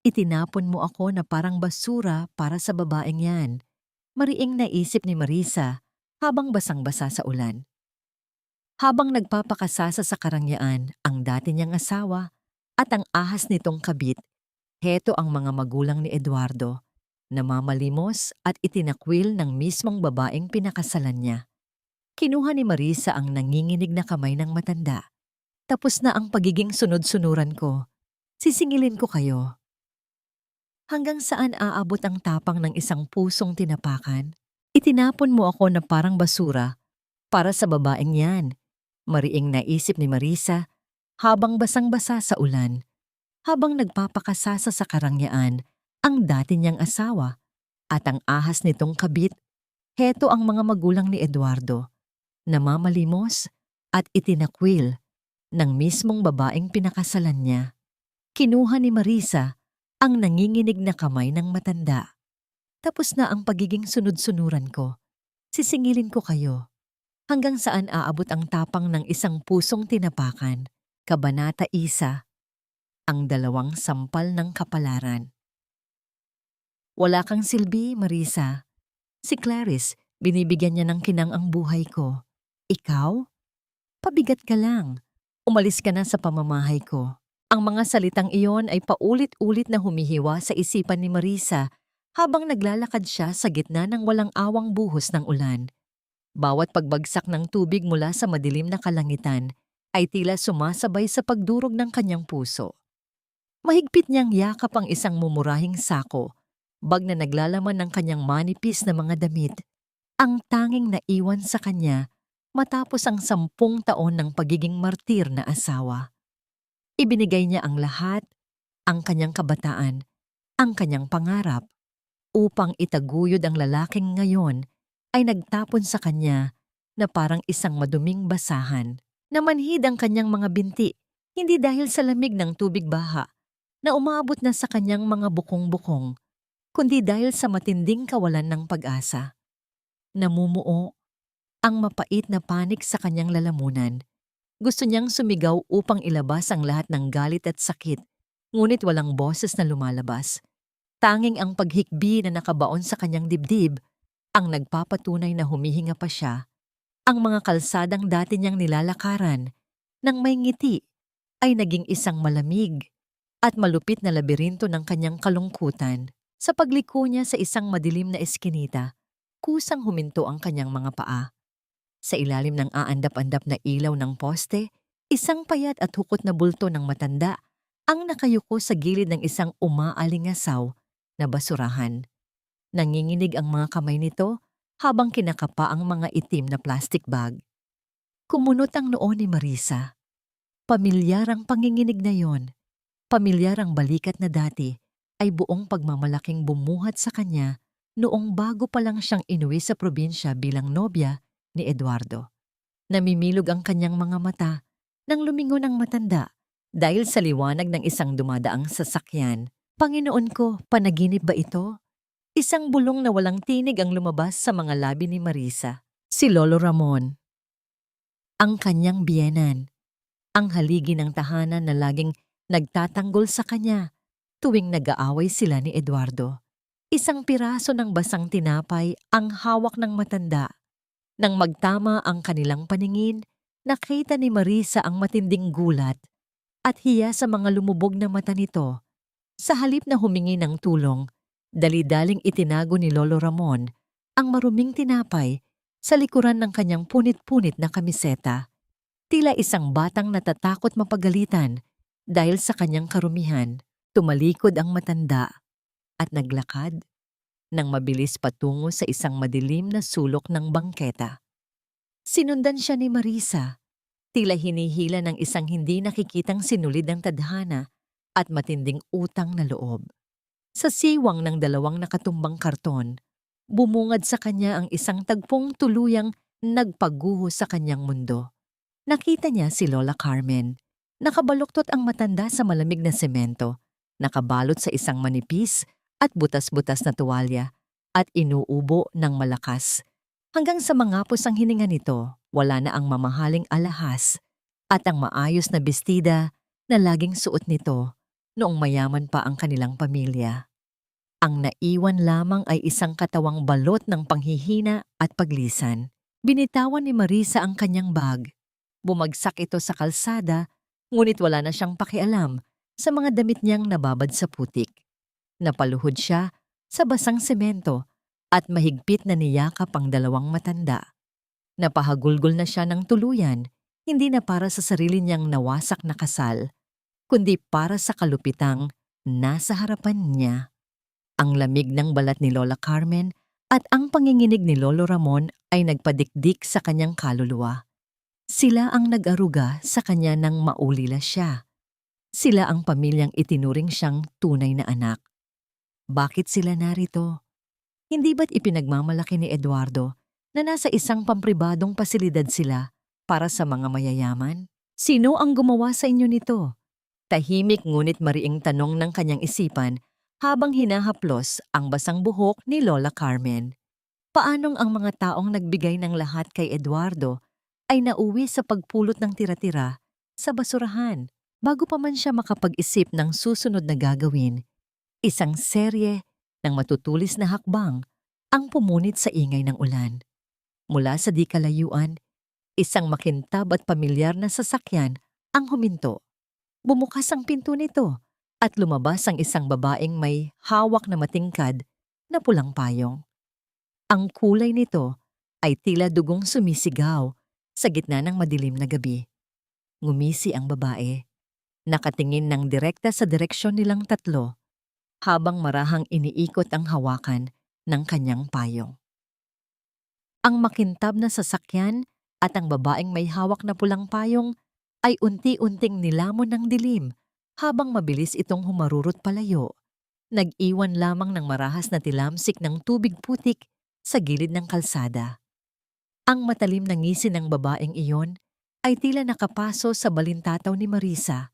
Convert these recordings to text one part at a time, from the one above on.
Itinapon mo ako na parang basura para sa babaeng yan. Mariing naisip ni Marisa habang basang-basa sa ulan. Habang nagpapakasasa sa karangyaan ang dati niyang asawa at ang ahas nitong kabit, heto ang mga magulang ni Eduardo, namamalimos at itinakwil ng mismong babaeng pinakasalan niya. Kinuha ni Marisa ang nanginginig na kamay ng matanda. Tapos na ang pagiging sunod-sunuran ko. Sisingilin ko kayo. Hanggang saan aabot ang tapang ng isang pusong tinapakan? Itinapon mo ako na parang basura para sa babaeng yan. Mariing naisip ni Marisa habang basang-basa sa ulan. Habang nagpapakasasa sa karangyaan ang dati niyang asawa at ang ahas nitong kabit, heto ang mga magulang ni Eduardo, namamalimos at itinakwil ng mismong babaeng pinakasalan niya. Kinuha ni Marisa ang nanginginig na kamay ng matanda. Tapos na ang pagiging sunod-sunuran ko. Sisingilin ko kayo. Hanggang saan aabot ang tapang ng isang pusong tinapakan? Kabanata 1, ang dalawang sampal ng kapalaran. Wala kang silbi, Marisa. Si Clarice, binibigyan niya ng kinang ang buhay ko. Ikaw? Pabigat ka lang. Umalis ka na sa pamamahay ko. Ang mga salitang iyon ay paulit-ulit na humihiwa sa isipan ni Marisa habang naglalakad siya sa gitna ng walang awang buhos ng ulan. Bawat pagbagsak ng tubig mula sa madilim na kalangitan ay tila sumasabay sa pagdurog ng kanyang puso. Mahigpit niyang yakap ang isang mumurahing sako, bag na naglalaman ng kanyang manipis na mga damit, ang tanging naiwan sa kanya matapos ang 10 taon ng pagiging martir na asawa. Ibinigay niya ang lahat, ang kanyang kabataan, ang kanyang pangarap, upang itaguyod ang lalaking ngayon ay nagtapon sa kanya na parang isang maduming basahan. Namanhid ang kanyang mga binti, hindi dahil sa lamig ng tubig baha na umaabot na sa kanyang mga bukong-bukong, kundi dahil sa matinding kawalan ng pag-asa. Namumuo ang mapait na panik sa kanyang lalamunan. Gusto niyang sumigaw upang ilabas ang lahat ng galit at sakit, ngunit walang boses na lumalabas. Tanging ang paghikbi na nakabaon sa kanyang dibdib ang nagpapatunay na humihinga pa siya. Ang mga kalsadang dati niyang nilalakaran nang may ngiti ay naging isang malamig at malupit na labirinto ng kanyang kalungkutan. Sa pagliko niya sa isang madilim na eskinita, kusang huminto ang kanyang mga paa. Sa ilalim ng aandap-andap na ilaw ng poste, isang payat at hukot na bulto ng matanda ang nakayuko sa gilid ng isang umaalingasaw na basurahan. Nanginginig ang mga kamay nito habang kinakapa ang mga itim na plastic bag. Kumunot ang noo ni Marisa. Pamilyar ang panginginig na yon. Pamilyar ang balikat na dati ay buong pagmamalaking bumuhat sa kanya noong bago pa lang siyang inuwi sa probinsya bilang nobya ni Eduardo. Namimilog ang kanyang mga mata nang lumingon ang matanda dahil sa liwanag ng isang dumadaang sasakyan. Panginoon ko, panaginip ba ito? Isang bulong na walang tinig ang lumabas sa mga labi ni Marisa. Si Lolo Ramon. Ang kanyang biyenan. Ang haligi ng tahanan na laging nagtatanggol sa kanya tuwing nag-aaway sila ni Eduardo. Isang piraso ng basang tinapay ang hawak ng matanda. Nang magtama ang kanilang paningin, nakita ni Marisa ang matinding gulat at hiya sa mga lumubog na mata nito. Sa halip na humingi ng tulong, dali-daling itinago ni Lolo Ramon ang maruming tinapay sa likuran ng kanyang punit-punit na kamiseta. Tila isang batang natatakot mapagalitan dahil sa kanyang karumihan. Tumalikod ang matanda at naglakad nang mabilis patungo sa isang madilim na sulok ng bangketa. Sinundan siya ni Marisa, tila hinihila ng isang hindi nakikitang sinulid ng tadhana at matinding utang na loob. Sa siwang ng 2 nakatumbang karton, bumungad sa kanya ang isang tagpong tuluyang nagpaguho sa kanyang mundo. Nakita niya si Lola Carmen. Nakabaluktot ang matanda sa malamig na semento, nakabalot sa isang manipis at butas-butas na tuwalya at inuubo ng malakas. Hanggang sa mangapos ang hininga nito, wala na ang mamahaling alahas at ang maayos na bestida na laging suot nito noong mayaman pa ang kanilang pamilya. Ang naiwan lamang ay isang katawang balot ng panghihina at paglisan. Binitawan ni Marisa ang kanyang bag. Bumagsak ito sa kalsada, ngunit wala na siyang pakialam sa mga damit niyang nababad sa putik. Napaluhod siya sa basang semento at mahigpit na niyakap ang dalawang matanda. Napahagulgol na siya ng tuluyan, hindi na para sa sarili niyang nawasak na kasal, kundi para sa kalupitang nasa harapan niya. Ang lamig ng balat ni Lola Carmen at ang panginginig ni Lolo Ramon ay nagpadikdik sa kanyang kaluluwa. Sila ang nag-aruga sa kanya nang maulila siya. Sila ang pamilyang itinuring siyang tunay na anak. Bakit sila narito? Hindi ba't ipinagmamalaki ni Eduardo na nasa isang pampribadong pasilidad sila para sa mga mayayaman? Sino ang gumawa sa inyo nito? Tahimik ngunit mariing tanong ng kanyang isipan habang hinahaplos ang basang buhok ni Lola Carmen. Paanong ang mga taong nagbigay ng lahat kay Eduardo ay nauwi sa pagpulot ng tira-tira sa basurahan bago pa man siya makapag-isip ng susunod na gagawin? Isang serye ng matutulis na hakbang ang pumunit sa ingay ng ulan. Mula sa di kalayuan, isang makintab at pamilyar na sasakyan ang huminto. Bumukas ang pinto nito at lumabas ang isang babaeng may hawak na matingkad na pulang payong. Ang kulay nito ay tila dugong sumisigaw sa gitna ng madilim na gabi. Ngumisi ang babae, nakatingin ng direkta sa direksyon nilang tatlo habang marahang iniikot ang hawakan ng kanyang payong. Ang makintab na sasakyan at ang babaeng may hawak na pulang payong ay unti-unting nilamon ng dilim habang mabilis itong humarurot palayo. Nag-iwan lamang ng marahas na tilamsik ng tubig putik sa gilid ng kalsada. Ang matalim na ngisi ng babaeng iyon ay tila nakapaso sa balintataw ni Marisa,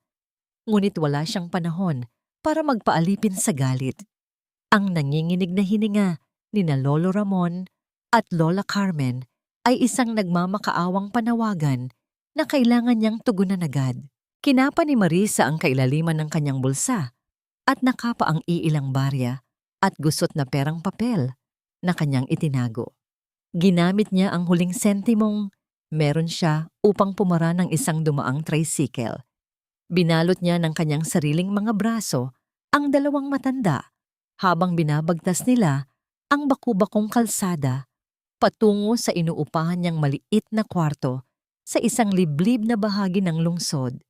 ngunit wala siyang panahon para magpaalipin sa galit. Ang nanginginig na hininga ni na Lolo Ramon at Lola Carmen ay isang nagmamakaawang panawagan na kailangan niyang tugunan agad. Kinapa ni Marisa ang kailaliman ng kanyang bulsa at nakapa ang iilang barya at gusot na perang papel na kanyang itinago. Ginamit niya ang huling sentimong meron siya upang pumara ng isang dumaang tricycle. Binalot niya ng kanyang sariling mga braso ang dalawang matanda habang binabagtas nila ang baku-bakong kalsada patungo sa inuupahan niyang maliit na kwarto sa isang liblib na bahagi ng lungsod.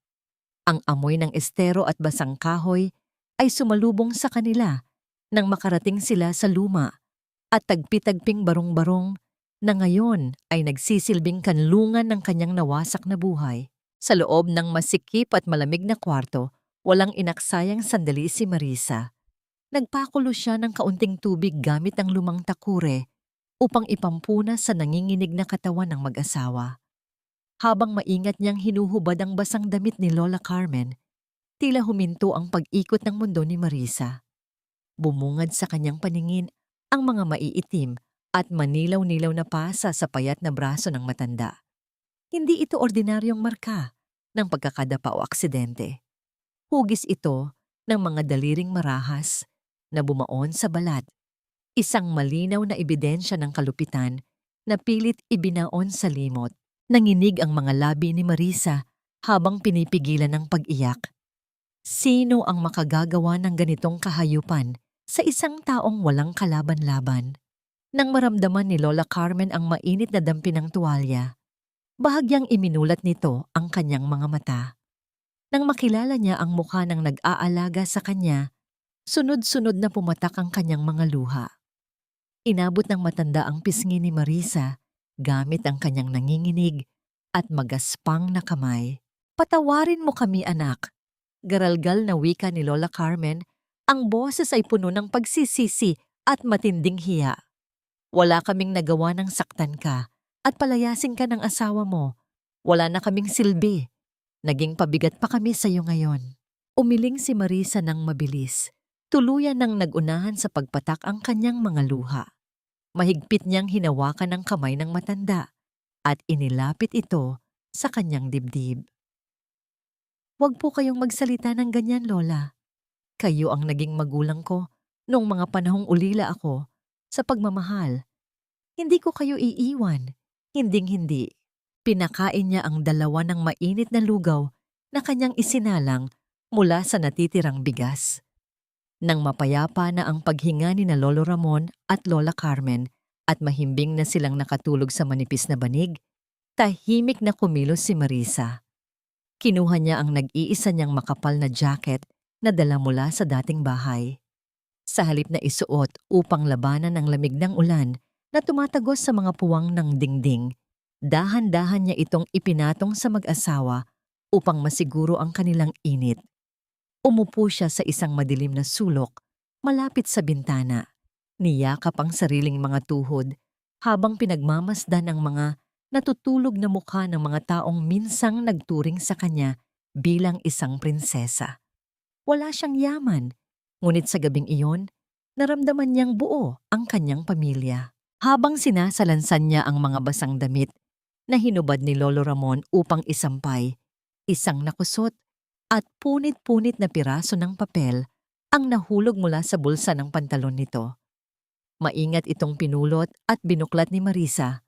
Ang amoy ng estero at basang kahoy ay sumalubong sa kanila nang makarating sila sa luma at tagpi-tagping barong-barong na ngayon ay nagsisilbing kanlungan ng kanyang nawasak na buhay. Sa loob ng masikip at malamig na kwarto, walang inaksayang sandali si Marisa. Nagpakulo siya ng kaunting tubig gamit ang lumang takure upang ipampunas sa nanginginig na katawan ng mag-asawa. Habang maingat niyang hinuhubad ang basang damit ni Lola Carmen, tila huminto ang pag-ikot ng mundo ni Marisa. Bumungad sa kanyang paningin ang mga maiitim at manilaw-nilaw na pasa sa payat na braso ng matanda. Hindi ito ordinaryong marka ng pagkakadapa o aksidente. Hugis ito ng mga daliring marahas na bumaon sa balat. Isang malinaw na ebidensya ng kalupitan na pilit ibinaon sa limot. Nanginig ang mga labi ni Marisa habang pinipigilan ng pag-iyak. Sino ang makagagawa ng ganitong kahayupan sa isang taong walang kalaban-laban? Nang maramdaman ni Lola Carmen ang mainit na dampi ng tuwalya, bahagyang iminulat nito ang kanyang mga mata. Nang makilala niya ang mukha ng nag-aalaga sa kanya, sunod-sunod na pumatak ang kanyang mga luha. Inabot ng matanda ang pisngi ni Marisa gamit ang kanyang nanginginig at magaspang na kamay. "Patawarin mo kami, anak." Garalgal na wika ni Lola Carmen, ang boses ay puno ng pagsisisi at matinding hiya. "Wala kaming nagawa ng saktan ka at palayasin ka ng asawa mo. Wala na kaming silbi. Naging pabigat pa kami sa iyo ngayon." Umiling si Marisa ng mabilis. Tuluyan nang nagunahan sa pagpatak ang kanyang mga luha. Mahigpit niyang hinawakan ang kamay ng matanda at inilapit ito sa kanyang dibdib. "Huwag po kayong magsalita ng ganyan, Lola. kayo ang naging magulang ko noong mga panahong ulila ako sa pagmamahal. Hindi ko kayo iiwan. Hinding-hindi. Pinakain niya ang dalawa ng mainit na lugaw na kanyang isinalang mula sa natitirang bigas. Nang mapayapa na ang paghinga ni na Lolo Ramon at Lola Carmen at mahimbing na silang nakatulog sa manipis na banig, tahimik na kumilos si Marisa. Kinuha niya ang nag-iisa niyang makapal na jacket na dala mula sa dating bahay. Sa halip na isuot upang labanan ang lamig ng ulan na tumatagos sa mga puwang ng dingding, dahan-dahan niya itong ipinatong sa mag-asawa upang masiguro ang kanilang init. Umupo siya sa isang madilim na sulok malapit sa bintana. Niyakap ang sariling mga tuhod habang pinagmamasdan ang mga natutulog na mukha ng mga taong minsang nagturing sa kanya bilang isang prinsesa. Wala siyang yaman, ngunit sa gabing iyon, naramdaman niyang buo ang kanyang pamilya. Habang sinasalansan niya ang mga basang damit na hinubad ni Lolo Ramon upang isampay, isang nakusot at punit-punit na piraso ng papel ang nahulog mula sa bulsa ng pantalon nito. Maingat itong pinulot at binuklat ni Marisa.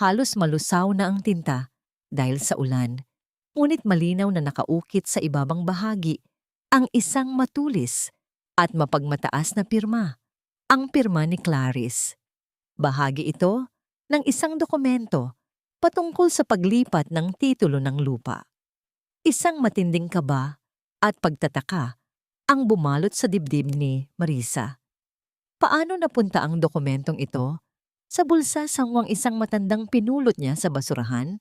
Halos malusaw na ang tinta dahil sa ulan, ngunit malinaw na nakaukit sa ibabang bahagi ang isang matulis at mapagmataas na pirma, ang pirma ni Clarice. Bahagi ito ng isang dokumento patungkol sa paglipat ng titulo ng lupa. Isang matinding kaba at pagtataka ang bumalot sa dibdib ni Marisa. Paano napunta ang dokumentong ito sa bulsa sangwang isang matandang pinulot niya sa basurahan?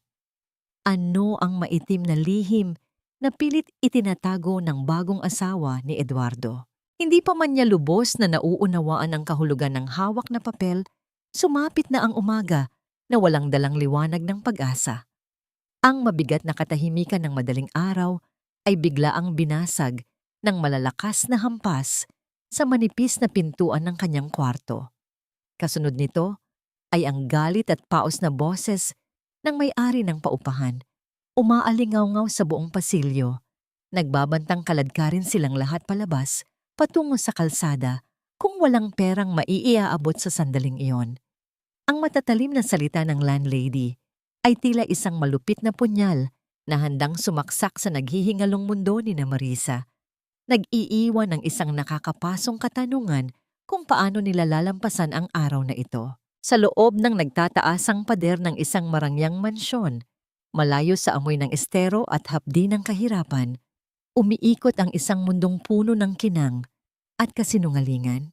Ano ang maitim na lihim na pilit itinatago ng bagong asawa ni Eduardo? Hindi pa man niya lubos na nauunawaan ang kahulugan ng hawak na papel, sumapit na ang umaga na walang dalang liwanag ng pag-asa. Ang mabigat na katahimikan ng madaling araw ay biglaang binasag ng malalakas na hampas sa manipis na pintuan ng kanyang kwarto. Kasunod nito ay ang galit at paos na boses ng may-ari ng paupahan. Umaalingaw-ngaw sa buong pasilyo. Nagbabantang kaladkarin silang lahat palabas patungo sa kalsada kung walang perang maiiaabot sa sandaling iyon. Ang matatalim na salita ng landlady ay tila isang malupit na punyal na handang sumaksak sa naghihingalong mundo ni na Marisa. Nag-iiwan ng isang nakakapasong katanungan kung paano nila lalampasan ang araw na ito. Sa loob ng nagtataasang pader ng isang marangyang mansyon, malayo sa amoy ng estero at hapdi ng kahirapan, umiikot ang isang mundong puno ng kinang at kasinungalingan.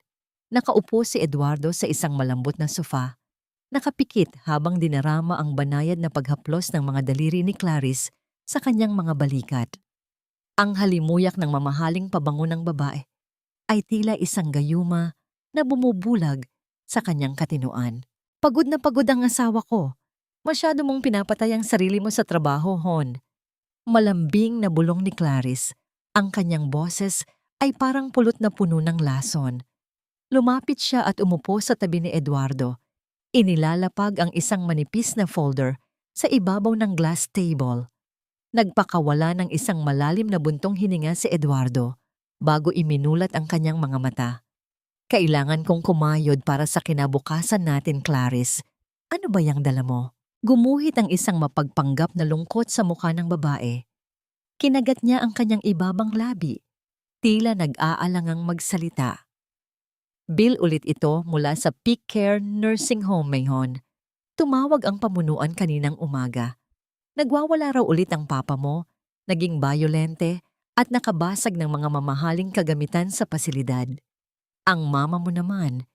Nakaupo si Eduardo sa isang malambot na sofa, nakapikit habang dinarama ang banayad na paghaplos ng mga daliri ni Clarice sa kanyang mga balikat. Ang halimuyak ng mamahaling pabango ng babae ay tila isang gayuma na bumubulag sa kanyang katinuan. Pagod na pagod ang asawa ko. Masyado mong pinapatay ang sarili mo sa trabaho, Hon. Malambing na bulong ni Clarice. Ang kanyang boses ay parang pulot na puno ng lason. Lumapit siya at umupo sa tabi ni Eduardo. Inilalapag ang isang manipis na folder sa ibabaw ng glass table. Nagpakawala ng isang malalim na buntong hininga si Eduardo bago iminulat ang kanyang mga mata. Kailangan kong kumayod para sa kinabukasan natin, Clarice. Ano ba yang dala mo? Gumuhit ang isang mapagpanggap na lungkot sa mukha ng babae. Kinagat niya ang kanyang ibabang labi. Tila nag-aalangang magsalita. Bill ulit ito mula sa Peak Care Nursing Home, Mayhon. Tumawag ang pamunuan kaninang umaga. Nagwawala raw ulit ang papa mo, naging bayolente at nakabasag ng mga mamahaling kagamitan sa pasilidad. Ang mama mo naman,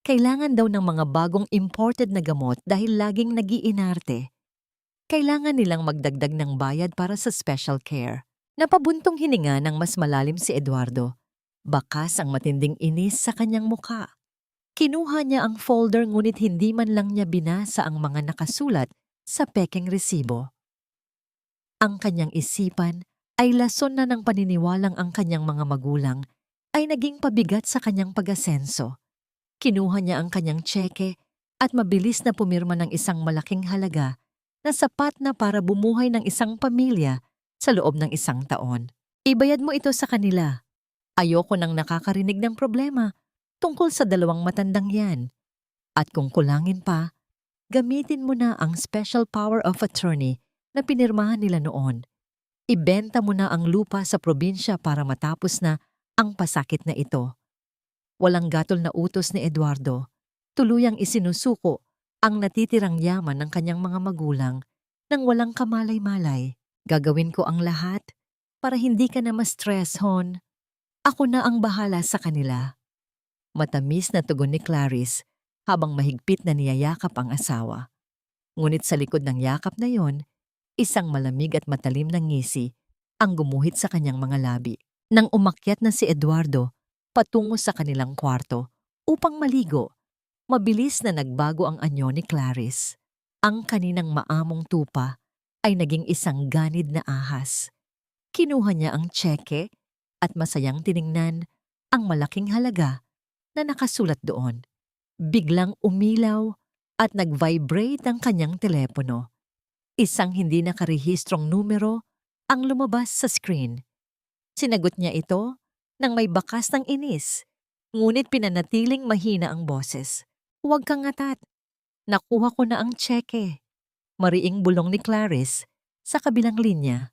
kailangan daw ng mga bagong imported na gamot dahil laging nag-iinarte. Kailangan nilang magdagdag ng bayad para sa special care. Napabuntong hininga ng mas malalim si Eduardo. Bakas ang matinding inis sa kanyang muka. Kinuha niya ang folder ngunit hindi man lang niya binasa ang mga nakasulat sa pekeng resibo. Ang kanyang isipan ay lason na ng paniniwalang ang kanyang mga magulang ay naging pabigat sa kanyang pag-asenso. Kinuha niya ang kanyang tseke at mabilis na pumirma ng isang malaking halaga na sapat na para bumuhay ng isang pamilya sa loob ng 1 taon. Ibayad mo ito sa kanila. Ayoko nang nakakarinig ng problema tungkol sa dalawang matandang yan. At kung kulangin pa, gamitin mo na ang special power of attorney na pinirmahan nila noon. Ibenta mo na ang lupa sa probinsya para matapos na ang pasakit na ito. Walang gatol na utos ni Eduardo. Tuluyang isinusuko ang natitirang yaman ng kanyang mga magulang nang walang kamalay-malay. Gagawin ko ang lahat para hindi ka na ma-stress, Hon. Ako na ang bahala sa kanila. Matamis na tugon ni Clarice habang mahigpit na niyayakap ang asawa. Ngunit sa likod ng yakap na yon, isang malamig at matalim na ngisi ang gumuhit sa kanyang mga labi. Nang umakyat na si Eduardo patungo sa kanilang kwarto upang maligo, mabilis na nagbago ang anyo ni Clarice. Ang kaninang maamong tupa ay naging isang ganid na ahas. Kinuha niya ang tseke at masayang tiningnan ang malaking halaga na nakasulat doon. Biglang umilaw at nag-vibrate ang kanyang telepono. Isang hindi nakarehistrong numero ang lumabas sa screen. Sinagot niya ito nang may bakas ng inis, ngunit pinanatiling mahina ang boses. Huwag kang atat. Nakuha ko na ang tseke. Mariing bulong ni Clarice sa kabilang linya.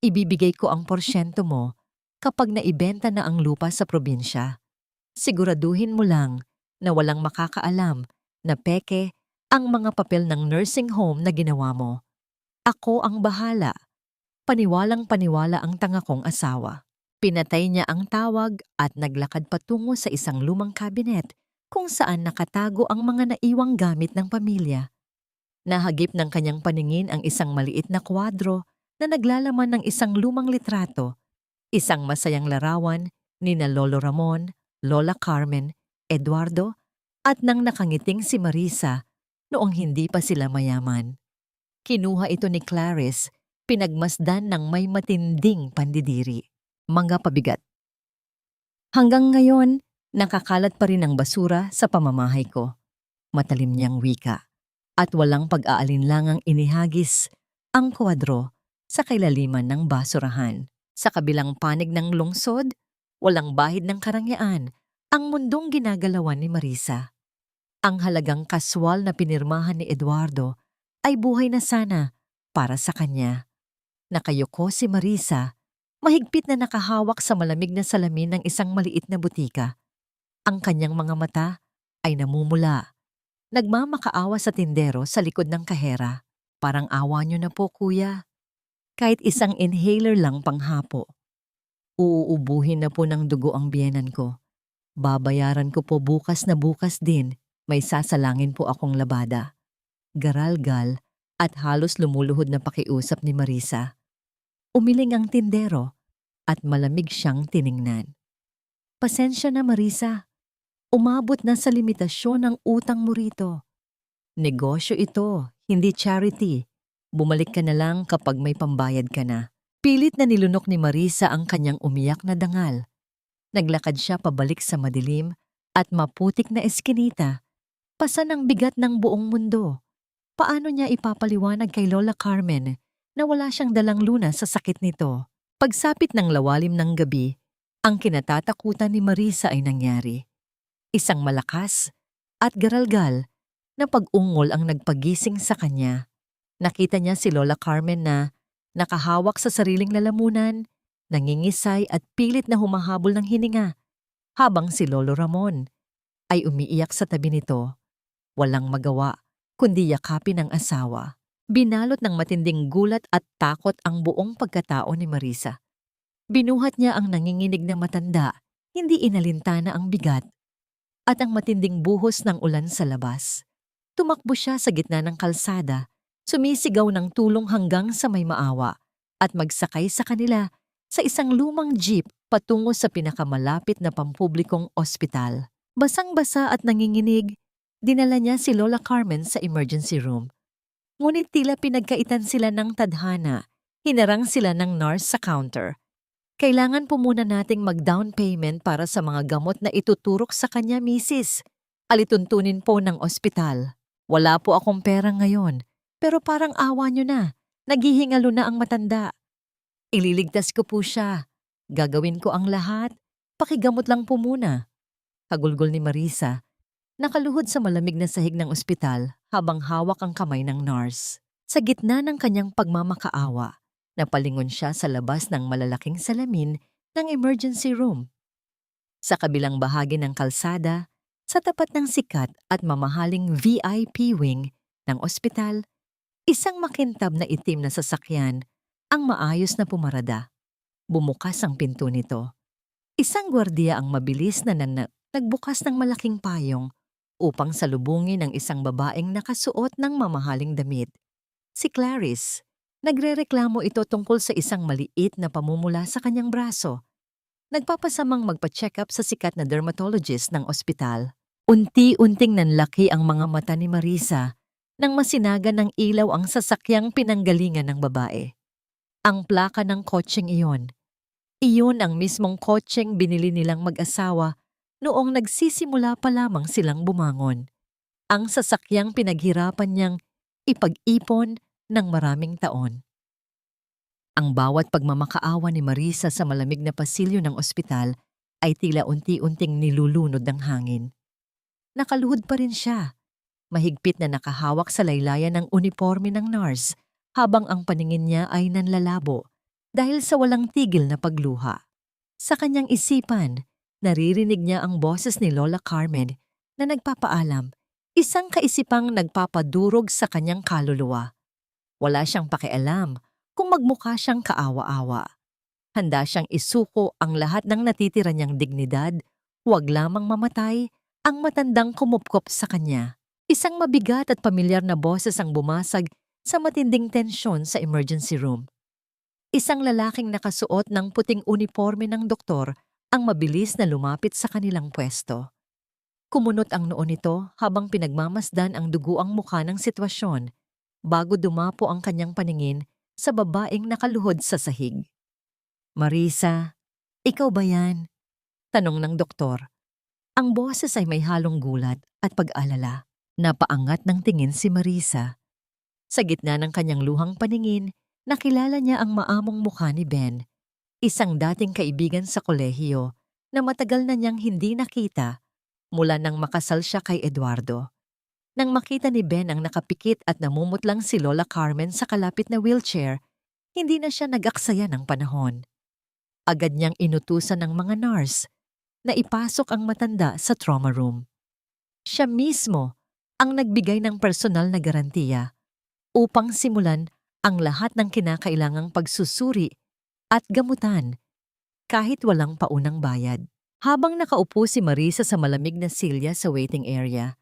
Ibibigay ko ang porsyento mo kapag naibenta na ang lupa sa probinsya. Siguraduhin mo lang na walang makakaalam na peke ang mga papel ng nursing home na ginawa mo. Ako ang bahala. Paniwalang-paniwala ang tanga kong asawa. Pinatay niya ang tawag at naglakad patungo sa isang lumang kabinet kung saan nakatago ang mga naiwang gamit ng pamilya. Nahagip ng kanyang paningin ang isang maliit na kwadro na naglalaman ng isang lumang litrato, isang masayang larawan ni na Lolo Ramon, Lola Carmen, Eduardo at nang nakangiting si Marisa noong hindi pa sila mayaman. Kinuha ito ni Clarice, pinagmasdan ng may matinding pandidiri. Mga pabigat. Hanggang ngayon, nakakalat pa rin ang basura sa pamamahay ko. Matalim niyang wika. At walang pag-aalinlangang inihagis ang kwadro sa kailaliman ng basurahan. Sa kabilang panig ng lungsod, walang bahid ng karangyaan ang mundong ginagalawan ni Marisa. Ang halagang kaswal na pinirmahan ni Eduardo ay buhay na sana para sa kanya. Nakayuko si Marisa, mahigpit na nakahawak sa malamig na salamin ng isang maliit na butika. Ang kanyang mga mata ay namumula. Nagmamakaawa sa tindero sa likod ng kahera. Parang awa niyo na po, kuya. Kahit isang inhaler lang panghapo. Uuubuhin na po ng dugo ang biyenan ko. Babayaran ko po bukas na bukas din. May sasalangin po akong labada. Garalgal at halos lumuluhod na pakiusap ni Marisa. Umiling ang tindero at malamig siyang tiningnan. Pasensya na, Marisa. Umabot na sa limitasyon ang utang mo rito. Negosyo ito, hindi charity. Bumalik ka na lang kapag may pambayad ka na. Pilit na nilunok ni Marisa ang kanyang umiyak na dangal. Naglakad siya pabalik sa madilim at maputik na eskinita. Pasan ang bigat ng buong mundo. Paano niya ipapaliwanag kay Lola Carmen na wala siyang dalang lunas sa sakit nito? Pagsapit ng lawalim ng gabi, ang kinatatakutan ni Marisa ay nangyari. Isang malakas at garalgal na pag-ungol ang nagpagising sa kanya. Nakita niya si Lola Carmen na nakahawak sa sariling lalamunan, nangingisay at pilit na humahabol ng hininga, habang si Lolo Ramon ay umiiyak sa tabi nito. Walang magawa kundi yakapin ang asawa. Binalot ng matinding gulat at takot ang buong pagkatao ni Marisa. Binuhat niya ang nanginginig na matanda, hindi inalintana ang bigat, at ang matinding buhos ng ulan sa labas. Tumakbo siya sa gitna ng kalsada, sumisigaw ng tulong hanggang sa may maawa, at magsakay sa kanila sa isang lumang jeep patungo sa pinakamalapit na pampublikong ospital. Basang-basa at nanginginig, dinala niya si Lola Carmen sa emergency room. Ngunit tila pinagkaitan sila ng tadhana, hinarang sila ng nurse sa counter. Kailangan po muna nating mag-down payment para sa mga gamot na ituturok sa kanya, misis. Alituntunin po ng ospital. Wala po akong pera ngayon, pero parang awa niyo na. Naghihingalo na ang matanda. Ililigtas ko po siya. Gagawin ko ang lahat Pakigamot lang po muna. Kagulgol ni Marisa, nakaluhod sa malamig na sahig ng ospital habang hawak ang kamay ng nurse. Sa gitna ng kanyang pagmamakaawa, napalingon siya sa labas ng malalaking salamin ng emergency room. Sa kabilang bahagi ng kalsada, sa tapat ng sikat at mamahaling VIP wing ng ospital, isang makintab na itim na sasakyan ang maayos na pumarada. Bumukas ang pinto nito. Isang gwardiya ang mabilis na nagbukas ng malaking payong upang salubungin ang isang babaeng nakasuot ng mamahaling damit. Si Clarice. Nagrereklamo ito tungkol sa isang maliit na pamumula sa kanyang braso. Nagpapasamang magpa-check up sa sikat na dermatologist ng ospital. Unti-unting nanlaki ang mga mata ni Marisa nang masinaga ng ilaw ang sasakyang pinanggalingan ng babae. Ang plaka ng kotseng iyon. Iyon ang mismong kotseng binili nilang mag-asawa noong nagsisimula pa lamang silang bumangon. Ang sasakyang pinaghirapan niyang ipag-ipon ng maraming taon. Ang bawat pagmamakaawa ni Marisa sa malamig na pasilyo ng ospital ay tila unti-unting nilulunod ng hangin. Nakaluhod pa rin siya, mahigpit na nakahawak sa laylayan ng uniforme ng nurse habang ang paningin niya ay nanlalabo dahil sa walang tigil na pagluha. Sa kanyang isipan, naririnig niya ang boses ni Lola Carmen na nagpapaalam, isang kaisipang nagpapadurog sa kanyang kaluluwa. Wala siyang pakialam kung magmukha siyang kaawa-awa. Handa siyang isuko ang lahat ng natitira niyang dignidad, huwag lamang mamatay ang matandang kumupkop sa kanya. Isang mabigat at pamilyar na boses ang bumasag sa matinding tensyon sa emergency room. Isang lalaking nakasuot ng puting uniforme ng doktor ang mabilis na lumapit sa kanilang pwesto. Kumunot ang noo nito habang pinagmamasdan ang duguang mukha ng sitwasyon bago dumapo ang kanyang paningin sa babaeng nakaluhod sa sahig. Marisa, ikaw ba yan? Tanong ng doktor. Ang boses ay may halong gulat at pag-alala. Napaangat ng tingin si Marisa. Sa gitna ng kanyang luhang paningin, nakilala niya ang maamong mukha ni Ben, isang dating kaibigan sa kolehiyo na matagal na niyang hindi nakita mula nang makasal siya kay Eduardo. Nang makita ni Ben ang nakapikit at namumutlang si Lola Carmen sa kalapit na wheelchair, hindi na siya nag-aksaya ng panahon. Agad niyang inutusan ng mga nurse na ipasok ang matanda sa trauma room. Siya mismo ang nagbigay ng personal na garantiya upang simulan ang lahat ng kinakailangang pagsusuri at gamutan kahit walang paunang bayad. Habang nakaupo si Marisa sa malamig na silya sa waiting area,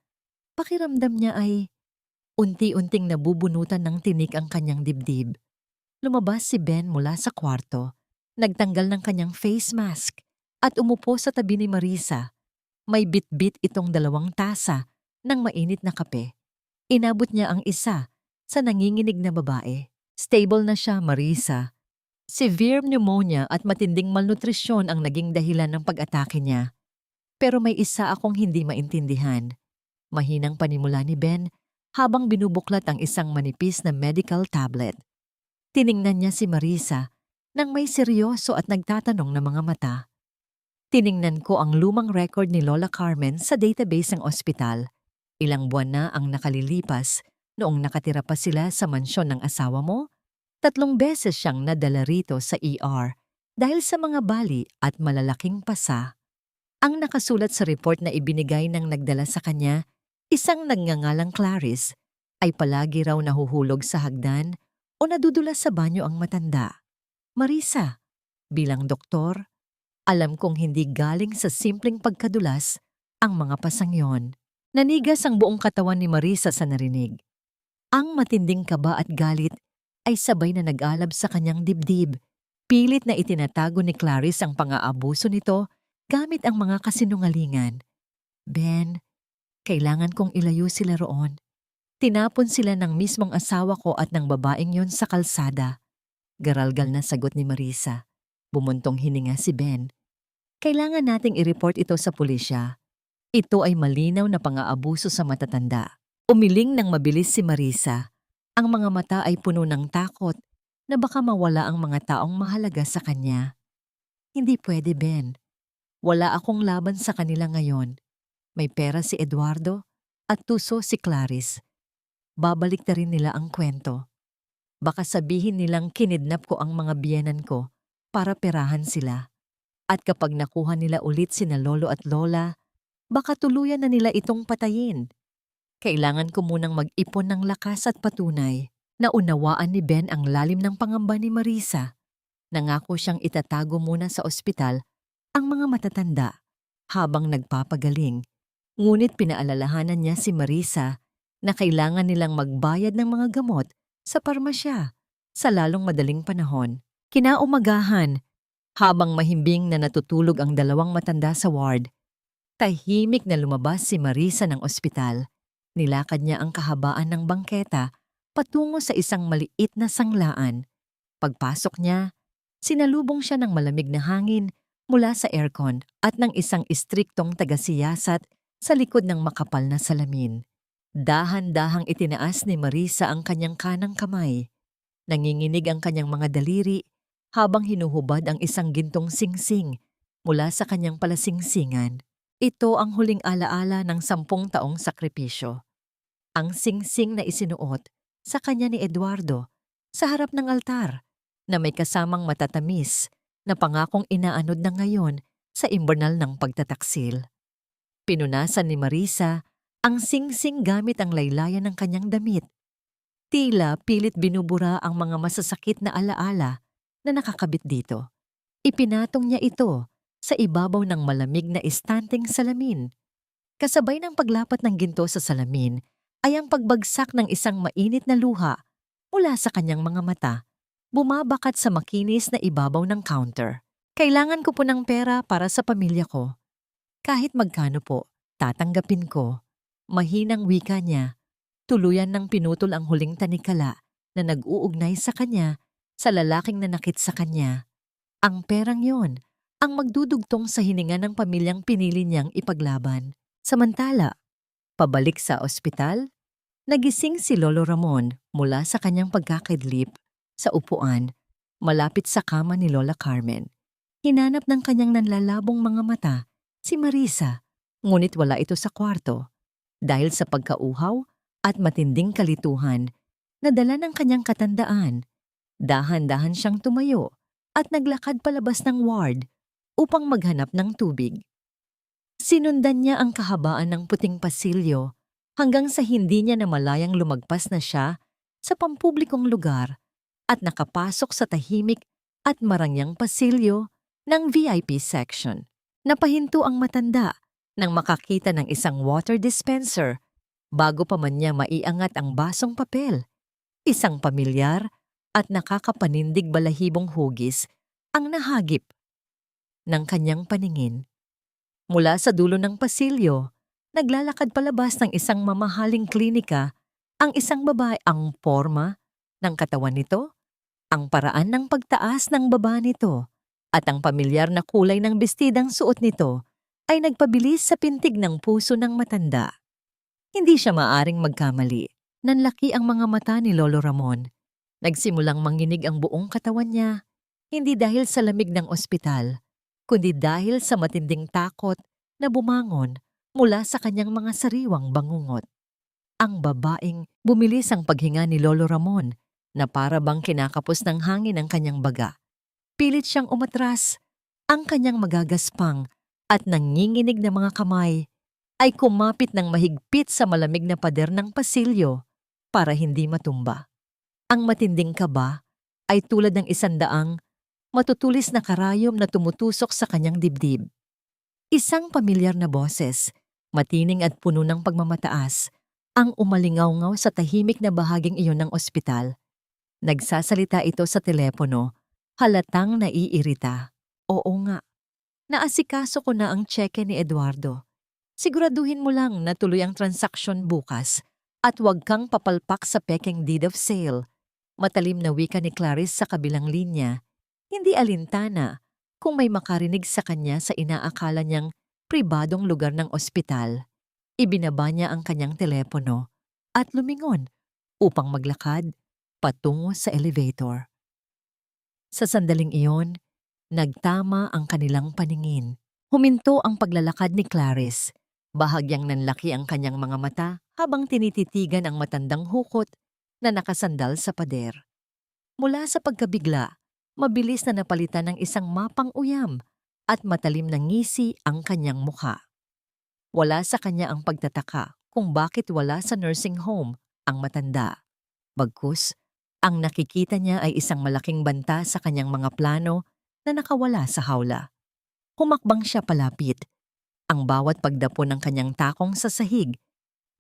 pakiramdam niya ay unti-unting nabubunutan ng tinik ang kanyang dibdib. Lumabas si Ben mula sa kwarto, nagtanggal ng kanyang face mask at umupo sa tabi ni Marisa. May bit-bit itong 2 tasa ng mainit na kape. Inabot niya ang isa sa nanginginig na babae. Stable na siya, Marisa. Severe pneumonia at matinding malnutrisyon ang naging dahilan ng pag-atake niya. Pero may isa akong hindi maintindihan. Mahinang panimula ni Ben habang binubuklat ang isang manipis na medical tablet. Tiningnan niya si Marisa nang may seryoso at nagtatanong na mga mata. Tiningnan ko ang lumang record ni Lola Carmen sa database ng ospital. Ilang buwan na ang nakalilipas noong nakatira pa sila sa mansyon ng asawa mo. 3 beses siyang nadala rito sa ER dahil sa mga bali at malalaking pasa. Ang nakasulat sa report na ibinigay ng nagdala sa kanya, isang nagngangalang Clarice, ay palagi raw nahuhulog sa hagdan o nadudulas sa banyo ang matanda. Marisa, bilang doktor, alam kong hindi galing sa simpleng pagkadulas ang mga pasang yon. Nanigas ang buong katawan ni Marisa sa narinig. Ang matinding kaba at galit ay sabay na nag-alab sa kanyang dibdib. Pilit na itinatago ni Clarice ang pang-aabuso nito gamit ang mga kasinungalingan. Ben, kailangan kong ilayo sila roon. Tinapon sila ng mismong asawa ko at ng babaeng yon sa kalsada. Garalgal na sagot ni Marisa. Bumuntong hininga si Ben. Kailangan nating i-report ito sa pulisya. Ito ay malinaw na pang-aabuso sa matatanda. Umiling ng mabilis si Marisa. Ang mga mata ay puno ng takot na baka mawala ang mga taong mahalaga sa kanya. Hindi pwede, Ben. Wala akong laban sa kanila ngayon. May pera si Eduardo at tuso si Clarice. Babalik na rin nila ang kwento. Baka sabihin nilang kinidnap ko ang mga biyenan ko para perahan sila. At kapag nakuha nila ulit sina lolo at lola, baka tuluyan na nila itong patayin. Kailangan ko munang mag-ipon ng lakas at patunay na unawaan ni Ben ang lalim ng pangamba ni Marisa. Nangako siyang itatago muna sa ospital ang mga matatanda habang nagpapagaling. Ngunit pinaalalahanan niya si Marisa na kailangan nilang magbayad ng mga gamot sa parmasya sa lalong madaling panahon. Kinaumagahan, habang mahimbing na natutulog ang dalawang matanda sa ward, tahimik na lumabas si Marisa ng ospital. Nilakad niya ang kahabaan ng bangketa patungo sa isang maliit na sanglaan. Pagpasok niya, sinalubong siya ng malamig na hangin mula sa aircon at ng isang istriktong tagasiyasat sa likod ng makapal na salamin. Dahan-dahang itinaas ni Marisa ang kanyang kanang kamay. Nanginginig ang kanyang mga daliri habang hinuhubad ang isang gintong singsing mula sa kanyang palasingsingan. Ito ang huling alaala ng 10 taong sakripisyo. Ang singsing na isinuot sa kanya ni Eduardo sa harap ng altar na may kasamang matatamis na pangakong inaanod na ngayon sa imbernal ng pagtataksil. Pinunasan ni Marisa ang singsing gamit ang laylayan ng kanyang damit. Tila pilit binubura ang mga masasakit na alaala na nakakabit dito. Ipinatong niya ito sa ibabaw ng malamig na istanteng salamin. Kasabay ng paglapat ng ginto sa salamin ay ang pagbagsak ng isang mainit na luha mula sa kanyang mga mata, bumabakat sa makinis na ibabaw ng counter. Kailangan ko po ng pera para sa pamilya ko. Kahit magkano po, tatanggapin ko. Mahinang wika niya, tuluyan ng pinutol ang huling tanikala na nag-uugnay sa kanya sa lalaking nanakit sa kanya. Ang perang yon ang magdudugtong sa hininga ng pamilyang pinili niyang ipaglaban. Samantala, pabalik sa ospital, nagising si Lolo Ramon mula sa kanyang pagkakidlip sa upuan malapit sa kama ni Lola Carmen. Hinanap ng kanyang nanlalabong mga mata si Marisa, ngunit wala ito sa kwarto. Dahil sa pagkauhaw at matinding kalituhan na dala ng kanyang katandaan, dahan-dahan siyang tumayo at naglakad palabas ng ward upang maghanap ng tubig. Sinundan niya ang kahabaan ng puting pasilyo hanggang sa hindi niya namalayang lumagpas na siya sa pampublikong lugar at nakapasok sa tahimik at marangyang pasilyo ng VIP section. Napahinto ang matanda nang makakita ng isang water dispenser bago pa man niya maiangat ang basong papel. Isang pamilyar at nakakapanindig balahibong hugis ang nahagip ng kanyang paningin. Mula sa dulo ng pasilyo, naglalakad palabas ng isang mamahaling klinika ang isang babae. Ang porma ng katawan nito, ang paraan ng pagtaas ng baba nito, at ang pamilyar na kulay ng bestidang suot nito ay nagpabilis sa pintig ng puso ng matanda. Hindi siya maaring magkamali. Nanlaki ang mga mata ni Lolo Ramon. Nagsimulang manginig ang buong katawan niya, hindi dahil sa lamig ng ospital, kundi dahil sa matinding takot na bumangon mula sa kanyang mga sariwang bangungot. Ang babaeng bumilis ang paghinga ni Lolo Ramon na para bang kinakapos ng hangin ang kanyang baga. Pilit siyang umatras, ang kanyang magagaspang at nanginginig na mga kamay ay kumapit ng mahigpit sa malamig na pader ng pasilyo para hindi matumba. Ang matinding kaba ay tulad ng 100 matutulis na karayom na tumutusok sa kanyang dibdib. Isang pamilyar na boses, matining at puno ng pagmamataas, ang umalingaw-ngaw sa tahimik na bahaging iyon ng ospital. Nagsasalita ito sa telepono, halatang naiirita. Oo nga. Naasikaso ko na ang tseke ni Eduardo. Siguraduhin mo lang na tuloy ang transaksyon bukas at huwag kang papalpak sa peking deed of sale. Matalim na wika ni Clarice sa kabilang linya. Hindi alintana kung may makarinig sa kanya sa inaakala niyang pribadong lugar ng ospital. Ibinaba niya ang kanyang telepono at lumingon upang maglakad patungo sa elevator. Sa sandaling iyon, nagtama ang kanilang paningin. Huminto ang paglalakad ni Clarice. Bahagyang nanlaki ang kanyang mga mata habang tinititigan ang matandang hukot na nakasandal sa pader. Mula sa pagkabigla, mabilis na napalitan ng isang mapang uyam at matalim na ngisi ang kanyang mukha. Wala sa kanya ang pagtataka kung bakit wala sa nursing home ang matanda. Bagkus, ang nakikita niya ay isang malaking banta sa kanyang mga plano na nakawala sa hawla. Humakbang siya palapit. Ang bawat pagdapo ng kanyang takong sa sahig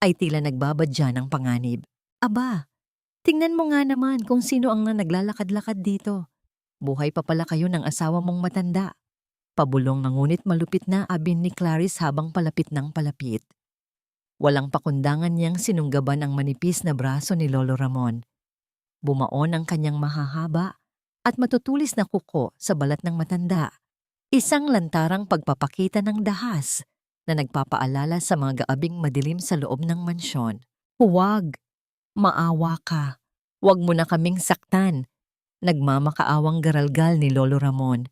ay tila nagbabadya ng panganib. Aba, tingnan mo nga naman kung sino ang naglalakad-lakad dito. Buhay pa pala kayo ng asawa mong matanda. Pabulong na ngunit malupit na abin ni Clarice habang palapit ng palapit. Walang pakundangan niyang sinunggaban ang manipis na braso ni Lolo Ramon. Bumaon ang kanyang mahahaba at matutulis na kuko sa balat ng matanda. Isang lantarang pagpapakita ng dahas na nagpapaalala sa mga gaabing madilim sa loob ng mansyon. Huwag! Maawa ka! Huwag mo na kaming saktan! Nagmamakaawang garalgal ni Lolo Ramon.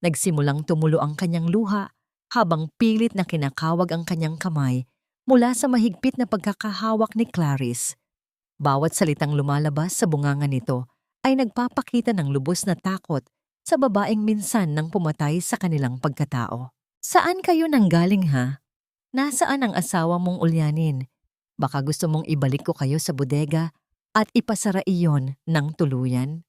Nagsimulang tumulo ang kanyang luha habang pilit na kinakawag ang kanyang kamay mula sa mahigpit na pagkakahawak ni Clarice. Bawat salitang lumalabas sa bunganga nito ay nagpapakita ng lubos na takot sa babaeng minsan nang pumatay sa kanilang pagkatao. Saan kayo nanggaling ha? Nasaan ang asawa mong ulyanin? Baka gusto mong ibalik ko kayo sa bodega at ipasara iyon ng tuluyan?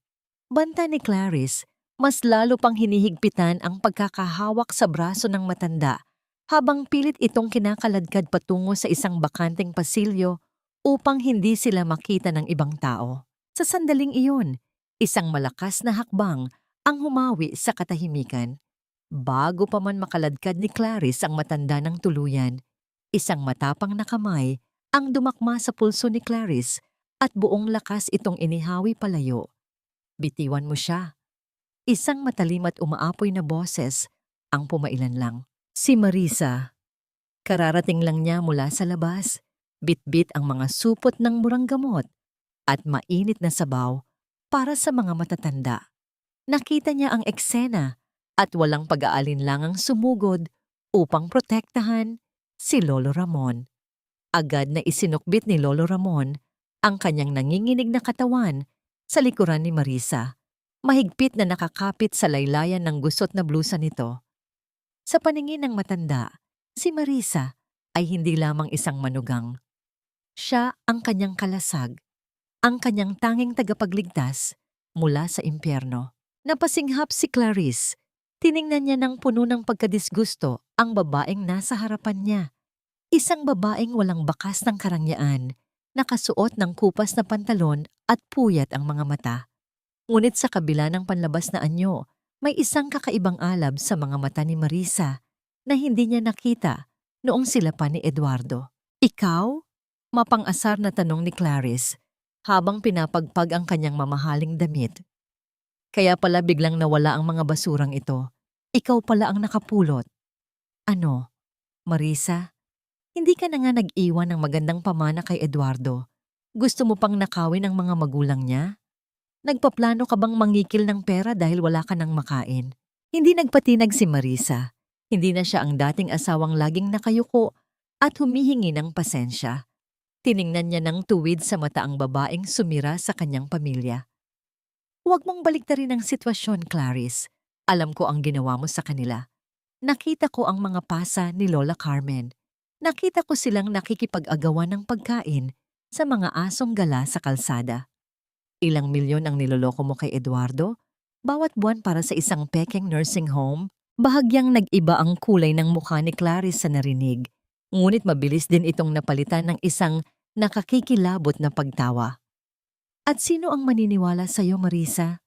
Banta ni Clarice, mas lalo pang hinihigpitan ang pagkakahawak sa braso ng matanda habang pilit itong kinakaladkad patungo sa isang bakanteng pasilyo upang hindi sila makita ng ibang tao. Sa sandaling iyon, isang malakas na hakbang ang humawi sa katahimikan. Bago pa man makaladkad ni Clarice ang matanda ng tuluyan, isang matapang na kamay ang dumakma sa pulso ni Clarice at buong lakas itong inihawi palayo. Bitiwan mo siya. Isang matalim at umaapoy na boses ang pumailan lang. Si Marisa. Kararating lang niya mula sa labas, bitbit ang mga supot ng murang gamot at mainit na sabaw para sa mga matatanda. Nakita niya ang eksena at walang pag-aalinlangang sumugod upang protektahan si Lolo Ramon. Agad na isinukbit ni Lolo Ramon ang kanyang nanginginig na katawan sa likuran ni Marisa. Mahigpit na nakakapit sa laylayan ng gusot na blusa nito. Sa paningin ng matanda, si Marisa ay hindi lamang isang manugang. Siya ang kanyang kalasag, ang kanyang tanging tagapagligtas mula sa impyerno. Napasinghap si Clarice. Tiningnan niya ng puno ng pagkadisgusto ang babaeng nasa harapan niya. Isang babaeng walang bakas ng karangyaan, nakasuot ng kupas na pantalon at puyat ang mga mata. Ngunit sa kabila ng panlabas na anyo, may isang kakaibang alab sa mga mata ni Marisa na hindi niya nakita noong sila pa ni Eduardo. Ikaw? Mapang-asar na tanong ni Clarice habang pinapagpag ang kanyang mamahaling damit. Kaya pala biglang nawala ang mga basurang ito. Ikaw pala ang nakapulot. Ano, Marisa? Hindi ka na nga nag-iwan ng magandang pamana kay Eduardo. Gusto mo pang nakawin ang mga magulang niya? Nagpaplano ka bang mangikil ng pera dahil wala ka nang makain? Hindi nagpatinag si Marisa. Hindi na siya ang dating asawang laging nakayuko at humihingi ng pasensya. Tiningnan niya ng tuwid sa mata ang babaeng sumira sa kanyang pamilya. Huwag mong baliktarin ang sitwasyon, Clarice. Alam ko ang ginawa mo sa kanila. Nakita ko ang mga pasa ni Lola Carmen. Nakita ko silang nakikipag-agawan ng pagkain sa mga asong gala sa kalsada. Ilang milyon ang niloloko mo kay Eduardo? Bawat buwan para sa isang pekeng nursing home? Bahagyang nag-iba ang kulay ng mukha ni Clarice sa narinig. Ngunit mabilis din itong napalitan ng isang nakakikilabot na pagtawa. At sino ang maniniwala sa iyo, Marisa?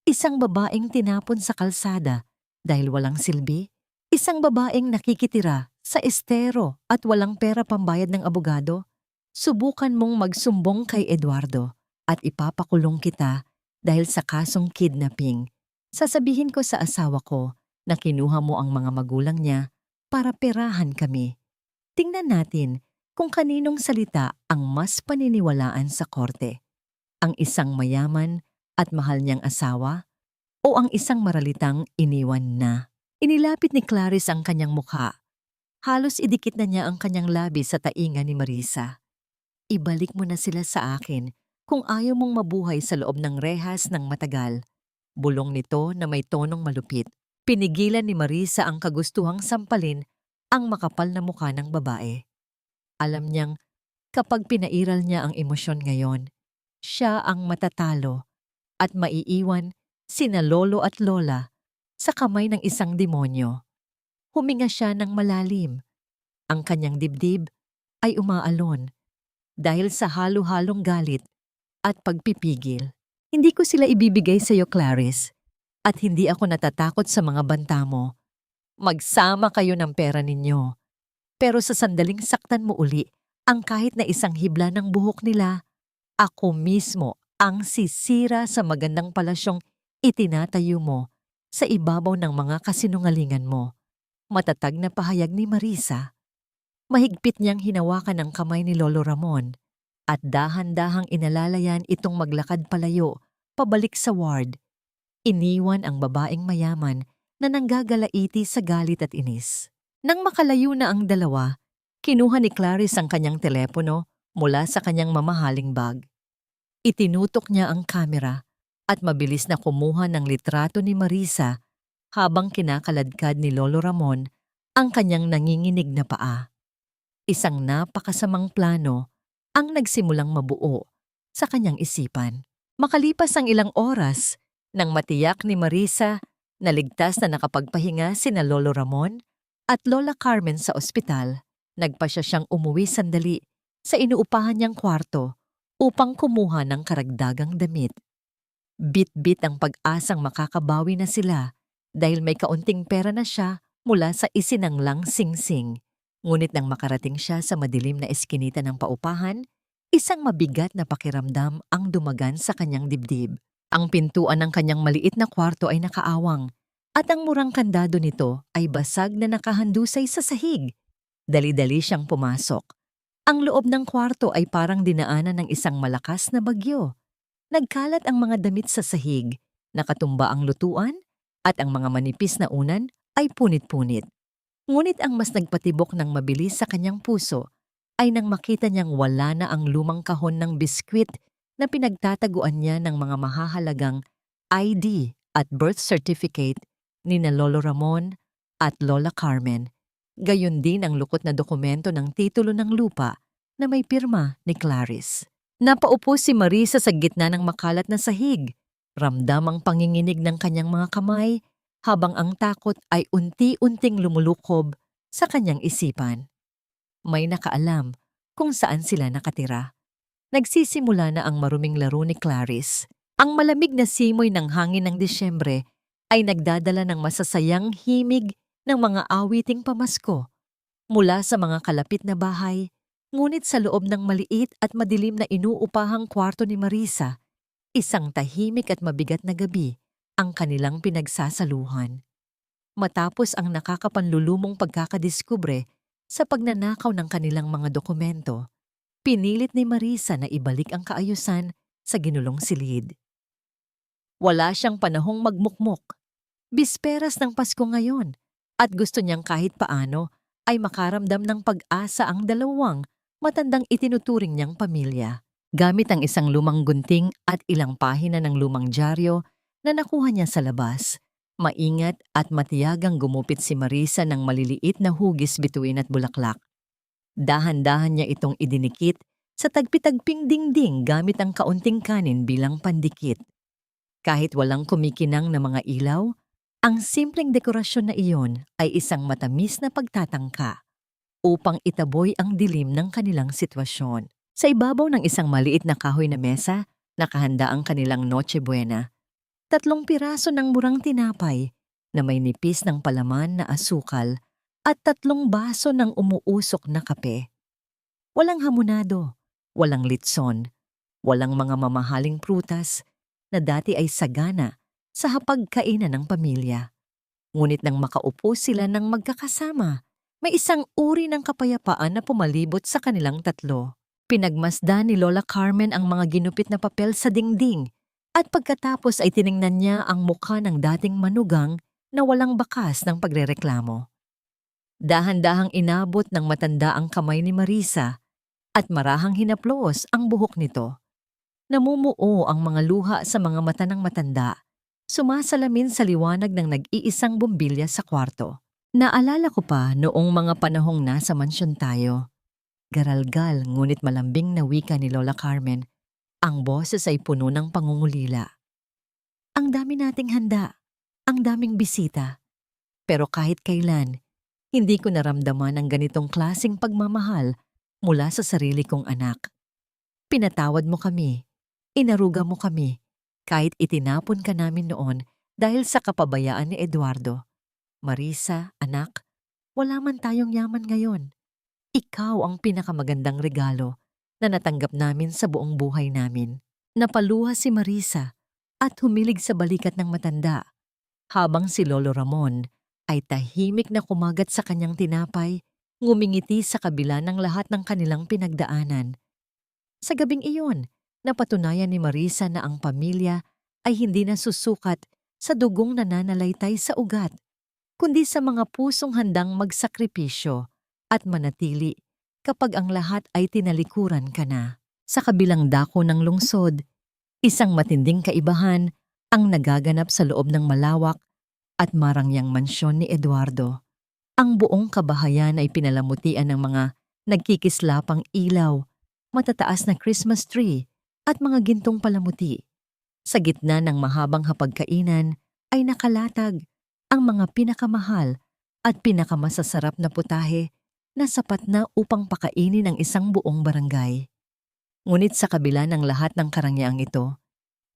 Isang babaeng tinapon sa kalsada dahil walang silbi? Isang babaeng nakikitira sa estero at walang pera pambayad ng abogado? Subukan mong magsumbong kay Eduardo at ipapakulong kita dahil sa kasong kidnapping. Sasabihin ko sa asawa ko na kinuha mo ang mga magulang niya para perahan kami. Tingnan natin kung kaninong salita ang mas paniniwalaan sa korte. Ang isang mayaman at mahal niyang asawa o ang isang maralitang iniwan na. Inilapit ni Clarice ang kanyang mukha. Halos idikit na niya ang kanyang labi sa tainga ni Marisa. Ibalik mo na sila sa akin kung ayaw mong mabuhay sa loob ng rehas ng matagal. Bulong nito na may tonong malupit. Pinigilan ni Marisa ang kagustuhang sampalin ang makapal na mukha ng babae. Alam niyang kapag pinairal niya ang emosyon ngayon, siya ang matatalo at maiiwan sina lolo at lola sa kamay ng isang demonyo. Huminga siya ng malalim. Ang kanyang dibdib ay umaalon dahil sa halo-halong galit at pagpipigil. Hindi ko sila ibibigay sa iyo, Clarice, at hindi ako natatakot sa mga banta mo. Magsama kayo ng pera ninyo. Pero sa sandaling saktan mo uli ang kahit na isang hibla ng buhok nila, ako mismo ang sisira sa magandang palasyong itinatayo mo sa ibabaw ng mga kasinungalingan mo. Matatag na pahayag ni Marisa. Mahigpit niyang hinawakan ang kamay ni Lolo Ramon at dahan-dahang inalalayan itong maglakad palayo, pabalik sa ward. Iniwan ang babaeng mayaman na nanggagalaiti sa galit at inis. Nang makalayo na ang dalawa, kinuha ni Clarice ang kanyang telepono mula sa kanyang mamahaling bag. Itinutok niya ang kamera at mabilis na kumuha ng litrato ni Marisa habang kinakaladkad ni Lolo Ramon ang kanyang nanginginig na paa. Isang napakasamang plano ang nagsimulang mabuo sa kanyang isipan. Makalipas ang ilang oras, nang matiyak ni Marisa na ligtas na nakapagpahinga sina Lolo Ramon at Lola Carmen sa ospital, nagpasya siyang umuwi sandali sa inuupahan niyang kwarto upang kumuha ng karagdagang damit. Bit-bit ang pag-asang makakabawi na sila dahil may kaunting pera na siya mula sa isinanglang singsing. Ngunit nang makarating siya sa madilim na eskinita ng paupahan, isang mabigat na pakiramdam ang dumagan sa kanyang dibdib. Ang pintuan ng kanyang maliit na kwarto ay nakaawang at ang murang kandado nito ay basag na nakahandusay sa sahig. Dali-dali siyang pumasok. Ang loob ng kwarto ay parang dinaanan ng isang malakas na bagyo. Nagkalat ang mga damit sa sahig, nakatumba ang lutuan, at ang mga manipis na unan ay punit-punit. Ngunit ang mas nagpatibok ng mabilis sa kanyang puso ay nang makita niyang wala na ang lumang kahon ng biskwit na pinagtataguan niya ng mga mahahalagang ID at birth certificate ni na Lolo Ramon at Lola Carmen. Gayon din ang lukot na dokumento ng titulo ng lupa na may pirma ni Clarice. Napaupo si Marisa sa gitna ng makalat na sahig. Ramdam ang panginginig ng kanyang mga kamay habang ang takot ay unti-unting lumulukob sa kanyang isipan. May nakaalam kung saan sila nakatira. Nagsisimula na ang maruming laro ni Clarice. Ang malamig na simoy ng hangin ng Disyembre ay nagdadala ng masasayang himig ng mga awiting pamasko mula sa mga kalapit na bahay, ngunit sa loob ng maliit at madilim na inuupahang kwarto ni Marisa, isang tahimik at mabigat na gabi ang kanilang pinagsasaluhan. Matapos ang nakakapanlulumong pagkakadiskubre sa pagnanakaw ng kanilang mga dokumento, pinilit ni Marisa na ibalik ang kaayusan sa ginulong silid. Wala siyang panahong magmukmok. Bisperas ng Pasko ngayon at gusto niyang kahit paano ay makaramdam ng pag-asa ang dalawang matandang itinuturing niyang pamilya. Gamit ang isang lumang gunting at ilang pahina ng lumang dyaryo na nakuha niya sa labas, maingat at matiyagang gumupit si Marisa ng maliliit na hugis bituin at bulaklak. Dahan-dahan niya itong idinikit sa tagpi-tagping dingding gamit ang kaunting kanin bilang pandikit. Kahit walang kumikinang na mga ilaw, ang simpleng dekorasyon na iyon ay isang matamis na pagtatangka upang itaboy ang dilim ng kanilang sitwasyon. Sa ibabaw ng isang maliit na kahoy na mesa, nakahanda ang kanilang Noche Buena. 3 piraso ng murang tinapay na may nipis ng palaman na asukal at 3 baso ng umuusok na kape. Walang hamonado, walang litson, walang mga mamahaling prutas na dati ay sagana sa hapagkainan ng pamilya. Ngunit nang makaupo sila ng magkakasama, may isang uri ng kapayapaan na pumalibot sa kanilang tatlo. Pinagmasdan ni Lola Carmen ang mga ginupit na papel sa dingding at pagkatapos ay tiningnan niya ang mukha ng dating manugang na walang bakas ng pagrereklamo. Dahan-dahang inabot ng matanda ang kamay ni Marisa at marahang hinaplos ang buhok nito. Namumuo ang mga luha sa mga mata ng matanda, sumasalamin sa liwanag ng nag-iisang bumbilya sa kwarto. Naalala ko pa noong mga panahong nasa mansyon tayo. Garalgal ngunit malambing na wika ni Lola Carmen, ang boses ay puno ng pangungulila. Ang dami nating handa, ang daming bisita. Pero kahit kailan, hindi ko naramdaman ang ganitong klaseng pagmamahal mula sa sarili kong anak. Pinatawad mo kami, inaruga mo kami, kahit itinapon ka namin noon dahil sa kapabayaan ni Eduardo. Marisa, anak, wala man tayong yaman ngayon. Ikaw ang pinakamagandang regalo na natanggap namin sa buong buhay namin. Napaluha si Marisa at humilig sa balikat ng matanda, habang si Lolo Ramon ay tahimik na kumagat sa kanyang tinapay, ngumingiti sa kabila ng lahat ng kanilang pinagdaanan. Sa gabing iyon, napatunayan ni Marisa na ang pamilya ay hindi nasusukat sa dugong nananalaytay sa ugat, kundi sa mga pusong handang magsakripisyo at manatili kapag ang lahat ay tinalikuran ka na. Sa kabilang dako ng lungsod, isang matinding kaibahan ang nagaganap sa loob ng malawak at marangyang mansyon ni Eduardo. Ang buong kabahayan ay pinalamutian ng mga nagkikislapang ilaw, matataas na Christmas tree at mga gintong palamuti. Sa gitna ng mahabang hapagkainan ay nakalatag ang mga pinakamahal at pinakamasasarap na putahe na sapat na upang pakainin ang isang buong barangay. Ngunit sa kabila ng lahat ng karangyaang ito,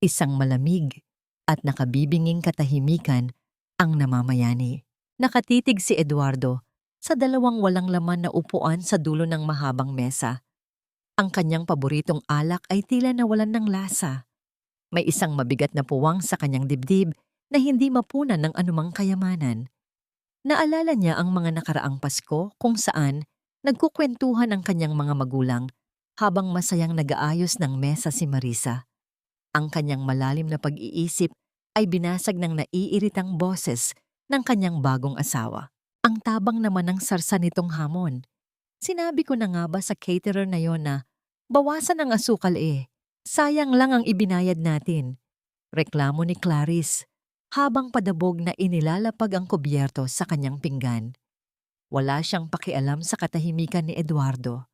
isang malamig at nakabibinging katahimikan ang namamayani. Nakatitig si Eduardo sa dalawang walang laman na upuan sa dulo ng mahabang mesa. Ang kanyang paboritong alak ay tila nawalan ng lasa. May isang mabigat na puwang sa kanyang dibdib na hindi mapunan ng anumang kayamanan. Naalala niya ang mga nakaraang Pasko kung saan nagkukwentuhan ang kanyang mga magulang habang masayang nag-aayos ng mesa si Marisa. Ang kanyang malalim na pag-iisip ay binasag ng naiiritang boses ng kanyang bagong asawa. Ang tabang naman ng sarsa nitong hamon. Sinabi ko na nga ba sa caterer na yon na bawasan ang asukal sayang lang ang ibinayad natin. Reklamo ni Clarice habang padabog na inilalapag ang kubyerto sa kanyang pinggan. Wala siyang pakialam sa katahimikan ni Eduardo.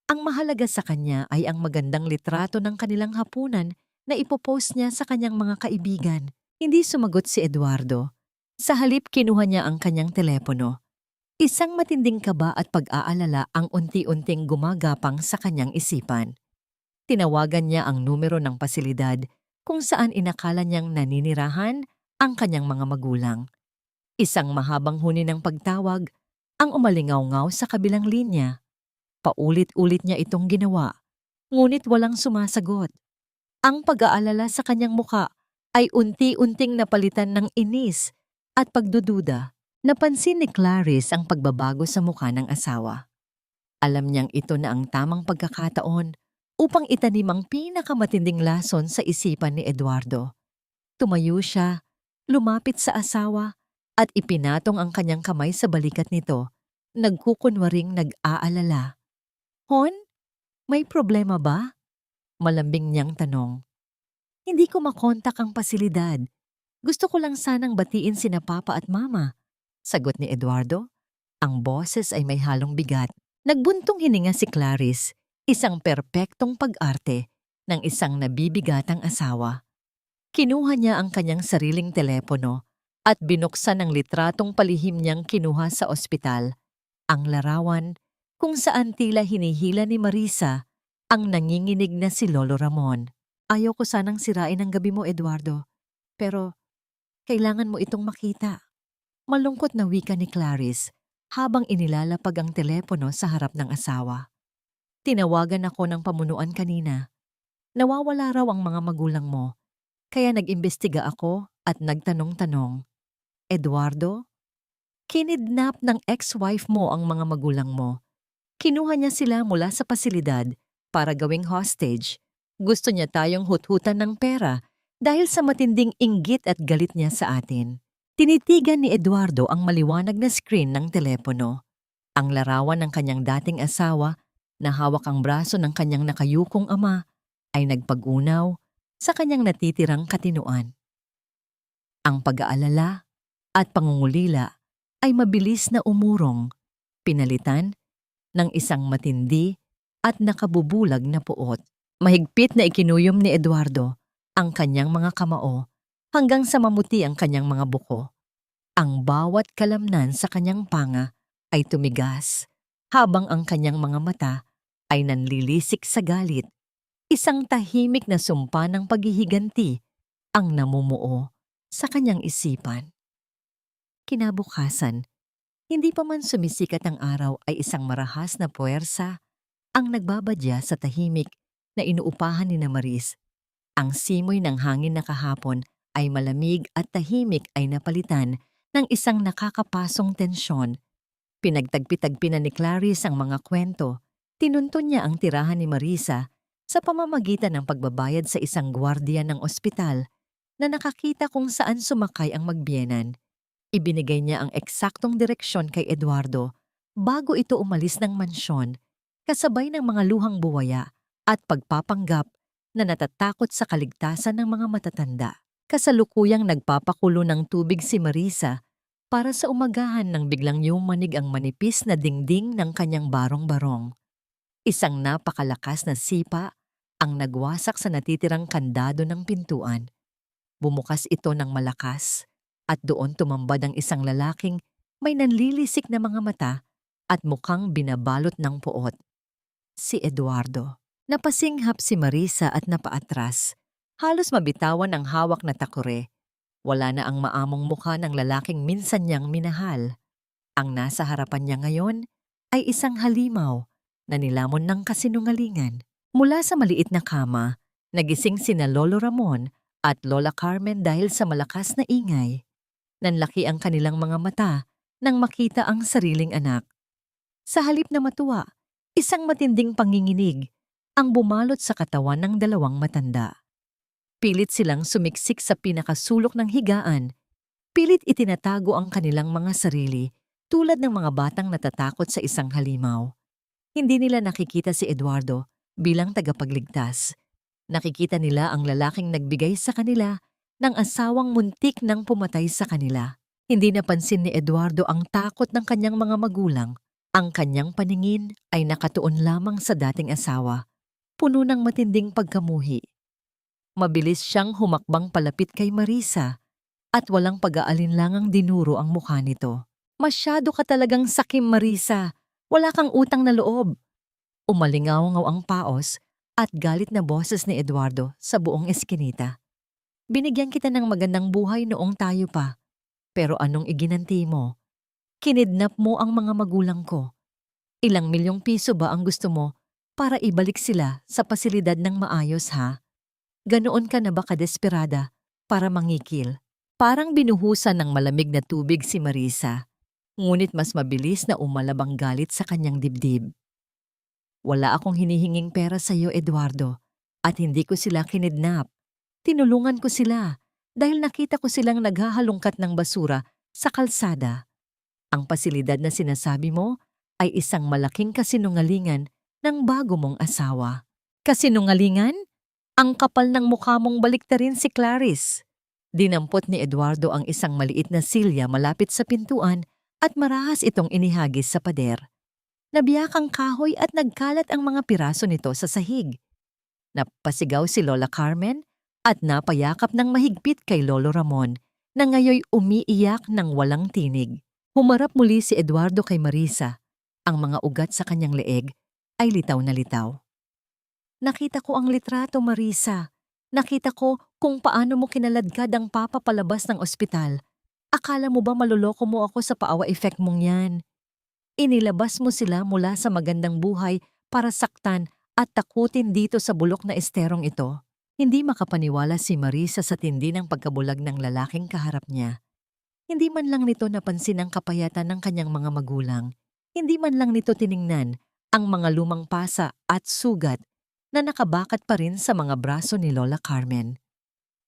Ang mahalaga sa kanya ay ang magandang litrato ng kanilang hapunan na ipopost niya sa kanyang mga kaibigan. Hindi sumagot si Eduardo. Sa halip kinuha niya ang kanyang telepono. Isang matinding kaba at pag-aalala ang unti-unting gumagapang sa kanyang isipan. Tinawagan niya ang numero ng pasilidad kung saan inakala niyang naninirahan ang kanyang mga magulang. Isang mahabang huni ng pagtawag ang umalingaw-ngaw sa kabilang linya. Paulit-ulit niya itong ginawa, ngunit walang sumasagot. Ang pag-aalala sa kanyang muka ay unti-unting napalitan ng inis at pagdududa. Napansin ni Clarice ang pagbabago sa mukha ng asawa. Alam niyang ito na ang tamang pagkakataon upang itanim ang pinakamatinding lason sa isipan ni Eduardo. Tumayo siya, lumapit sa asawa at ipinatong ang kanyang kamay sa balikat nito, nagkukunwaring nag-aalala. Hon, may problema ba? Malambing niyang tanong. Hindi ko makontak ang pasilidad. Gusto ko lang sanang batiin sina Papa at Mama. Sagot ni Eduardo. Ang boses ay may halong bigat. Nagbuntong hininga si Clarice, isang perpektong pag-arte ng isang nabibigatang asawa. Kinuha niya ang kanyang sariling telepono at binuksan ang litratong palihim niyang kinuha sa ospital. Ang larawan kung saan tila hinihila ni Marisa ang nanginginig na si Lolo Ramon. Ayaw ko sanang sirain ang gabi mo, Eduardo. Pero kailangan mo itong makita. Malungkot na wika ni Clarice habang inilalapag ang telepono sa harap ng asawa. Tinawagan ako ng pamunuan kanina. Nawawala raw ang mga magulang mo. Kaya nag-imbestiga ako at nagtanong-tanong. Eduardo, kinidnap ng ex-wife mo ang mga magulang mo. Kinuha niya sila mula sa pasilidad para gawing hostage. Gusto niya tayong hut-hutan ng pera dahil sa matinding inggit at galit niya sa atin. Tinitigan ni Eduardo ang maliwanag na screen ng telepono. Ang larawan ng kanyang dating asawa na hawak ang braso ng kanyang nakayukong ama ay nagpag-unaw sa kanyang natitirang katinuan. Ang pag-aalala at pangungulila ay mabilis na umurong, pinalitan ng isang matindi at nakabubulag na puot. Mahigpit na ikinuyom ni Eduardo ang kanyang mga kamao hanggang sa mamuti ang kanyang mga buko. Ang bawat kalamnan sa kanyang panga ay tumigas habang ang kanyang mga mata ay nanlilisik sa galit. Isang tahimik na sumpa ng paghihiganti ang namumuo sa kanyang isipan. Kinabukasan, hindi pa man sumisikat ang araw ay isang marahas na puwersa ang nagbabadya sa tahimik na inuupahan ni Maris. Ang simoy ng hangin na kahapon ay malamig at tahimik ay napalitan ng isang nakakapasong tensyon. Pinagtagpi-tagpi na ni Clarice ang mga kwento. Tinuntun niya ang tirahan ni Marisa sa pamamagitan ng pagbabayad sa isang gwardiya ng ospital na nakakita kung saan sumakay ang magbiyenan. Ibinigay niya ang eksaktong direksyon kay Eduardo bago ito umalis ng mansyon, kasabay ng mga luhang buwaya at pagpapanggap na natatakot sa kaligtasan ng mga matatanda. Kasalukuyang nagpapakulo ng tubig si Marisa para sa umagahan nang biglang yumanig ang manipis na dingding ng kanyang barong-barong. Isang napakalakas na sipa ang nagwasak sa natitirang kandado ng pintuan. Bumukas ito ng malakas at doon tumambad ang isang lalaking may nanlilisik na mga mata at mukhang binabalot ng puot. Si Eduardo. Napasinghap si Marisa at napaatras. Halos mabitawan ang hawak na takure. Wala na ang maamong mukha ng lalaking minsan niyang minahal. Ang nasa harapan niya ngayon ay isang halimaw na nilamon ng kasinungalingan. Mula sa maliit na kama, nagising sina Lolo Ramon at Lola Carmen dahil sa malakas na ingay. Nanlaki ang kanilang mga mata nang makita ang sariling anak. Sa halip na matuwa, isang matinding panginginig ang bumalot sa katawan ng dalawang matanda. Pilit silang sumiksik sa pinakasulok ng higaan. Pilit itinatago ang kanilang mga sarili tulad ng mga batang natatakot sa isang halimaw. Hindi nila nakikita si Eduardo bilang tagapagligtas. Nakikita nila ang lalaking nagbigay sa kanila ng asawang muntik nang pumatay sa kanila. Hindi napansin ni Eduardo ang takot ng kanyang mga magulang. Ang kanyang paningin ay nakatuon lamang sa dating asawa, puno ng matinding pagkamuhi. Mabilis siyang humakbang palapit kay Marisa at walang pag-aalinlangang dinuro ang mukha nito. Masyado ka talagang sakim, Marisa. Wala kang utang na loob. Umalingaw-ngaw ang paos at galit na boses ni Eduardo sa buong eskinita. Binigyan kita ng magandang buhay noong tayo pa. Pero anong iginanti mo? Kinidnap mo ang mga magulang ko. Ilang milyong piso ba ang gusto mo para ibalik sila sa pasilidad ng maayos, ha? Ganoon ka na ba kadesperada para mangikil? Parang binuhusan ng malamig na tubig si Marisa, ngunit mas mabilis na umalab ang galit sa kanyang dibdib. Wala akong hinihinging pera sa iyo, Eduardo, at hindi ko sila kinidnap. Tinulungan ko sila dahil nakita ko silang naghahalongkat ng basura sa kalsada. Ang pasilidad na sinasabi mo ay isang malaking kasinungalingan ng bago mong asawa. Kasinungalingan? Ang kapal ng mukha mong baliktarin si Clarice. Dinampot ni Eduardo ang isang maliit na silya malapit sa pintuan at marahas itong inihagis sa pader. Nabiyak ang kahoy at nagkalat ang mga piraso nito sa sahig. Napasigaw si Lola Carmen at napayakap ng mahigpit kay Lolo Ramon na ngayoy umiiyak ng walang tinig. Humarap muli si Eduardo kay Marisa. Ang mga ugat sa kanyang leeg ay litaw na litaw. Nakita ko ang litrato, Marisa. Nakita ko kung paano mo kinaladkad ang papa palabas ng ospital. Akala mo ba maluloko mo ako sa paawa effect mong yan? Inilabas mo sila mula sa magandang buhay para saktan at takutin dito sa bulok na esterong ito. Hindi makapaniwala si Marisa sa tindi ng pagkabulag ng lalaking kaharap niya. Hindi man lang nito napansin ang kapayatan ng kanyang mga magulang. Hindi man lang nito tiningnan ang mga lumang pasa at sugat na nakabakat pa rin sa mga braso ni Lola Carmen.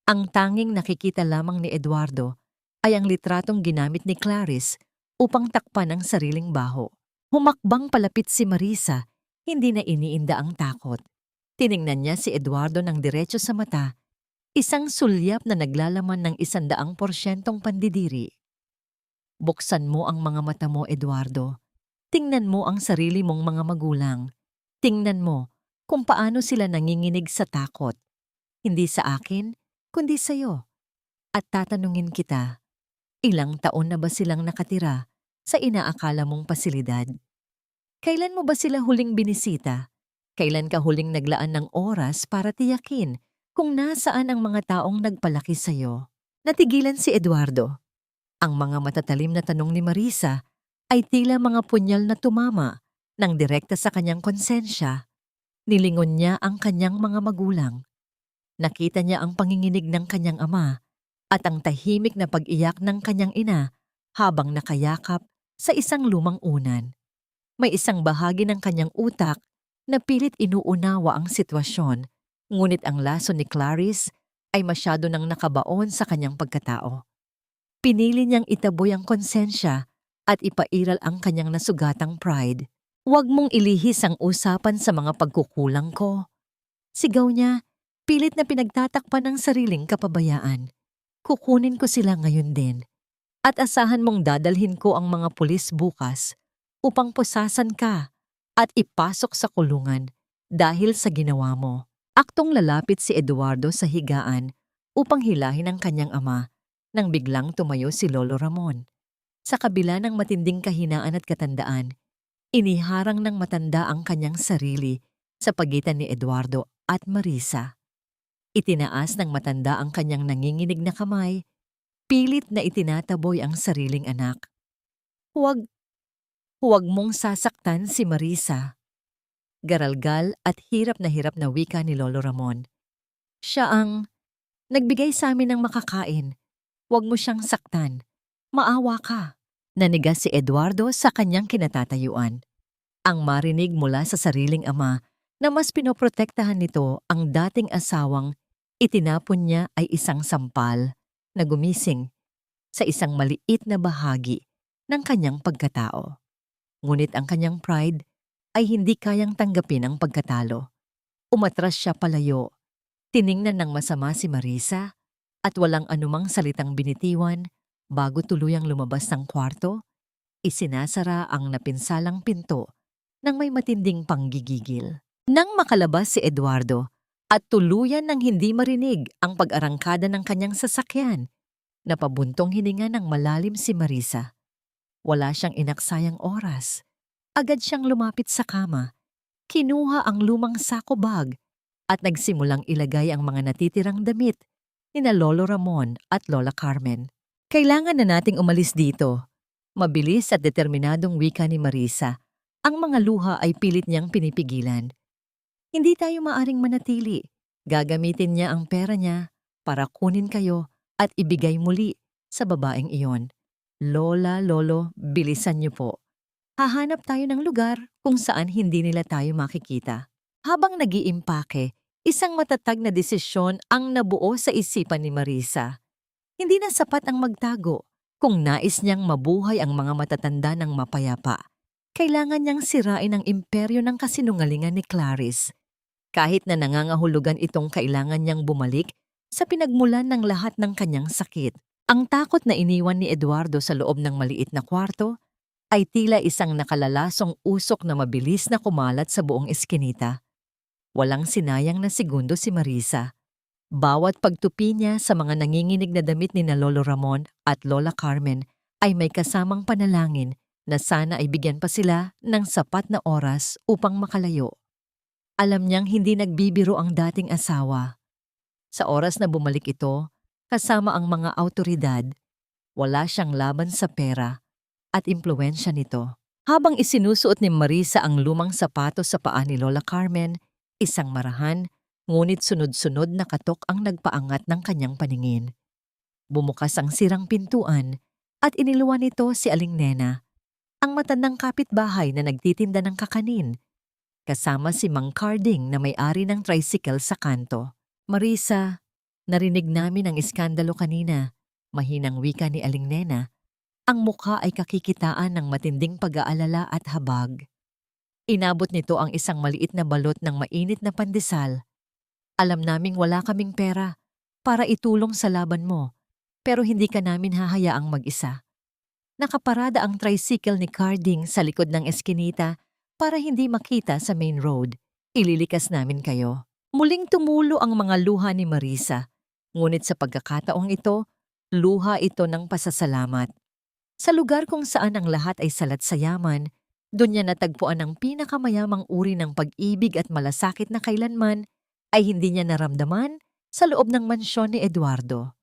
Ang tanging nakikita lamang ni Eduardo ay ang litratong ginamit ni Clarice upang takpan ang sariling baho. Humakbang palapit si Marisa, hindi na iniinda ang takot. Tiningnan niya si Eduardo ng diretso sa mata, isang sulyap na naglalaman ng 100% pandidiri. Buksan mo ang mga mata mo, Eduardo. Tingnan mo ang sarili mong mga magulang. Tingnan mo kung paano sila nanginginig sa takot. Hindi sa akin, kundi sa'yo. At tatanungin kita, ilang taon na ba silang nakatira sa inaakala mong pasilidad? Kailan mo ba sila huling binisita? Kailan ka huling naglaan ng oras para tiyakin kung nasaan ang mga taong nagpalaki sa'yo? Natigilan si Eduardo. Ang mga matatalim na tanong ni Marisa ay tila mga punyal na tumama nang direkta sa kanyang konsensya. Nilingon niya ang kanyang mga magulang. Nakita niya ang panginginig ng kanyang ama at ang tahimik na pag-iyak ng kanyang ina habang nakayakap sa isang lumang unan. May isang bahagi ng kanyang utak na pilit inuunawa ang sitwasyon, ngunit ang laso ni Clarice ay masyado nang nakabaon sa kanyang pagkatao. Pinili niyang itaboy ang konsensya at ipairal ang kanyang nasugatang pride. Huwag mong ilihis ang usapan sa mga pagkukulang ko. Sigaw niya, pilit na pinagtatakpan ng sariling kapabayaan. Kukunin ko sila ngayon din. At asahan mong dadalhin ko ang mga pulis bukas upang pusasan ka at ipasok sa kulungan dahil sa ginawa mo. Aktong lalapit si Eduardo sa higaan upang hilahin ang kanyang ama nang biglang tumayo si Lolo Ramon. Sa kabila ng matinding kahinaan at katandaan, iniharang ng matanda ang kanyang sarili sa pagitan ni Eduardo at Marisa. Itinaas ng matanda ang kanyang nanginginig na kamay, pilit na itinataboy ang sariling anak. Huwag mong sasaktan si Marisa. Garalgal at hirap na wika ni Lolo Ramon. Siya ang nagbigay sa amin ng makakain. Huwag mo siyang saktan. Maawa ka. Nanigas si Eduardo sa kanyang kinatatayuan. Ang marinig mula sa sariling ama na mas pinoprotektahan nito ang dating asawang itinapon niya ay isang sampal na gumising sa isang maliit na bahagi ng kanyang pagkatao. Ngunit ang kanyang pride ay hindi kayang tanggapin ang pagkatalo. Umatras siya palayo. Tiningnan ng masama si Marisa at walang anumang salitang binitiwan bago tuluyang lumabas ng kwarto, isinasara ang napinsalang pinto nang may matinding panggigigil. Nang makalabas si Eduardo at tuluyan ng hindi marinig ang pag-arangkada ng kanyang sasakyan, napabuntong hininga ng malalim si Marisa. Wala siyang inaksayang oras. Agad siyang lumapit sa kama, kinuha ang lumang sako bag at nagsimulang ilagay ang mga natitirang damit nina Lolo Ramon at Lola Carmen. Kailangan na nating umalis dito. Mabilis at determinadong wika ni Marisa. Ang mga luha ay pilit niyang pinipigilan. Hindi tayo maaring manatili. Gagamitin niya ang pera niya para kunin kayo at ibigay muli sa babaeng iyon. Lola, Lolo, bilisan niyo po. Hahanap tayo ng lugar kung saan hindi nila tayo makikita. Habang nag-iimpake, isang matatag na desisyon ang nabuo sa isipan ni Marisa. Hindi na sapat ang magtago. Kung nais niyang mabuhay ang mga matatanda ng mapayapa, kailangan niyang sirain ang imperyo ng kasinungalingan ni Clarice. Kahit na nangangahulugan itong kailangan niyang bumalik sa pinagmulan ng lahat ng kanyang sakit. Ang takot na iniwan ni Eduardo sa loob ng maliit na kwarto ay tila isang nakalalasong usok na mabilis na kumalat sa buong eskinita. Walang sinayang na segundo si Marisa. Bawat pagtupi niya sa mga nanginginig na damit ni na Lolo Ramon at Lola Carmen ay may kasamang panalangin na sana ay bigyan pa sila ng sapat na oras upang makalayo. Alam niyang hindi nagbibiro ang dating asawa. Sa oras na bumalik ito, kasama ang mga awtoridad, wala siyang laban sa pera at impluwensya nito. Habang isinusuot ni Marisa ang lumang sapatos sa paa ni Lola Carmen, isang marahan, ngunit sunod-sunod na katok ang nagpaangat ng kanyang paningin. Bumukas ang sirang pintuan at iniluwan nito si Aling Nena, ang matandang kapitbahay na nagtitinda ng kakanin, kasama si Mang Carding na may-ari ng tricycle sa kanto. Marisa, narinig namin ang iskandalo kanina. Mahinang wika ni Aling Nena, ang mukha ay kakikitaan ng matinding pag-aalala at habag. Inabot nito ang isang maliit na balot ng mainit na pandesal. Alam naming wala kaming pera para itulong sa laban mo, pero hindi ka namin hahayaang mag-isa. Nakaparada ang tricycle ni Carding sa likod ng eskinita para hindi makita sa main road. Ililikas namin kayo. Muling tumulo ang mga luha ni Marisa. Ngunit sa pagkakataong ito, luha ito ng pasasalamat. Sa lugar kung saan ang lahat ay salat sa yaman, doon niya natagpuan ang pinakamayamang uri ng pag-ibig at malasakit na kailanman ay hindi niya naramdaman sa loob ng mansyon ni Eduardo.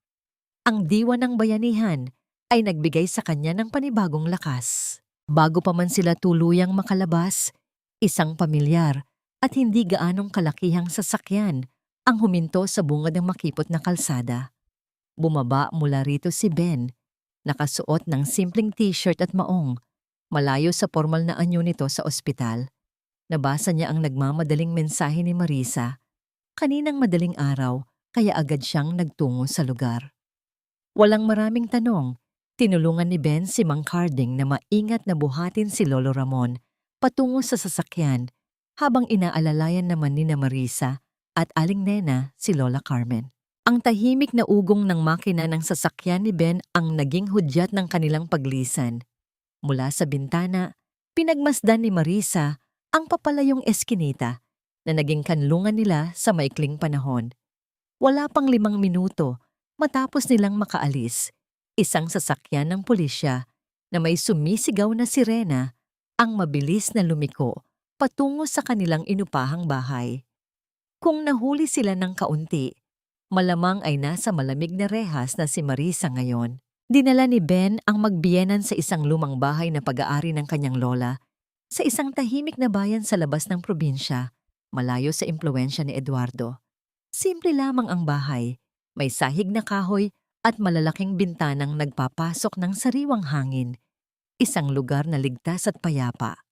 Ang diwa ng bayanihan ay nagbigay sa kanya ng panibagong lakas. Bago pa man sila tuluyang makalabas, isang pamilyar at hindi gaanong kalakihang sasakyan ang huminto sa bungad ng makipot na kalsada. Bumaba mula rito si Ben, nakasuot ng simpleng t-shirt at maong, malayo sa formal na anyo nito sa ospital. Nabasa niya ang nagmamadaling mensahe ni Marisa. Kaninang madaling araw, kaya agad siyang nagtungo sa lugar. Walang maraming tanong, tinulungan ni Ben si Mang Carding na maingat na buhatin si Lolo Ramon patungo sa sasakyan habang inaalalayan naman ni Marisa at Aling Nena si Lola Carmen. Ang tahimik na ugong ng makina ng sasakyan ni Ben ang naging hudyat ng kanilang paglisan. Mula sa bintana, pinagmasdan ni Marisa ang papalayong eskinita na naging kanlungan nila sa maikling panahon. Wala pang 5 minuto matapos nilang makaalis, isang sasakyan ng pulisya na may sumisigaw na sirena ang mabilis na lumiko patungo sa kanilang inupahang bahay. Kung nahuli sila ng kaunti, malamang ay nasa malamig na rehas na si Marisa ngayon. Dinala ni Ben ang magbiyenan sa isang lumang bahay na pag-aari ng kanyang lola sa isang tahimik na bayan sa labas ng probinsya, malayo sa impluwensya ni Eduardo. Simple lamang ang bahay, may sahig na kahoy at malalaking bintanang nagpapasok ng sariwang hangin. Isang lugar na ligtas at payapa.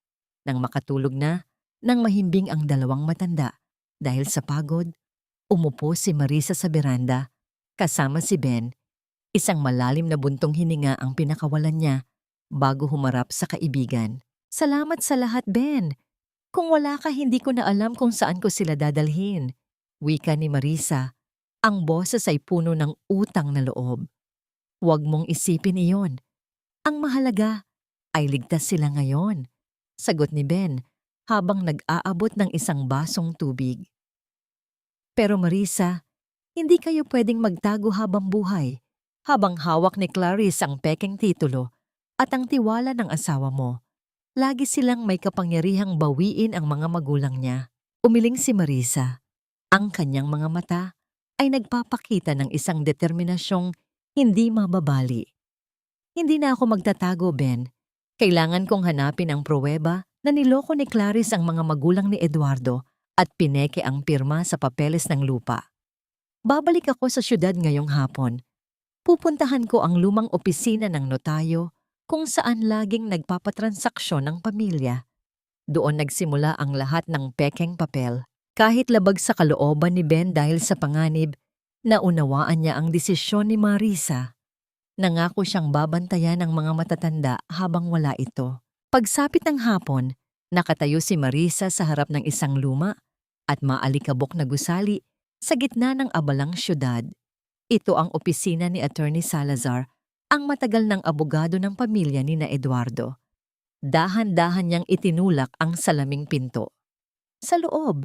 Nang makatulog na, nang mahimbing ang dalawang matanda. Dahil sa pagod, umupo si Marisa sa beranda, kasama si Ben. Isang malalim na buntong hininga ang pinakawalan niya bago humarap sa kaibigan. Salamat sa lahat, Ben. Kung wala ka, hindi ko na alam kung saan ko sila dadalhin. Wika ni Marisa, ang boses ay puno ng utang na loob. Huwag mong isipin iyon. Ang mahalaga ay ligtas sila ngayon, sagot ni Ben habang nag-aabot ng isang basong tubig. Pero Marisa, hindi kayo pwedeng magtago habang buhay, habang hawak ni Clarice ang pekeng titulo at ang tiwala ng asawa mo. Lagi silang may kapangyarihang bawiin ang mga magulang niya. Umiling si Marisa. Ang kanyang mga mata ay nagpapakita ng isang determinasyong hindi mababali. Hindi na ako magtatago, Ben. Kailangan kong hanapin ang pruweba na niloko ni Clarice ang mga magulang ni Eduardo at pineke ang pirma sa papeles ng lupa. Babalik ako sa syudad ngayong hapon. Pupuntahan ko ang lumang opisina ng notaryo kung saan laging nagpapatransaksyon ng pamilya. Doon nagsimula ang lahat ng pekeng papel. Kahit labag sa kalooban ni Ben dahil sa panganib, naunawaan niya ang desisyon ni Marisa. Nangako siyang babantayan ng mga matatanda habang wala ito. Pagsapit ng hapon, nakatayo si Marisa sa harap ng isang luma at maalikabok na gusali sa gitna ng abalang syudad. Ito ang opisina ni Attorney Salazar, ang matagal ng abogado ng pamilya ni na Eduardo. Dahan-dahan niyang itinulak ang salaming pinto. Sa loob,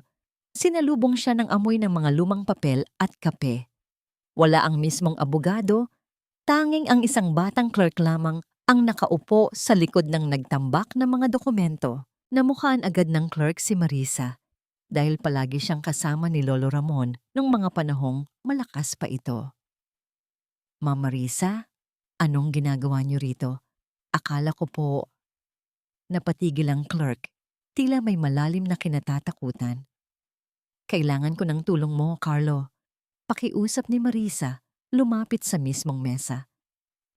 sinalubong siya ng amoy ng mga lumang papel at kape. Wala ang mismong abogado, tanging ang isang batang clerk lamang ang nakaupo sa likod ng nagtambak na mga dokumento. Namukhaan agad ng clerk si Marisa dahil palagi siyang kasama ni Lolo Ramon nung mga panahong malakas pa ito. Ma'am Marisa, anong ginagawa niyo rito? Akala ko po. Napatigil ang clerk, tila may malalim na kinatatakutan. Kailangan ko ng tulong mo, Carlo. Pakiusap ni Marisa, lumapit sa mismong mesa.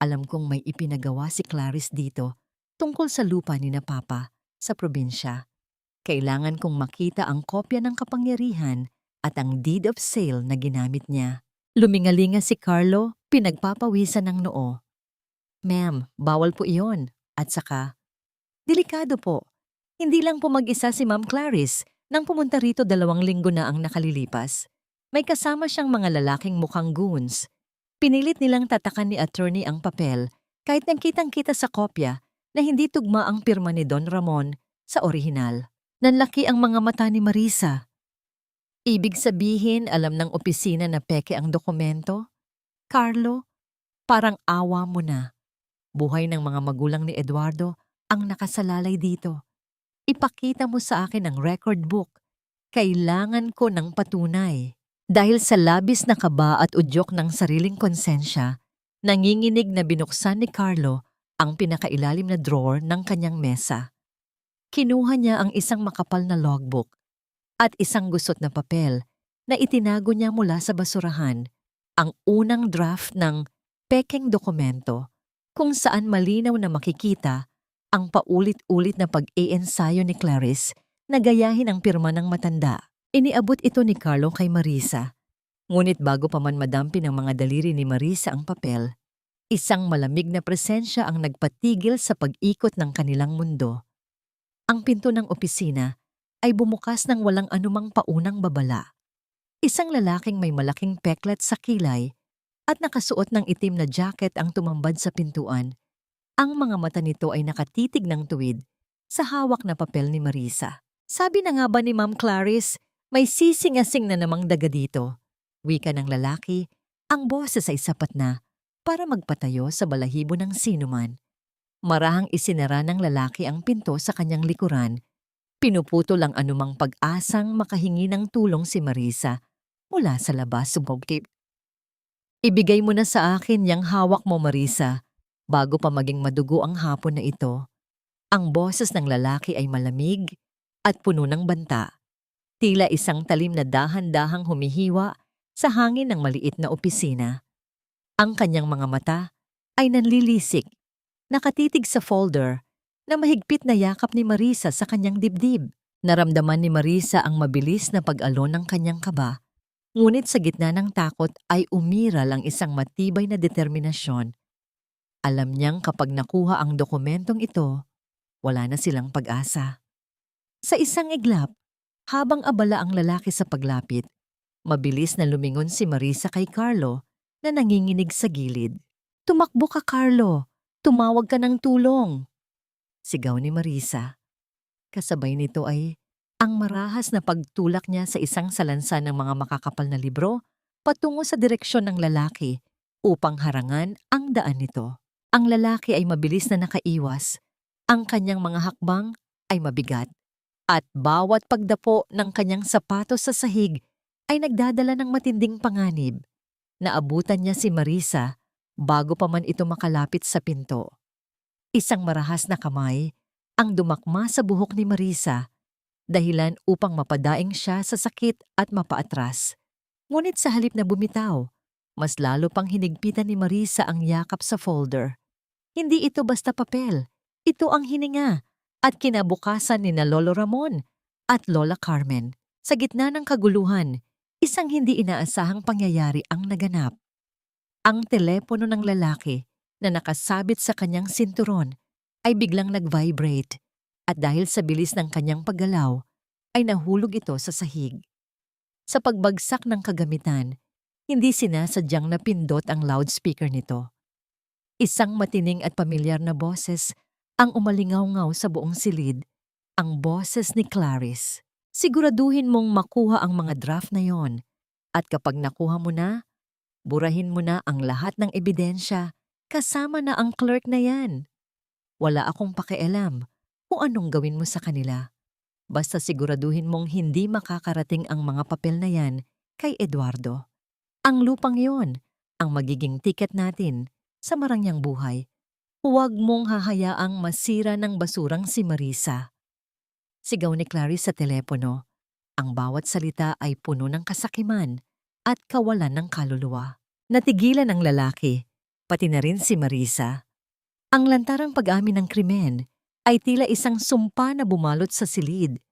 Alam kong may ipinagawa si Clarice dito tungkol sa lupa ni na Papa sa probinsya. Kailangan kong makita ang kopya ng kapangyarihan at ang deed of sale na ginamit niya. Lumingalinga si Carlo, pinagpapawisan ng noo. Ma'am, bawal po iyon. At saka, delikado po. Hindi lang po mag-isa si Ma'am Clarice. Nang pumunta rito 2 linggo na ang nakalilipas. May kasama siyang mga lalaking mukhang goons. Pinilit nilang tatakan ni attorney ang papel kahit nagkitang-kita sa kopya na hindi tugma ang pirma ni Don Ramon sa orihinal. Nanlaki ang mga mata ni Marisa. Ibig sabihin alam ng opisina na peke ang dokumento? Carlo, parang awa mo na. Buhay ng mga magulang ni Eduardo ang nakasalalay dito. Ipakita mo sa akin ang record book. Kailangan ko ng patunay. Dahil sa labis na kaba at udyok ng sariling konsensya, nanginginig na binuksan ni Carlo ang pinakailalim na drawer ng kanyang mesa. Kinuha niya ang isang makapal na logbook at isang gusot na papel na itinago niya mula sa basurahan, ang unang draft ng pekeng dokumento kung saan malinaw na makikita ang paulit-ulit na pag-iensayo ni Clarice na gayahin ang pirma ng matanda. Iniabot ito ni Carlo kay Marisa. Ngunit bago pa man madampi ng mga daliri ni Marisa ang papel, isang malamig na presensya ang nagpatigil sa pag-ikot ng kanilang mundo. Ang pinto ng opisina ay bumukas ng walang anumang paunang babala. Isang lalaking may malaking peklat sa kilay at nakasuot ng itim na jacket ang tumambad sa pintuan. Ang mga mata nito ay nakatitig ng tuwid sa hawak na papel ni Marisa. Sabi na nga ba ni Ma'am Clarice, may sising-asing na namang daga dito. Wika ng lalaki, ang boses ay sapat na para magpatayo sa balahibo ng sinuman. Marahang isinara ng lalaki ang pinto sa kanyang likuran. Pinuputol ang anumang pag-asang makahingi ng tulong si Marisa mula sa labas sumugkip. Ibigay mo na sa akin yang hawak mo, Marisa, bago pa maging madugo ang hapon na ito. Ang boses ng lalaki ay malamig at puno ng banta. Tila isang talim na dahan-dahang humihiwa sa hangin ng maliit na opisina. Ang kanyang mga mata ay nanlilisik, nakatitig sa folder na mahigpit na yakap ni Marisa sa kanyang dibdib. Naramdaman ni Marisa ang mabilis na pag-alon ng kanyang kaba, ngunit sa gitna ng takot ay umiral ang isang matibay na determinasyon. Alam niyang kapag nakuha ang dokumentong ito, wala na silang pag-asa. Sa isang iglap, habang abala ang lalaki sa paglapit, mabilis na lumingon si Marisa kay Carlo na nanginginig sa gilid. Tumakbo ka, Carlo! Tumawag ka ng tulong! Sigaw ni Marisa. Kasabay nito ay ang marahas na pagtulak niya sa isang salansan ng mga makakapal na libro patungo sa direksyon ng lalaki upang harangan ang daan nito. Ang lalaki ay mabilis na nakaiwas. Ang kanyang mga hakbang ay mabigat at bawat pagdapo ng kanyang sapatos sa sahig ay nagdadala ng matinding panganib. Naabutan niya si Marisa bago pa man ito makalapit sa pinto. Isang marahas na kamay ang dumakma sa buhok ni Marisa, dahilan upang mapadaing siya sa sakit at mapaatras. Ngunit sa halip na bumitaw, mas lalo pang hinigpitan ni Marisa ang yakap sa folder. Hindi ito basta papel, ito ang hininga at kinabukasan ni na Lolo Ramon at Lola Carmen. Sa gitna ng kaguluhan, isang hindi inaasahang pangyayari ang naganap. Ang telepono ng lalaki na nakasabit sa kanyang sinturon ay biglang nag-vibrate at dahil sa bilis ng kanyang paggalaw ay nahulog ito sa sahig. Sa pagbagsak ng kagamitan, hindi sinasadyang napindot ang loudspeaker nito. Isang matining at pamilyar na boses ang umalingaw-ngaw sa buong silid, ang boses ni Clarice. Siguraduhin mong makuha ang mga draft na yon at kapag nakuha mo na, burahin mo na ang lahat ng ebidensya kasama na ang clerk na yan. Wala akong pakialam kung anong gawin mo sa kanila. Basta siguraduhin mong hindi makakarating ang mga papel na yan kay Eduardo. Ang lupang yon ang magiging tiket natin sa marangyang buhay. Huwag mong hahayaang masira ng basurang si Marisa. Sigaw ni Clarice sa telepono. Ang bawat salita ay puno ng kasakiman at kawalan ng kaluluwa. Natigilan ang lalaki, pati na rin si Marisa. Ang lantarang pag-amin ng krimen ay tila isang sumpa na bumalot sa silid.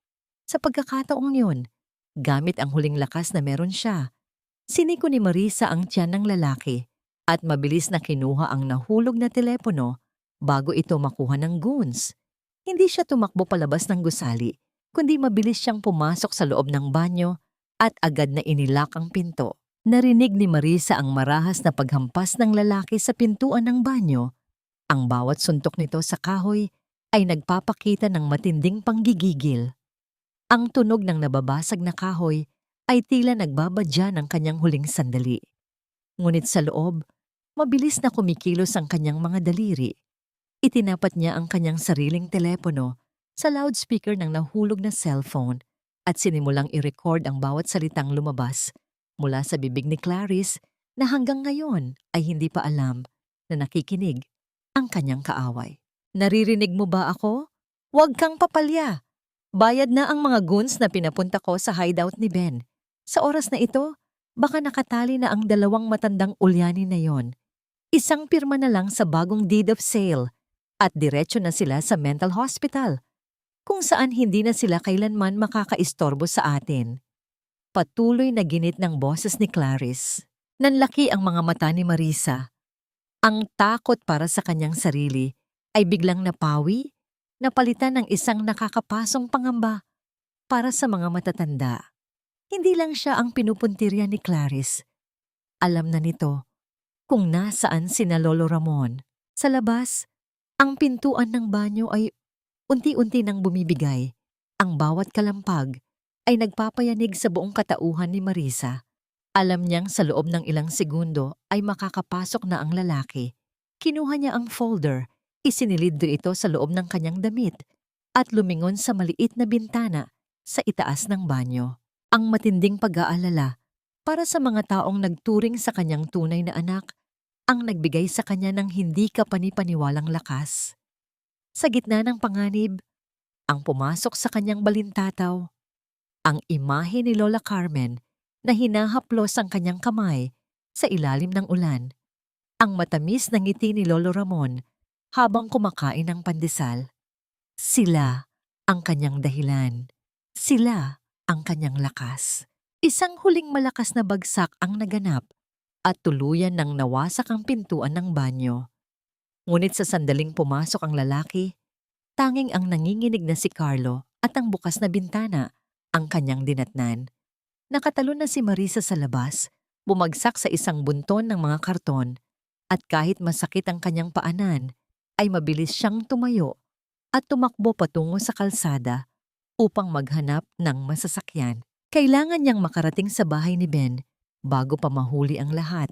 Sa pagkakataong yun, gamit ang huling lakas na meron siya, Siniko ni Marisa ang tiyan ng lalaki at mabilis na kinuha ang nahulog na telepono bago ito makuha ng goons. Hindi siya tumakbo palabas ng gusali, kundi mabilis siyang pumasok sa loob ng banyo at agad na inilak ang pinto. Narinig ni Marisa ang marahas na paghampas ng lalaki sa pintuan ng banyo. Ang bawat suntok nito sa kahoy ay nagpapakita ng matinding panggigigil. Ang tunog ng nababasag na kahoy ay tila nagbabadya ng kanyang huling sandali. Ngunit sa loob, mabilis na kumikilos ang kanyang mga daliri. Itinapat niya ang kanyang sariling telepono sa loudspeaker ng nahulog na cellphone at sinimulang i-record ang bawat salitang lumabas mula sa bibig ni Clarice na hanggang ngayon ay hindi pa alam na nakikinig ang kanyang kaaway. Naririnig mo ba ako? Huwag kang papalya. Bayad na ang mga goons na pinapunta ko sa hideout ni Ben. Sa oras na ito, baka nakatali na ang dalawang matandang ulyanin na yon. Isang pirma na lang sa bagong deed of sale at diretso na sila sa mental hospital, kung saan hindi na sila kailanman makakaistorbo sa atin. Patuloy na ginit ng boses ni Clarice. Nanlaki ang mga mata ni Marisa. Ang takot para sa kanyang sarili ay biglang napawi, napalitan ng isang nakakapasong pangamba para sa mga matatanda. Hindi lang siya ang pinupuntirya ni Clarice. Alam na nito kung nasaan sina Lolo Ramon. Sa labas, ang pintuan ng banyo ay unti-unti nang bumibigay. Ang bawat kalampag ay nagpapayanig sa buong katauhan ni Marisa. Alam niyang sa loob ng ilang segundo ay makakapasok na ang lalaki. Kinuha niya ang folder, isinilid ito sa loob ng kanyang damit at lumingon sa maliit na bintana sa itaas ng banyo. Ang matinding pag-aalala para sa mga taong nagturing sa kanyang tunay na anak ang nagbigay sa kanya ng hindi kapanipaniwalang lakas. Sa gitna ng panganib, ang pumasok sa kanyang balintataw, ang imahe ni Lola Carmen na hinahaplos ang kanyang kamay sa ilalim ng ulan. Ang matamis na ngiti ni Lolo Ramon habang kumakain ng pandesal. Sila ang kanyang dahilan. Sila ang kanyang lakas. Isang huling malakas na bagsak ang naganap at tuluyan nang nawasak ang pintuan ng banyo. Ngunit sa sandaling pumasok ang lalaki, tanging ang nanginginig na si Carlo at ang bukas na bintana ang kanyang dinatnan. Nakatalon na si Marisa sa labas, bumagsak sa isang bunton ng mga karton at kahit masakit ang kanyang paanan, ay mabilis siyang tumayo at tumakbo patungo sa kalsada upang maghanap ng masasakyan. Kailangan niyang makarating sa bahay ni Ben bago pa mahuli ang lahat.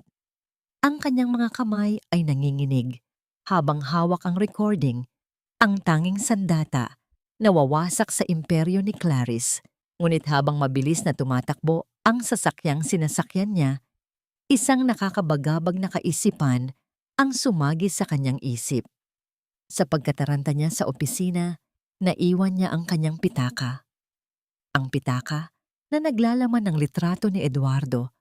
Ang kanyang mga kamay ay nanginginig habang hawak ang recording, ang tanging sandata na wawasak sa imperyo ni Clarice. Ngunit habang mabilis na tumatakbo ang sasakyang sinasakyan niya, isang nakakabagabag na kaisipan ang sumagi sa kanyang isip. Sa pagkataranta niya sa opisina, naiwan niya ang kanyang pitaka. Ang pitaka na naglalaman ng litrato ni Eduardo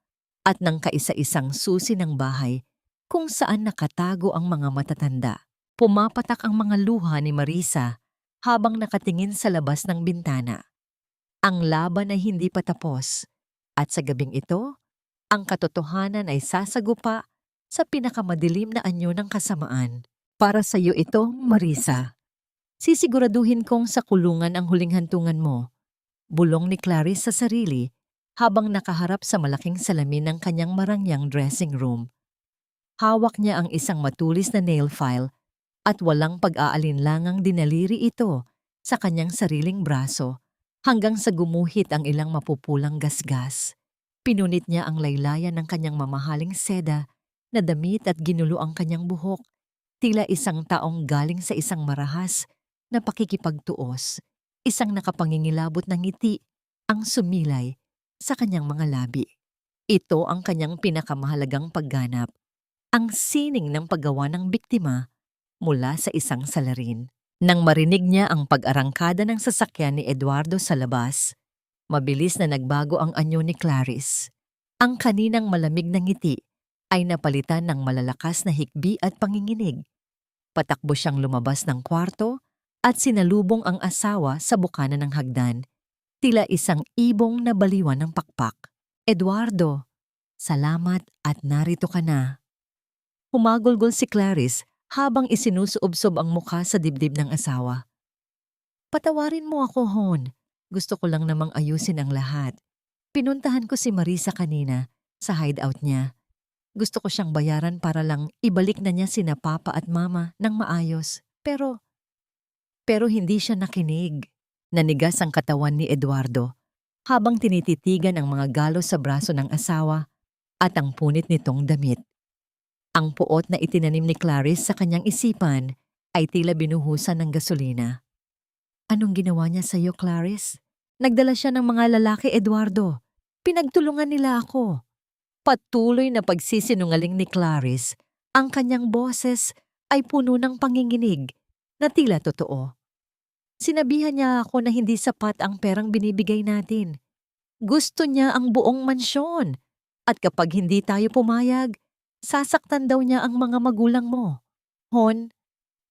at ng kaisa-isang susi ng bahay kung saan nakatago ang mga matatanda. Pumapatak ang mga luha ni Marisa habang nakatingin sa labas ng bintana. Ang laban ay hindi pa tapos at sa gabing ito, ang katotohanan ay sasagupa sa pinakamadilim na anyo ng kasamaan. Para sa iyo ito, Marisa. Sisiguraduhin kong sa kulungan ang huling hantungan mo. Bulong ni Clarice sa sarili habang nakaharap sa malaking salamin ng kanyang marangyang dressing room. Hawak niya ang isang matulis na nail file at walang pag-aalinlangang dinaliri ito sa kanyang sariling braso hanggang sa gumuhit ang ilang mapupulang gasgas. Pinunit niya ang laylayan ng kanyang mamahaling seda na damit at ginulo ang kanyang buhok. Tila isang taong galing sa isang marahas na pakikipagtuos, isang nakapangingilabot ng ngiti ang sumilay sa kanyang mga labi. Ito ang kanyang pinakamahalagang pagganap, ang sining ng paggawa ng biktima mula sa isang salarin. Nang marinig niya ang pag-arangkada ng sasakyan ni Eduardo sa labas, mabilis na nagbago ang anyo ni Clarice. Ang kaninang malamig na ngiti ay napalitan ng malalakas na hikbi at panginginig. Patakbo siyang lumabas ng kwarto at sinalubong ang asawa sa bukana ng hagdan, tila isang ibong na baliwan ng pakpak. Eduardo, Salamat at narito ka na. Humagulgol si Clarice habang isinusuobsob ang mukha sa dibdib ng asawa. Patawarin mo ako, Hon. Gusto ko lang namang ayusin ang lahat. Pinuntahan ko si Marisa kanina sa hideout niya. Gusto ko siyang bayaran para lang ibalik na niya sina Papa at Mama ng maayos. Pero hindi siya nakinig. Nanigas ang katawan ni Eduardo habang tinititigan ang mga galos sa braso ng asawa at ang punit nitong damit. Ang puot na itinanim ni Clarice sa kanyang isipan ay tila binuhusan ng gasolina. Anong ginawa niya sa iyo, Clarice? Nagdala siya ng mga lalaki, Eduardo. Pinagtulungan nila ako. Patuloy na pagsisinungaling ni Clarice, ang kanyang boses ay puno ng panginginig na tila totoo. Sinabihan niya ako na hindi sapat ang perang binibigay natin. Gusto niya ang buong mansyon. At kapag hindi tayo pumayag, sasaktan daw niya ang mga magulang mo. Hon,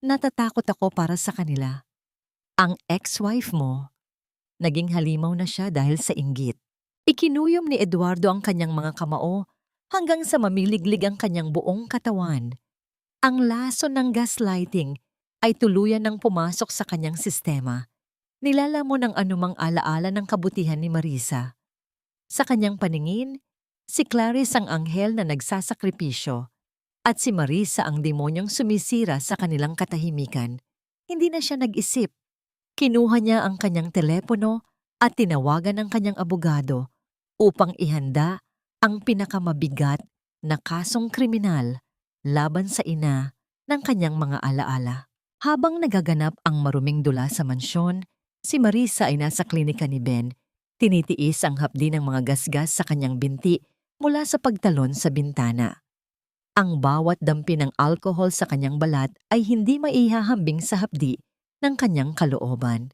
natatakot ako para sa kanila. Ang ex-wife mo, naging halimaw na siya dahil sa inggit. Ikinuyom ni Eduardo ang kanyang mga kamao hanggang sa mamiliglig ang kanyang buong katawan. Ang lason ng gaslighting ay tuluyan ng pumasok sa kanyang sistema. Nilalamon ang anumang alaala ng kabutihan ni Marisa. Sa kanyang paningin, si Clarice ang anghel na nagsasakripisyo at si Marisa ang demonyong sumisira sa kanilang katahimikan. Hindi na siya nag-isip. Kinuha niya ang kanyang telepono at tinawagan ang kanyang abogado upang ihanda ang pinakamabigat na kasong kriminal laban sa ina ng kanyang mga alaala. Habang nagaganap ang maruming dula sa mansyon, si Marisa ay nasa klinika ni Ben. Tinitiis ang hapdi ng mga gasgas sa kanyang binti mula sa pagtalon sa bintana. Ang bawat dampi ng alkohol sa kanyang balat ay hindi maihahambing sa hapdi ng kanyang kalooban.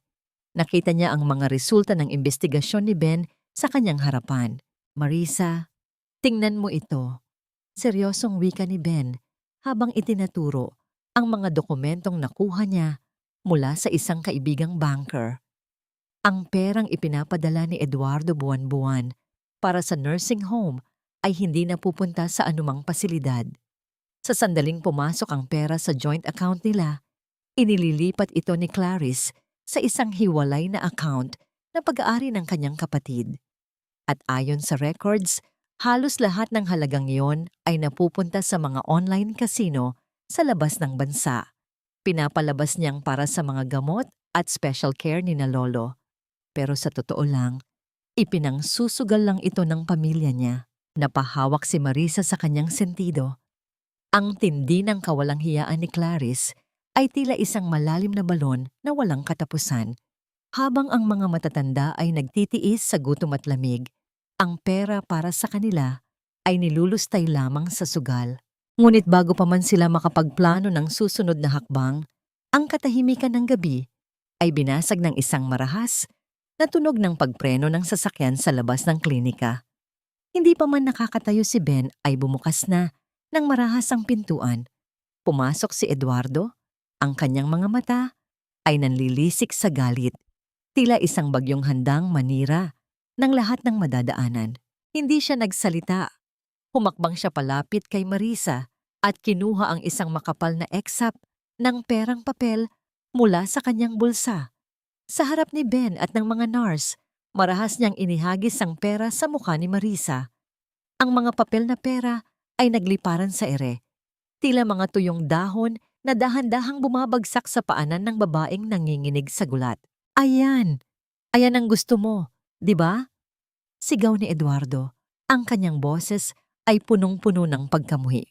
Nakita niya ang mga resulta ng investigasyon ni Ben sa kanyang harapan. Marisa, tingnan mo ito. Seryosong wika ni Ben habang itinaturo ang mga dokumentong nakuha niya mula sa isang kaibigang banker. Ang perang ipinapadala ni Eduardo buwan-buwan para sa nursing home ay hindi napupunta sa anumang pasilidad. Sa sandaling pumasok ang pera sa joint account nila, inililipat ito ni Clarice sa isang hiwalay na account na pag-aari ng kanyang kapatid. At ayon sa records, halos lahat ng halagang iyon ay napupunta sa mga online casino sa labas ng bansa. Pinapalabas niyang para sa mga gamot at special care ni na Lolo. Pero sa totoo lang, ipinangsusugal lang ito ng pamilya niya. Napahawak si Marisa sa kanyang sentido. Ang tindi ng kawalang hiyaan ni Clarice ay tila isang malalim na balon na walang katapusan. Habang ang mga matatanda ay nagtitiis sa gutom at lamig, ang pera para sa kanila ay nilulustay lamang sa sugal. Ngunit bago pa man sila makapagplano ng susunod na hakbang, ang katahimikan ng gabi ay binasag ng isang marahas na tunog ng pagpreno ng sasakyan sa labas ng klinika. Hindi pa man nakakatayo si Ben ay bumukas na ng marahas ang pintuan. Pumasok si Eduardo, ang kanyang mga mata ay nanlilisik sa galit. Tila isang bagyong handang manira ng lahat ng madadaanan. Hindi siya nagsalita. Humakbang siya palapit kay Marisa at kinuha ang isang makapal na eksap ng perang papel mula sa kanyang bulsa. Sa harap ni Ben at ng mga nurse, marahas niyang inihagis ang pera sa mukha ni Marisa. Ang mga papel na pera ay nagliparan sa ere. Tila mga tuyong dahon na dahan-dahang bumabagsak sa paanan ng babaeng nanginginig sa gulat. Ayan! Ayan ang gusto mo, di ba? Sigaw ni Eduardo. Ang kanyang boses ay punong-puno ng pagkamuhi.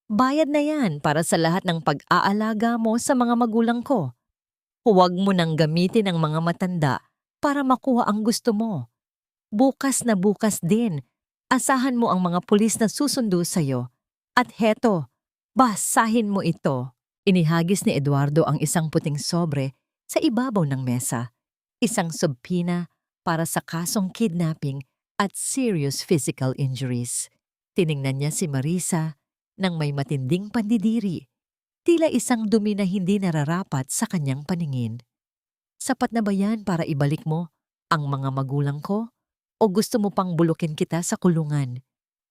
Bayad na yan para sa lahat ng pag-aalaga mo sa mga magulang ko. Huwag mo nang gamitin ang mga matanda para makuha ang gusto mo. Bukas na bukas din, asahan mo ang mga pulis na susundo sa'yo. At heto, basahin mo ito. Inihagis ni Eduardo ang isang puting sobre sa ibabaw ng mesa. Isang subpina para sa kasong kidnapping at serious physical injuries. Tiningnan niya si Marisa nang may matinding pandidiri. Tila isang dumi na hindi nararapat sa kanyang paningin. Sapat na ba yan para ibalik mo ang mga magulang ko? O gusto mo pang bulukin kita sa kulungan?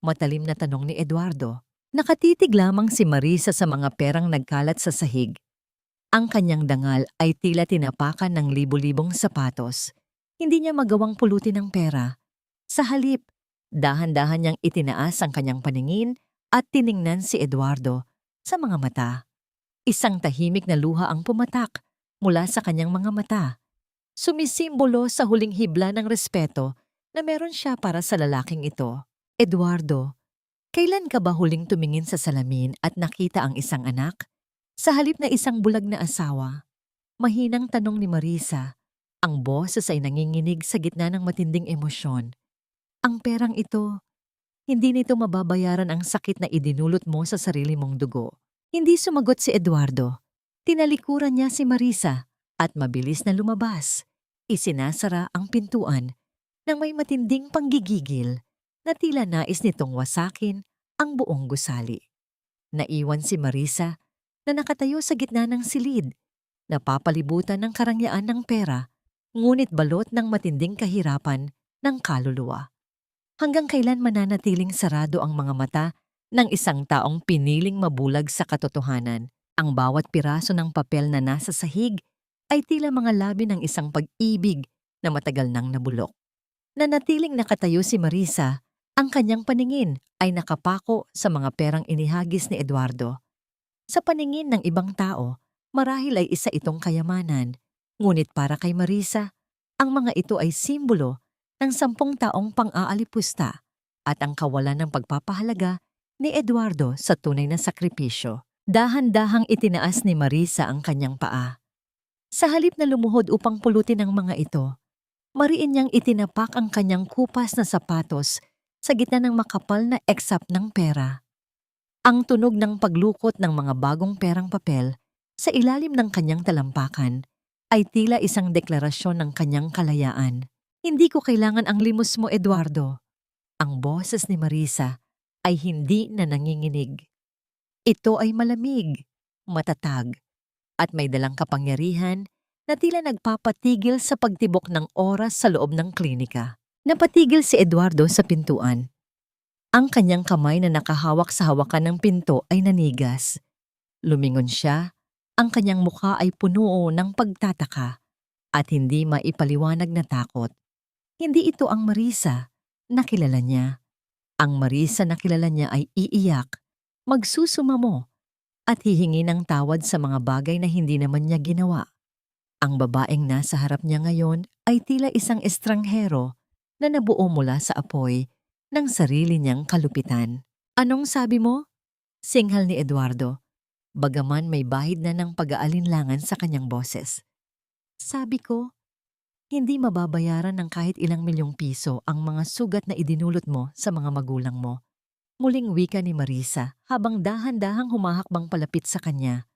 Matalim na tanong ni Eduardo. Nakatitig lamang si Marisa sa mga perang nagkalat sa sahig. Ang kanyang dangal ay tila tinapakan ng libu-libong sapatos. Hindi niya magawang pulutin ang pera. Sa halip, dahan-dahan niyang itinaas ang kanyang paningin at tiningnan si Eduardo sa mga mata. Isang tahimik na luha ang pumatak mula sa kanyang mga mata. Sumisimbolo sa huling hibla ng respeto na meron siya para sa lalaking ito. Eduardo, kailan ka ba huling tumingin sa salamin at nakita ang isang anak? Sa halip na isang bulag na asawa. Mahinang tanong ni Marisa. Ang boses ay nanginginig sa gitna ng matinding emosyon. Ang perang ito, hindi nito mababayaran ang sakit na idinulot mo sa sarili mong dugo. Hindi sumagot si Eduardo. Tinalikuran niya si Marisa at mabilis na lumabas. Isinasara ang pintuan nang may matinding panggigigil na tila nais nitong wasakin ang buong gusali. Naiwan si Marisa na nakatayo sa gitna ng silid, napapalibutan ng karangyaan ng pera, ngunit balot ng matinding kahirapan ng kaluluwa. Hanggang kailan mananatiling sarado ang mga mata ng isang taong piniling mabulag sa katotohanan? Ang bawat piraso ng papel na nasa sahig ay tila mga labi ng isang pag-ibig na matagal nang nabulok. Nanatiling nakatayo si Marisa, ang kanyang paningin ay nakapako sa mga perang inihagis ni Eduardo. Sa paningin ng ibang tao, marahil ay isa itong kayamanan, ngunit para kay Marisa, ang mga ito ay simbolo ng 10 taong pang-aalipusta at ang kawalan ng pagpapahalaga ni Eduardo sa tunay na sakripisyo. Dahan-dahang itinaas ni Marisa ang kanyang paa. Sa halip na lumuhod upang pulutin ang mga ito, mariin niyang itinapak ang kanyang kupas na sapatos sa gitna ng makapal na eksap ng pera. Ang tunog ng paglukot ng mga bagong perang papel sa ilalim ng kanyang talampakan ay tila isang deklarasyon ng kanyang kalayaan. Hindi ko kailangan ang limos mo, Eduardo. Ang boses ni Marisa ay hindi na nanginginig. Ito ay malamig, matatag, at may dalang kapangyarihan na tila nagpapatigil sa pagtibok ng oras sa loob ng klinika. Napatigil si Eduardo sa pintuan. Ang kanyang kamay na nakahawak sa hawakan ng pinto ay nanigas. Lumingon siya, ang kanyang mukha ay puno ng pagtataka at hindi maipaliwanag na takot. Hindi ito ang Marisa na kilala niya. Ang Marisa na kilala niya ay iiyak, magsusumamo, at hihingi ng tawad sa mga bagay na hindi naman niya ginawa. Ang babaeng nasa harap niya ngayon ay tila isang estranghero na nabuo mula sa apoy ng sarili niyang kalupitan. Anong sabi mo? Singhal ni Eduardo, bagaman may bahid na ng pag-aalinlangan sa kanyang boses. Sabi ko, hindi mababayaran ng kahit ilang milyong piso ang mga sugat na idinulot mo sa mga magulang mo. Muling wika ni Marisa habang dahan-dahang humahakbang palapit sa kanya.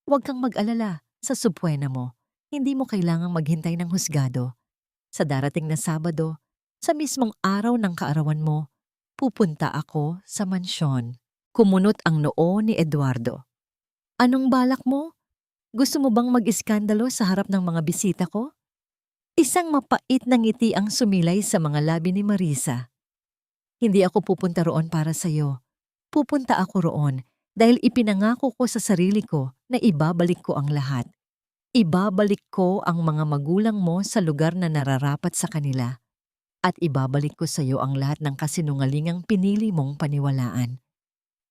Huwag kang mag-alala sa subpuena mo. Hindi mo kailangang maghintay ng husgado. Sa darating na Sabado, sa mismong araw ng kaarawan mo, pupunta ako sa mansyon. Kumunot ang noo ni Eduardo. Anong balak mo? Gusto mo bang mag-iskandalo sa harap ng mga bisita ko? Isang mapait na ngiti ang sumilay sa mga labi ni Marisa. Hindi ako pupunta roon para sa'yo. Pupunta ako roon dahil ipinangako ko sa sarili ko na ibabalik ko ang lahat. Ibabalik ko ang mga magulang mo sa lugar na nararapat sa kanila. At ibabalik ko sa iyo ang lahat ng kasinungalingang pinili mong paniwalaan.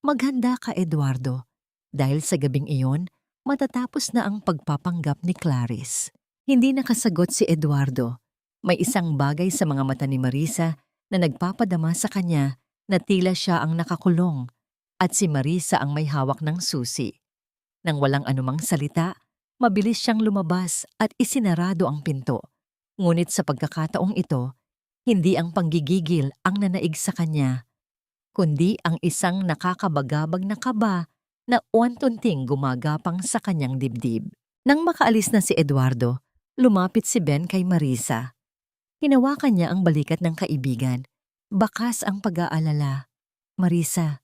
Maghanda ka, Eduardo, dahil sa gabing iyon, matatapos na ang pagpapanggap ni Clarice. Hindi nakasagot si Eduardo. May isang bagay sa mga mata ni Marisa na nagpapadama sa kanya na tila siya ang nakakulong at si Marisa ang may hawak ng susi. Nang walang anumang salita, mabilis siyang lumabas at isinarado ang pinto. Ngunit sa pagkakataong ito, hindi ang panggigigil ang nanaig sa kanya, kundi ang isang nakakabagabag na kaba na unti-unting gumagapang sa kanyang dibdib. Nang makaalis na si Eduardo, lumapit si Ben kay Marisa. Hinawakan niya ang balikat ng kaibigan. Bakas ang pag-aalala. Marisa,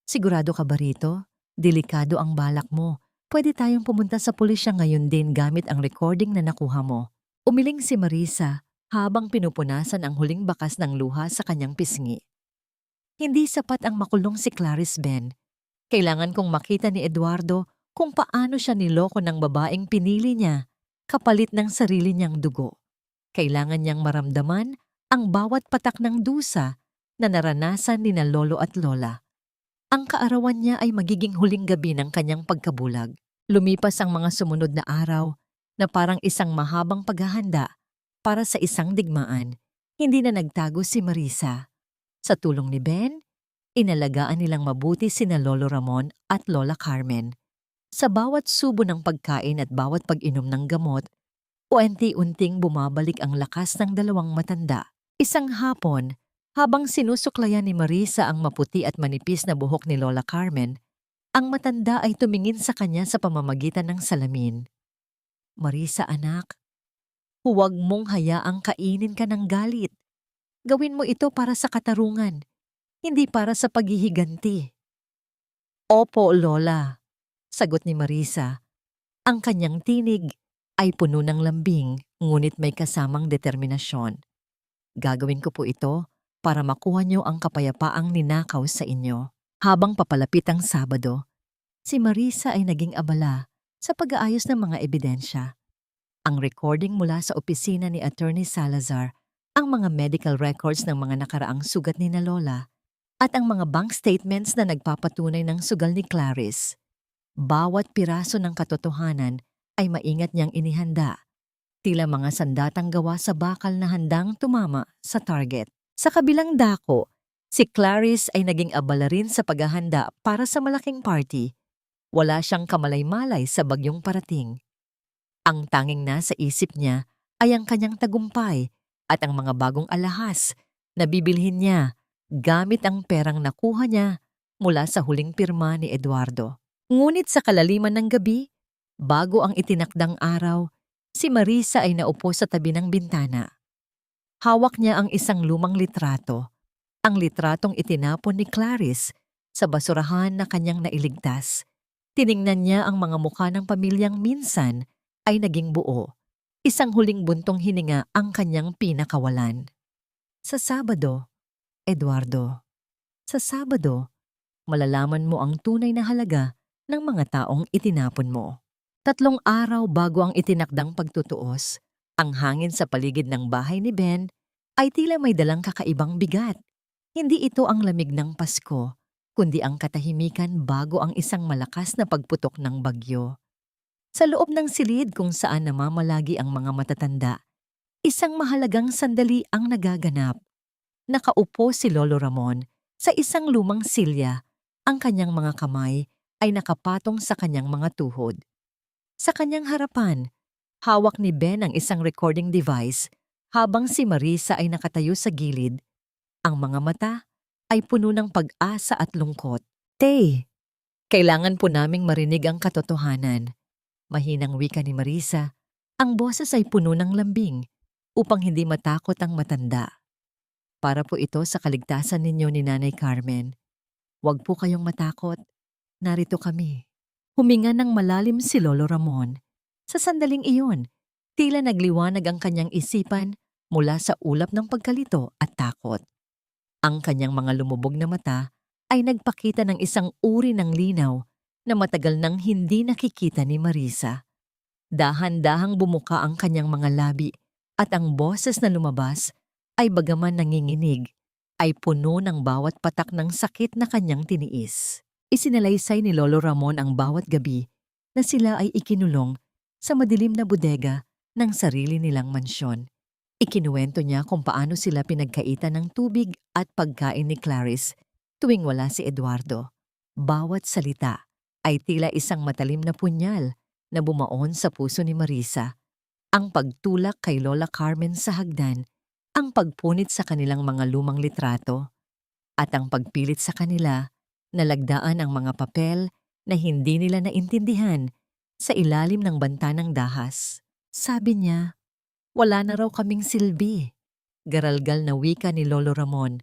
sigurado ka ba rito? Delikado ang balak mo. Pwede tayong pumunta sa pulisya ngayon din gamit ang recording na nakuha mo. Umiling si Marisa habang pinupunasan ang huling bakas ng luha sa kanyang pisngi. Hindi sapat ang makulong si Clarice Ben. Kailangan kong makita ni Eduardo kung paano siya niloko ng babaeng pinili niya kapalit ng sarili niyang dugo. Kailangan niyang maramdaman ang bawat patak ng dusa na naranasan ni na lolo at lola. Ang kaarawan niya ay magiging huling gabi ng kanyang pagkabulag. Lumipas ang mga sumunod na araw na parang isang mahabang paghahanda para sa isang digmaan. Hindi na nagtago si Marisa. Sa tulong ni Ben, inalagaan nilang mabuti sina Lolo Ramon at Lola Carmen. Sa bawat subo ng pagkain at bawat pag-inom ng gamot, unti-unting bumabalik ang lakas ng dalawang matanda. Isang hapon, habang sinusuklayan ni Marisa ang maputi at manipis na buhok ni Lola Carmen, ang matanda ay tumingin sa kanya sa pamamagitan ng salamin. Marisa anak, huwag mong hayaang kainin ka ng galit. Gawin mo ito para sa katarungan, hindi para sa paghihiganti. Opo, Lola, sagot ni Marisa. Ang kanyang tinig ay puno ng lambing ngunit may kasamang determinasyon. Gagawin ko po ito para makuha niyo ang kapayapaang ninakaw sa inyo. Habang papalapit ang Sabado, si Marisa ay naging abala sa pag-aayos ng mga ebidensya. Ang recording mula sa opisina ni Attorney Salazar, ang mga medical records ng mga nakaraang sugat ni na Lola, at ang mga bank statements na nagpapatunay ng sugal ni Clarice. Bawat piraso ng katotohanan ay maingat niyang inihanda. Tila mga sandatang gawa sa bakal na handang tumama sa target. Sa kabilang dako, si Clarice ay naging abala rin sa paghahanda para sa malaking party. Wala siyang kamalay-malay sa bagyong parating. Ang tanging nasa isip niya ay ang kanyang tagumpay at ang mga bagong alahas na bibilhin niya gamit ang perang nakuha niya mula sa huling pirma ni Eduardo. Ngunit sa kalaliman ng gabi, bago ang itinakdang araw, si Marisa ay naupo sa tabi ng bintana. Hawak niya ang isang lumang litrato, ang litratong itinapon ni Clarice sa basurahan na kanyang nailigtas. Tiningnan niya ang mga mukha ng pamilyang minsan ay naging buo. Isang huling buntong hininga ang kanyang pinakawalan. Sa Sabado, Eduardo, sa Sabado, malalaman mo ang tunay na halaga ng mga taong itinapon mo. 3 araw bago ang itinakdang pagtutuos, ang hangin sa paligid ng bahay ni Ben ay tila may dalang kakaibang bigat. Hindi ito ang lamig ng Pasko, kundi ang katahimikan bago ang isang malakas na pagputok ng bagyo. Sa loob ng silid kung saan namamalagi ang mga matatanda, isang mahalagang sandali ang nagaganap. Nakaupo si Lolo Ramon sa isang lumang silya. Ang kanyang mga kamay ay nakapatong sa kanyang mga tuhod. Sa kanyang harapan, hawak ni Ben ang isang recording device habang si Marisa ay nakatayo sa gilid. Ang mga mata ay puno ng pag-asa at lungkot. Tay, kailangan po naming marinig ang katotohanan. Mahinang wika ni Marisa, ang boses ay puno ng lambing upang hindi matakot ang matanda. Para po ito sa kaligtasan ninyo ni Nanay Carmen. Huwag po kayong matakot. Narito kami. Huminga ng malalim si Lolo Ramon. Sa sandaling iyon, tila nagliwanag ang kanyang isipan mula sa ulap ng pagkalito at takot. Ang kanyang mga lumubog na mata ay nagpakita ng isang uri ng linaw na matagal nang hindi nakikita ni Marisa. Dahan-dahang bumuka ang kanyang mga labi at ang boses na lumabas ay bagaman nanginginig, ay puno ng bawat patak ng sakit na kanyang tiniis. Isinalaysay ni Lolo Ramon ang bawat gabi na sila ay ikinulong sa madilim na bodega ng sarili nilang mansyon. Ikinuwento niya kung paano sila pinagkaitan ng tubig at pagkain ni Clarice tuwing wala si Eduardo. Bawat salita ay tila isang matalim na punyal na bumaon sa puso ni Marisa. Ang pagtulak kay Lola Carmen sa hagdan, ang pagpunit sa kanilang mga lumang litrato, at ang pagpilit sa kanila na lagdaan ang mga papel na hindi nila naintindihan sa ilalim ng banta ng dahas. Sabi niya, wala na raw kaming silbi. Garalgal na wika ni Lolo Ramon.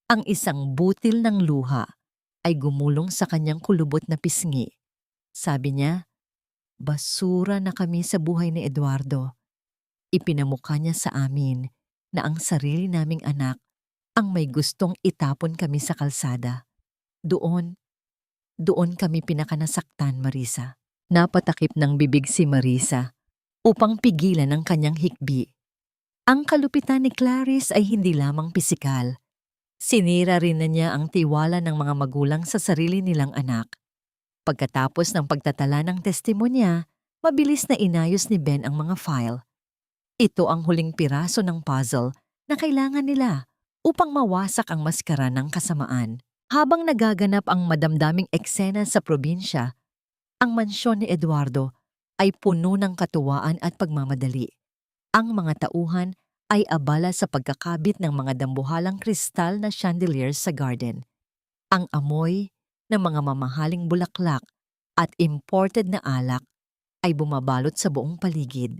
Ang isang butil ng luha ay gumulong sa kanyang kulubot na pisngi. Sabi niya, basura na kami sa buhay ni Eduardo. Ipinamukha niya sa amin na ang sarili naming anak ang may gustong itapon kami sa kalsada. Doon kami pinakanasaktan, Marisa. Napatakip ng bibig si Marisa upang pigilan ang kanyang hikbi. Ang kalupitan ni Clarice ay hindi lamang pisikal. Sinira rin na niya ang tiwala ng mga magulang sa sarili nilang anak. Pagkatapos ng pagtatala ng testimonya, mabilis na inayos ni Ben ang mga file. Ito ang huling piraso ng puzzle na kailangan nila upang mawasak ang maskara ng kasamaan. Habang nagaganap ang madamdaming eksena sa probinsya, ang mansyon ni Eduardo ay puno ng katuwaan at pagmamadali. Ang mga tauhan ay abala sa pagkakabit ng mga dambuhalang kristal na chandeliers sa garden. Ang amoy ng mga mamahaling bulaklak at imported na alak ay bumabalot sa buong paligid.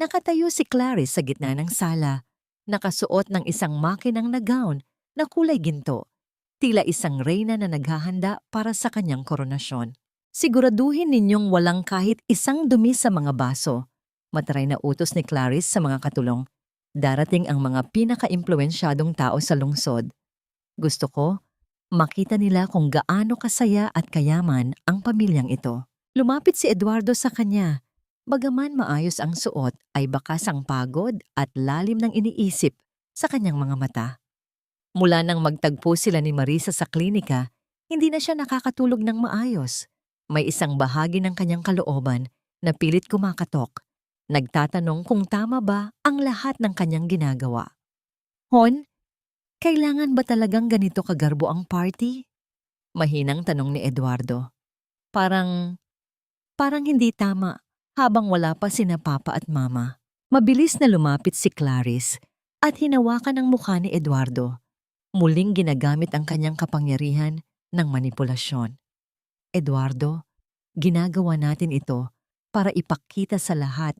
Nakatayo si Clarice sa gitna ng sala, nakasuot ng isang makinang na gown na kulay ginto, tila isang reyna na naghahanda para sa kanyang koronasyon. Siguraduhin ninyong walang kahit isang dumi sa mga baso. Mataray na utos ni Clarice sa mga katulong. Darating ang mga pinaka-impluwensyadong tao sa lungsod. Gusto ko, makita nila kung gaano kasaya at kayaman ang pamilyang ito. Lumapit si Eduardo sa kanya. Bagaman maayos ang suot, ay bakas ang pagod at lalim ng iniisip sa kanyang mga mata. Mula nang magtagpo sila ni Marisa sa klinika, hindi na siya nakakatulog ng maayos. May isang bahagi ng kanyang kalooban na pilit kumakatok. Nagtatanong kung tama ba ang lahat ng kanyang ginagawa. Hon, kailangan ba talagang ganito kagarbo ang party? Mahinang tanong ni Eduardo. Parang hindi tama habang wala pa sina Papa at Mama. Mabilis na lumapit si Clarice at hinawakan ang mukha ni Eduardo. Muling ginagamit ang kanyang kapangyarihan ng manipulasyon. Eduardo, ginagawa natin ito para ipakita sa lahat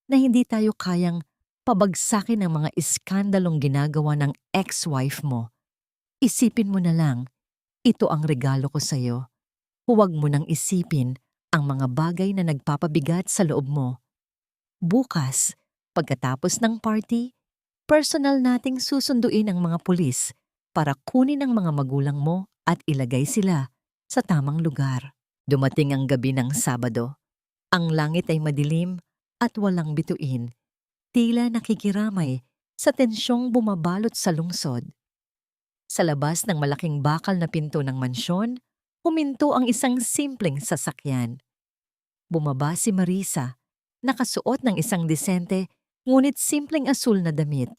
na hindi tayo kayang pabagsakin ang mga iskandalong ginagawa ng ex-wife mo. Isipin mo na lang, ito ang regalo ko sa'yo. Huwag mo nang isipin ang mga bagay na nagpapabigat sa loob mo. Bukas, pagkatapos ng party, personal nating susunduin ang mga pulis para kunin ang mga magulang mo at ilagay sila sa tamang lugar. Dumating ang gabi ng Sabado. Ang langit ay madilim at walang bituin. Tila nakikiramay sa tensyong bumabalot sa lungsod. Sa labas ng malaking bakal na pinto ng mansyon, huminto ang isang simpleng sasakyan. Bumaba si Marisa, nakasuot ng isang disente ngunit simpleng asul na damit.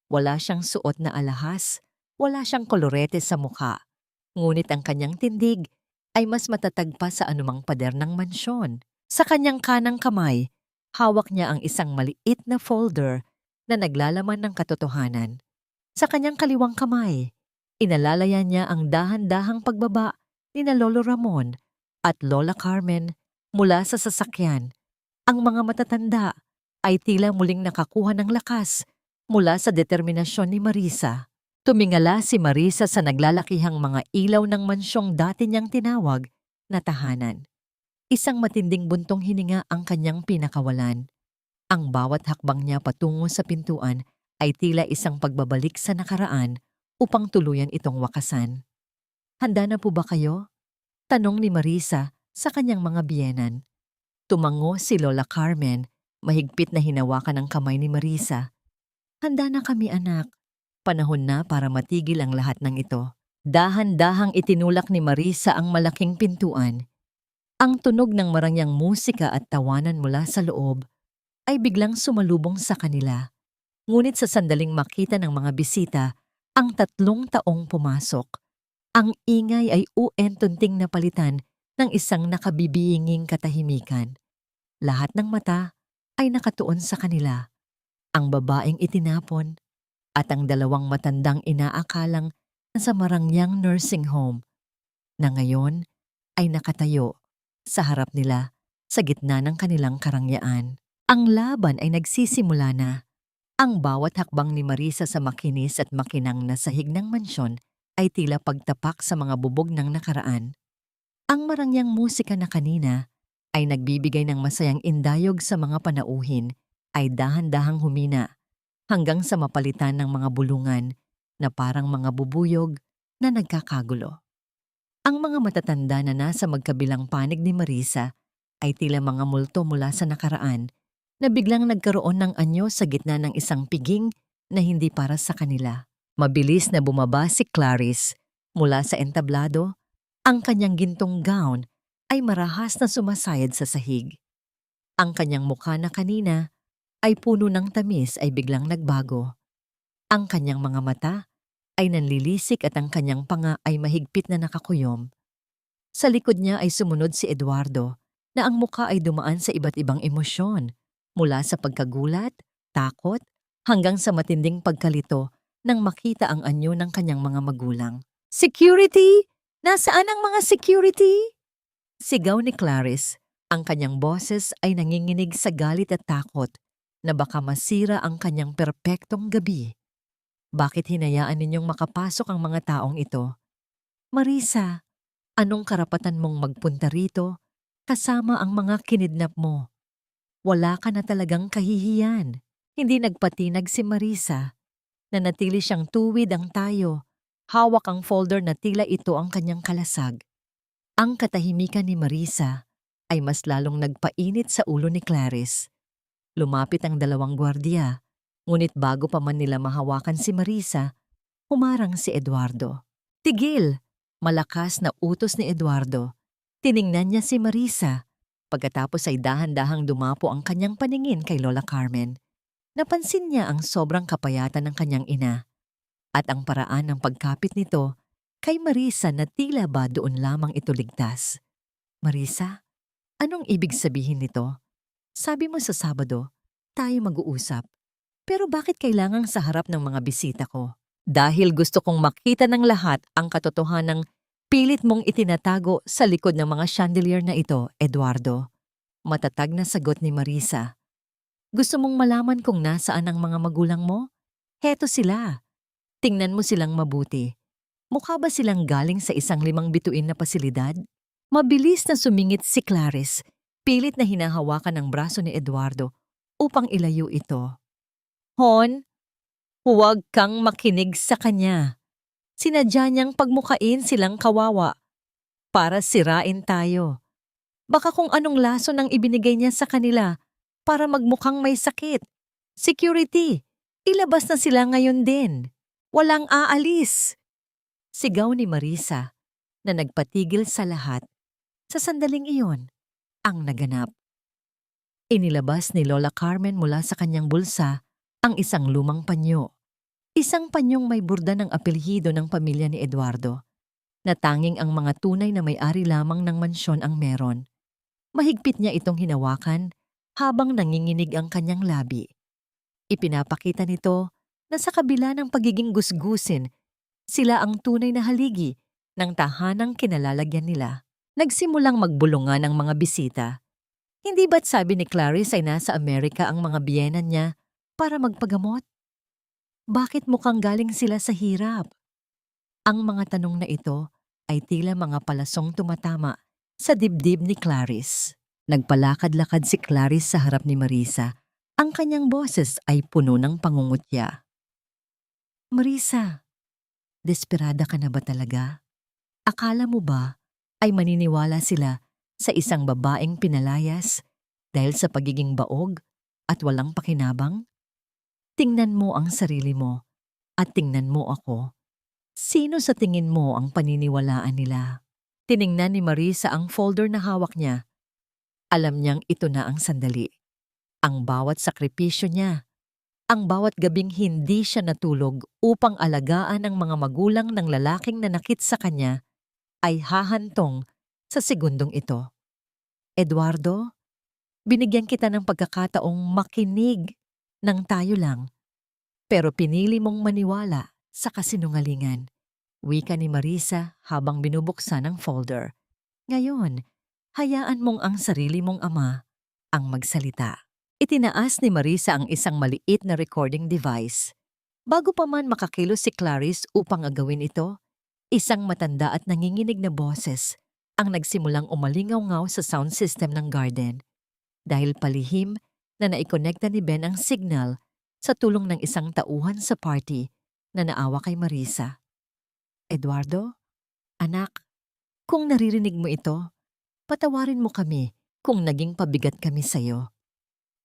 Wala siyang suot na alahas, wala siyang kolorete sa mukha, ngunit ang kanyang tindig ay mas matatag pa sa anumang pader ng mansyon. Sa kanyang kanang kamay, hawak niya ang isang maliit na folder na naglalaman ng katotohanan. Sa kanyang kaliwang kamay, inalalayan niya ang dahan-dahang pagbaba ni na Lolo Ramon at Lola Carmen mula sa sasakyan. Ang mga matatanda ay tila muling nakakuha ng lakas mula sa determinasyon ni Marisa. Tumingala si Marisa sa naglalakihang mga ilaw ng mansyong dati niyang tinawag na tahanan. Isang matinding buntong hininga ang kanyang pinakawalan. Ang bawat hakbang niya patungo sa pintuan ay tila isang pagbabalik sa nakaraan upang tuluyan itong wakasan. Handa na po ba kayo? Tanong ni Marisa sa kanyang mga biyenan. Tumango si Lola Carmen, mahigpit na hinawakan ang kamay ni Marisa. Handa na kami, anak. Panahon na para matigil ang lahat ng ito. Dahan-dahang itinulak ni Marisa ang malaking pintuan. Ang tunog ng marangyang musika at tawanan mula sa loob ay biglang sumalubong sa kanila. Ngunit sa sandaling makita ng mga bisita ang 3 taong pumasok, ang ingay ay uentunting napalitan ng isang nakabibinging katahimikan. Lahat ng mata ay nakatuon sa kanila. Ang babaeng itinapon at ang 2 matandang inaakalang nasa marangyang nursing home na ngayon ay nakatayo sa harap nila sa gitna ng kanilang karangyaan. Ang laban ay nagsisimula na. Ang bawat hakbang ni Marisa sa makinis at makinang na sahig ng mansyon ay tila pagtapak sa mga bubog ng nakaraan. Ang marangyang musika na kanina ay nagbibigay ng masayang indayog sa mga panauhin ay dahan-dahang humina hanggang sa mapalitan ng mga bulungan na parang mga bubuyog na nagkakagulo. Ang mga matatanda na nasa magkabilang panig ni Marisa ay tila mga multo mula sa nakaraan na biglang nagkaroon ng anyo sa gitna ng isang piging na hindi para sa kanila. Mabilis na bumaba si Clarice mula sa entablado. Ang kanyang gintong gown ay marahas na sumasayad sa sahig. Ang kanyang mukha na kanina ay puno ng tamis ay biglang nagbago. Ang kanyang mga mata ay nanlilisik at ang kanyang panga ay mahigpit na nakakuyom. Sa likod niya ay sumunod si Eduardo na ang mukha ay dumaan sa iba't ibang emosyon mula sa pagkagulat, takot, hanggang sa matinding pagkalito nang makita ang anyo ng kanyang mga magulang. "Security! Nasaan ang mga security?" Sigaw ni Clarice. Ang kanyang boses ay nanginginig sa galit at takot na baka masira ang kanyang perpektong gabi. "Bakit hinayaan ninyong makapasok ang mga taong ito? Marisa, anong karapatan mong magpunta rito kasama ang mga kinidnap mo? Wala ka na talagang kahihiyan." Hindi nagpatinag si Marisa. Nanatili siyang tuwid ang tayo. Hawak ang folder na tila ito ang kanyang kalasag. Ang katahimikan ni Marisa ay mas lalong nagpainit sa ulo ni Clarice. Lumapit ang dalawang gwardiya, ngunit bago pa man nila mahawakan si Marisa, humarang si Eduardo. "Tigil!" Malakas na utos ni Eduardo. Tiningnan niya si Marisa. Pagkatapos ay dahan-dahang dumapo ang kanyang paningin kay Lola Carmen. Napansin niya ang sobrang kapayatan ng kanyang ina at ang paraan ng pagkapit nito kay Marisa na tila ba doon lamang ito ligtas. "Marisa, anong ibig sabihin nito? Sabi mo sa Sabado, tayo mag-uusap. Pero bakit kailangang sa harap ng mga bisita ko?" "Dahil gusto kong makita ng lahat ang katotohanang pilit mong itinatago sa likod ng mga chandelier na ito, Eduardo." Matatag na sagot ni Marisa. "Gusto mong malaman kung nasaan ang mga magulang mo? Heto sila. Tingnan mo silang mabuti. Mukha ba silang galing sa isang 5 bituin na pasilidad?" Mabilis na sumingit si Clarice, pilit na hinahawakan ang braso ni Eduardo upang ilayo ito. "Hon, huwag kang makinig sa kanya. Sinadya niyang pagmukain silang kawawa para sirain tayo. Baka kung anong lason ang ibinigay niya sa kanila para magmukhang may sakit. Security, ilabas na sila ngayon din. Walang aalis." Sigaw ni Marisa na nagpatigil sa lahat. Sa sandaling iyon, ang naganap. Inilabas ni Lola Carmen mula sa kanyang bulsa ang isang lumang panyo. Isang panyong may burda ng apelyido ng pamilya ni Eduardo, na tanging ang mga tunay na may-ari lamang ng mansyon ang meron. Mahigpit niya itong hinawakan habang nanginginig ang kanyang labi. Ipinapakita nito na sa kabila ng pagiging gusgusin, sila ang tunay na haligi ng tahanang kinalalagyan nila. Nagsimulang magbulungan ang mga bisita. Hindi ba't sabi ni Clarice ay nasa Amerika ang mga biyenan niya para magpagamot? Bakit mukhang galing sila sa hirap? Ang mga tanong na ito ay tila mga palasong tumatama sa dibdib ni Clarice. Nagpalakad-lakad si Clarice sa harap ni Marisa. Ang kanyang boses ay puno ng pangungutya. "Marisa, desperada ka na ba talaga? Akala mo ba ay maniniwala sila sa isang babaeng pinalayas dahil sa pagiging baog at walang pakinabang? Tingnan mo ang sarili mo at tingnan mo ako. Sino sa tingin mo ang paniniwalaan nila?" Tiningnan ni Marisa ang folder na hawak niya. Alam niyang ito na ang sandali. Ang bawat sakripisyo niya, ang bawat gabing hindi siya natulog upang alagaan ang mga magulang ng lalaking nanakit sa kanya ay hahantong sa segundong ito. "Eduardo, binigyan kita ng pagkakataong makinig ng tayo lang, pero pinili mong maniwala sa kasinungalingan." Wika ni Marisa habang binubuksan ang folder. "Ngayon, hayaan mong ang sarili mong ama ang magsalita." Itinaas ni Marisa ang isang maliit na recording device. Bago pa man makakilos si Clarice upang agawin ito, isang matanda at nanginginig na boses ang nagsimulang umalingaw-ngaw sa sound system ng garden. Dahil palihim na naikonekta ni Ben ang signal sa tulong ng isang tauhan sa party, na naawa kay Marisa. Eduardo, anak, kung naririnig mo ito, patawarin mo kami kung naging pabigat kami sa'yo.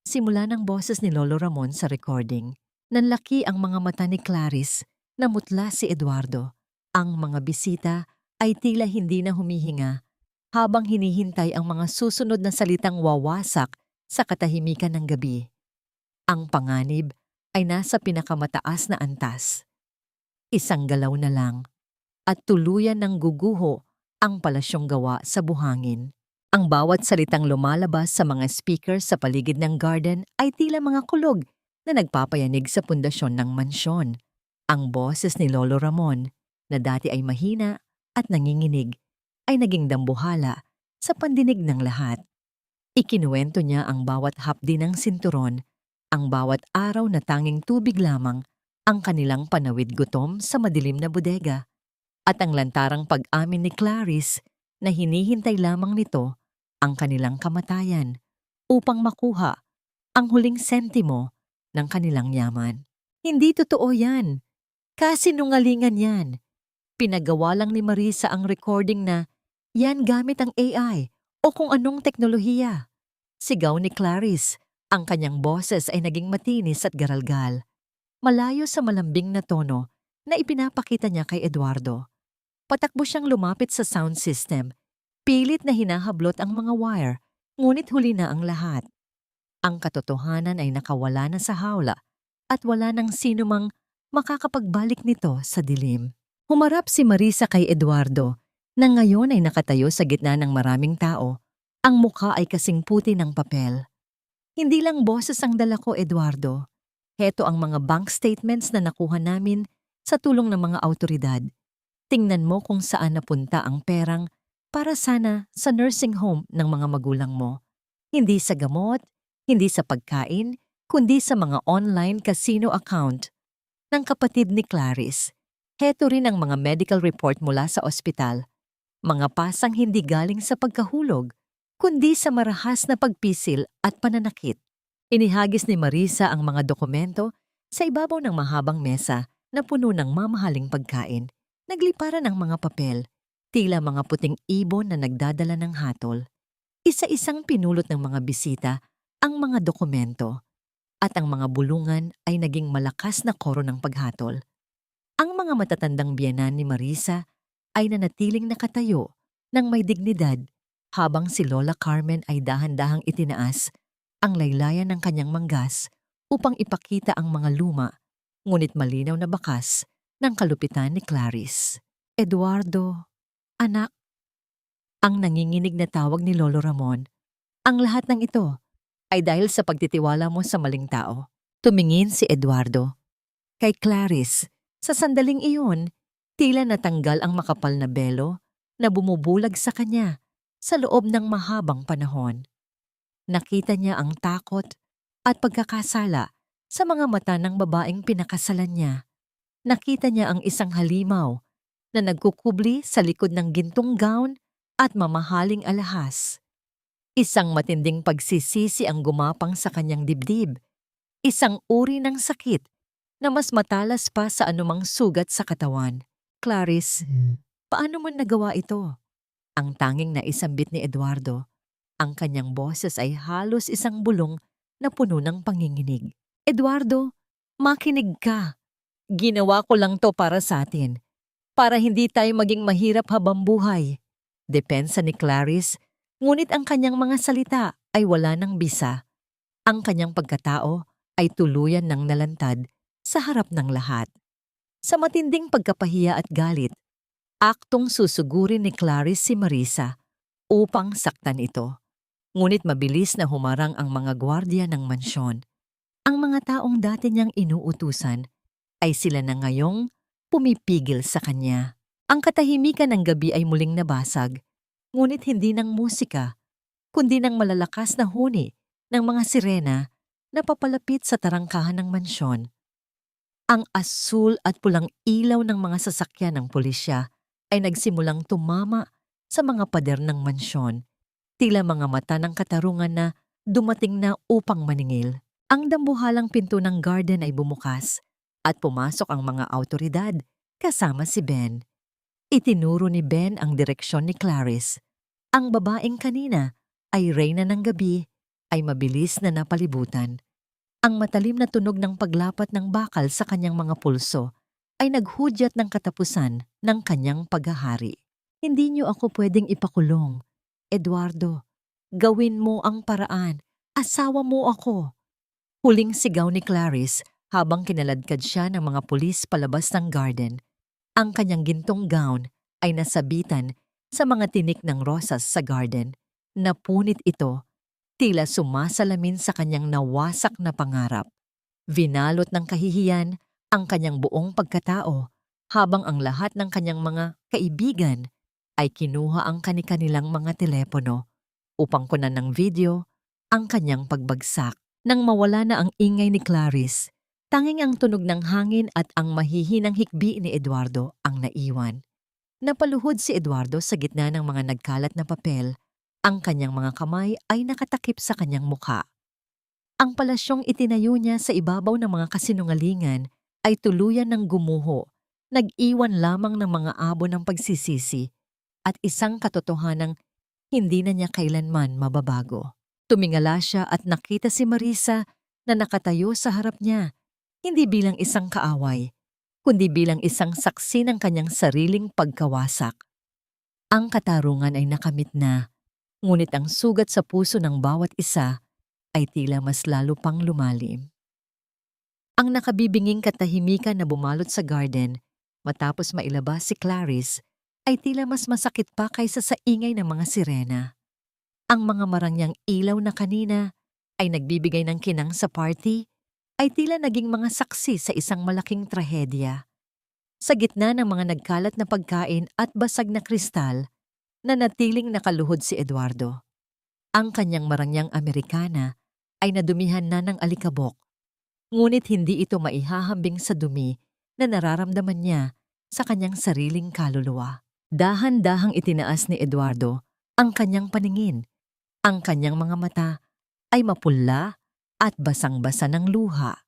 Simula ng boses ni Lolo Ramon sa recording, nanlaki ang mga mata ni Clarice na mutla si Eduardo. Ang mga bisita ay tila hindi na humihinga habang hinihintay ang mga susunod na salitang wawasak sa katahimikan ng gabi. Ang panganib ay nasa pinakamataas na antas. Isang galaw na lang at tuluyan ng guguho ang palasyong gawa sa buhangin. Ang bawat salitang lumalabas sa mga speakers sa paligid ng garden ay tila mga kulog na nagpapayanig sa pundasyon ng mansyon. Ang boses ni Lolo Ramon, na dati ay mahina at nanginginig, ay naging dambuhala sa pandinig ng lahat. Ikinuwento niya ang bawat hapdi ng sinturon, ang bawat araw na tanging tubig lamang ang kanilang panawid gutom sa madilim na bodega, at ang lantarang pag-amin ni Clarice na hinihintay lamang nito ang kanilang kamatayan upang makuha ang huling sentimo ng kanilang yaman. Hindi totoo yan. Kasinungalingan yan. Pinagawa lang ni Marisa ang recording na yan gamit ang AI o kung anong teknolohiya. Sigaw ni Clarice, ang kanyang boses ay naging matinis at garalgal. Malayo sa malambing na tono na ipinapakita niya kay Eduardo. Patakbo siyang lumapit sa sound system. Pilit na hinahablot ang mga wire, ngunit huli na ang lahat. Ang katotohanan ay nakawala na sa hawla at wala nang sinumang makakapagbalik nito sa dilim. Humarap si Marisa kay Eduardo na ngayon ay nakatayo sa gitna ng maraming tao. Ang mukha ay kasing puti ng papel. Hindi lang boses ang dala ko, Eduardo. Heto ang mga bank statements na nakuha namin sa tulong ng mga awtoridad. Tingnan mo kung saan napunta ang perang para sana sa nursing home ng mga magulang mo. Hindi sa gamot, hindi sa pagkain, kundi sa mga online casino account ng kapatid ni Clarice. Heto rin ang mga medical report mula sa ospital. Mga pasang hindi galing sa pagkahulog, kundi sa marahas na pagpisil at pananakit. Inihagis ni Marisa ang mga dokumento sa ibabaw ng mahabang mesa na puno ng mamahaling pagkain. Nagliparan ang mga papel, tila mga puting ibon na nagdadala ng hatol. Isa-isang pinulot ng mga bisita ang mga dokumento, at ang mga bulungan ay naging malakas na koro ng paghatol. Ang mga matatandang biyenan ni Marisa ay nanatiling nakatayo ng may dignidad habang si Lola Carmen ay dahan-dahang itinaas ang laylayan ng kanyang manggas upang ipakita ang mga luma, ngunit malinaw na bakas ng kalupitan ni Clarice. Eduardo, anak. Ang nanginginig na tawag ni Lolo Ramon. Ang lahat ng ito ay dahil sa pagtitiwala mo sa maling tao. Tumingin si Eduardo kay Clarice. Sa sandaling iyon, tila natanggal ang makapal na belo na bumubulag sa kanya sa loob ng mahabang panahon. Nakita niya ang takot at pagkakasala sa mga mata ng babaeng pinakasalan niya. Nakita niya ang isang halimaw na nagkukubli sa likod ng gintong gown at mamahaling alahas. Isang matinding pagsisisi ang gumapang sa kanyang dibdib. Isang uri ng sakit na mas matalas pa sa anumang sugat sa katawan. Clarice, paano mo nagawa ito? Ang tanging naisambit ni Eduardo. Ang kanyang boses ay halos isang bulong na puno ng panginginig. Eduardo, makinig ka. Ginawa ko lang to para sa atin. Para hindi tayo maging mahirap habang buhay. Depensa ni Clarice, ngunit ang kanyang mga salita ay wala ng bisa. Ang kanyang pagkatao ay tuluyan ng nalantad sa harap ng lahat. Sa matinding pagkapahiya at galit, aktong susugurin ni Clarice si Marisa upang saktan ito. Ngunit mabilis na humarang ang mga gwardiya ng mansyon. Ang mga taong dati niyang inuutusan ay sila na ngayong pumipigil sa kanya. Ang katahimikan ng gabi ay muling nabasag, ngunit hindi ng musika, kundi ng malalakas na huni ng mga sirena na papalapit sa tarangkahan ng mansyon. Ang asul at pulang ilaw ng mga sasakyan ng pulisya ay nagsimulang tumama sa mga pader ng mansyon, tila mga mata ng katarungan na dumating na upang maningil. Ang dambuhalang pinto ng garden ay bumukas At pumasok ang mga awtoridad kasama si Ben. Itinuro ni Ben ang direksyon ni Clarice. Ang babaeng kanina ay reyna ng gabi ay mabilis na napalibutan. Ang matalim na tunog ng paglapat ng bakal sa kanyang mga pulso ay naghudyat ng katapusan ng kanyang paghahari. Hindi niyo ako pwedeng ipakulong. Eduardo, gawin mo ang paraan. Asawa mo ako. Huling sigaw ni Clarice habang kinaladkad siya ng mga pulis palabas ng garden. Ang kanyang gintong gown ay nasabitan sa mga tinik ng rosas sa garden. Napunit ito, tila sumasalamin sa kanyang nawasak na pangarap. Vinalot ng kahihiyan ang kanyang buong pagkatao habang ang lahat ng kanyang mga kaibigan ay kinuha ang kani-kanilang mga telepono upang kunan ng video ang kanyang pagbagsak. Nang mawala na ang ingay ni Clarice, tanging ang tunog ng hangin at ang mahihinang hikbi ni Eduardo ang naiwan. Napaluhod si Eduardo sa gitna ng mga nagkalat na papel. Ang kanyang mga kamay ay nakatakip sa kanyang mukha. Ang palasyong itinayo niya sa ibabaw ng mga kasinungalingan ay tuluyan ng gumuho, nag-iwan lamang ng mga abo ng pagsisisi at isang katotohanang hindi na niya kailanman mababago. Tumingala siya at nakita si Marisa na nakatayo sa harap niya, hindi bilang isang kaaway, kundi bilang isang saksi ng kanyang sariling pagkawasak. Ang katarungan ay nakamit na, ngunit ang sugat sa puso ng bawat isa ay tila mas lalo pang lumalim. Ang nakabibinging katahimikan na bumalot sa garden matapos mailabas si Clarice ay tila mas masakit pa kaysa sa ingay ng mga sirena. Ang mga marangyang ilaw na kanina ay nagbibigay ng kinang sa party ay tila naging mga saksi sa isang malaking trahedya. Sa gitna ng mga nagkalat na pagkain at basag na kristal, nanatiling nakaluhod si Eduardo. Ang kanyang marangyang Amerikana ay nadumihan na ng alikabok, ngunit hindi ito maihahambing sa dumi na nararamdaman niya sa kanyang sariling kaluluwa. Dahan-dahang itinaas ni Eduardo ang kanyang paningin. Ang kanyang mga mata ay mapula at basang-basa ng luha.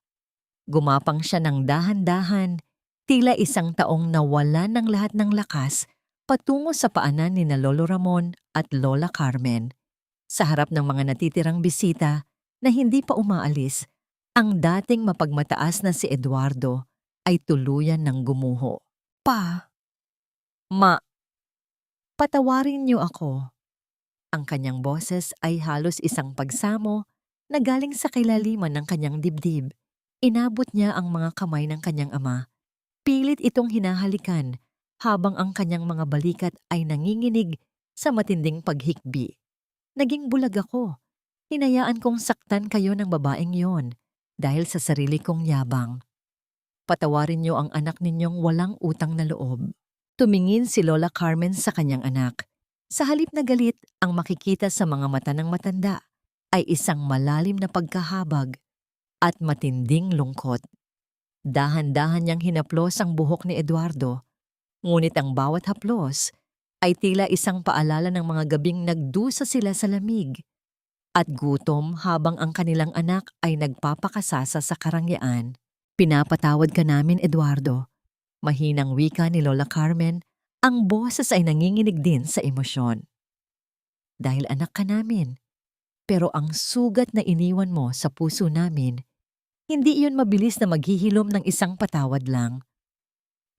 Gumapang siya ng dahan-dahan, tila isang taong nawala ng lahat ng lakas patungo sa paanan ni na Lolo Ramon at Lola Carmen. Sa harap ng mga natitirang bisita na hindi pa umaalis, ang dating mapagmataas na si Eduardo ay tuluyan ng gumuho. Pa, Ma, patawarin niyo ako. Ang kanyang boses ay halos isang pagsamo na galing sa kailaliman ng kanyang dibdib. Inabot niya ang mga kamay ng kanyang ama. Pilit itong hinahalikan habang ang kanyang mga balikat ay nanginginig sa matinding paghikbi. Naging bulag ako. Hinayaan kong saktan kayo ng babaeng yon dahil sa sarili kong yabang. Patawarin niyo ang anak ninyong walang utang na loob. Tumingin si Lola Carmen sa kanyang anak. Sa halip na galit, ang makikita sa mga mata ng matanda ay isang malalim na pagkahabag at matinding lungkot. Dahan-dahan niyang hinaplos ang buhok ni Eduardo, ngunit ang bawat haplos ay tila isang paalala ng mga gabing nagdusa sila sa lamig at gutom habang ang kanilang anak ay nagpapakasasa sa karangyaan. Pinapatawad ka namin, Eduardo. Mahinang wika ni Lola Carmen. Ang boses ay nanginginig din sa emosyon. Dahil anak ka namin, pero ang sugat na iniwan mo sa puso namin, hindi iyon mabilis na maghihilom ng isang patawad lang.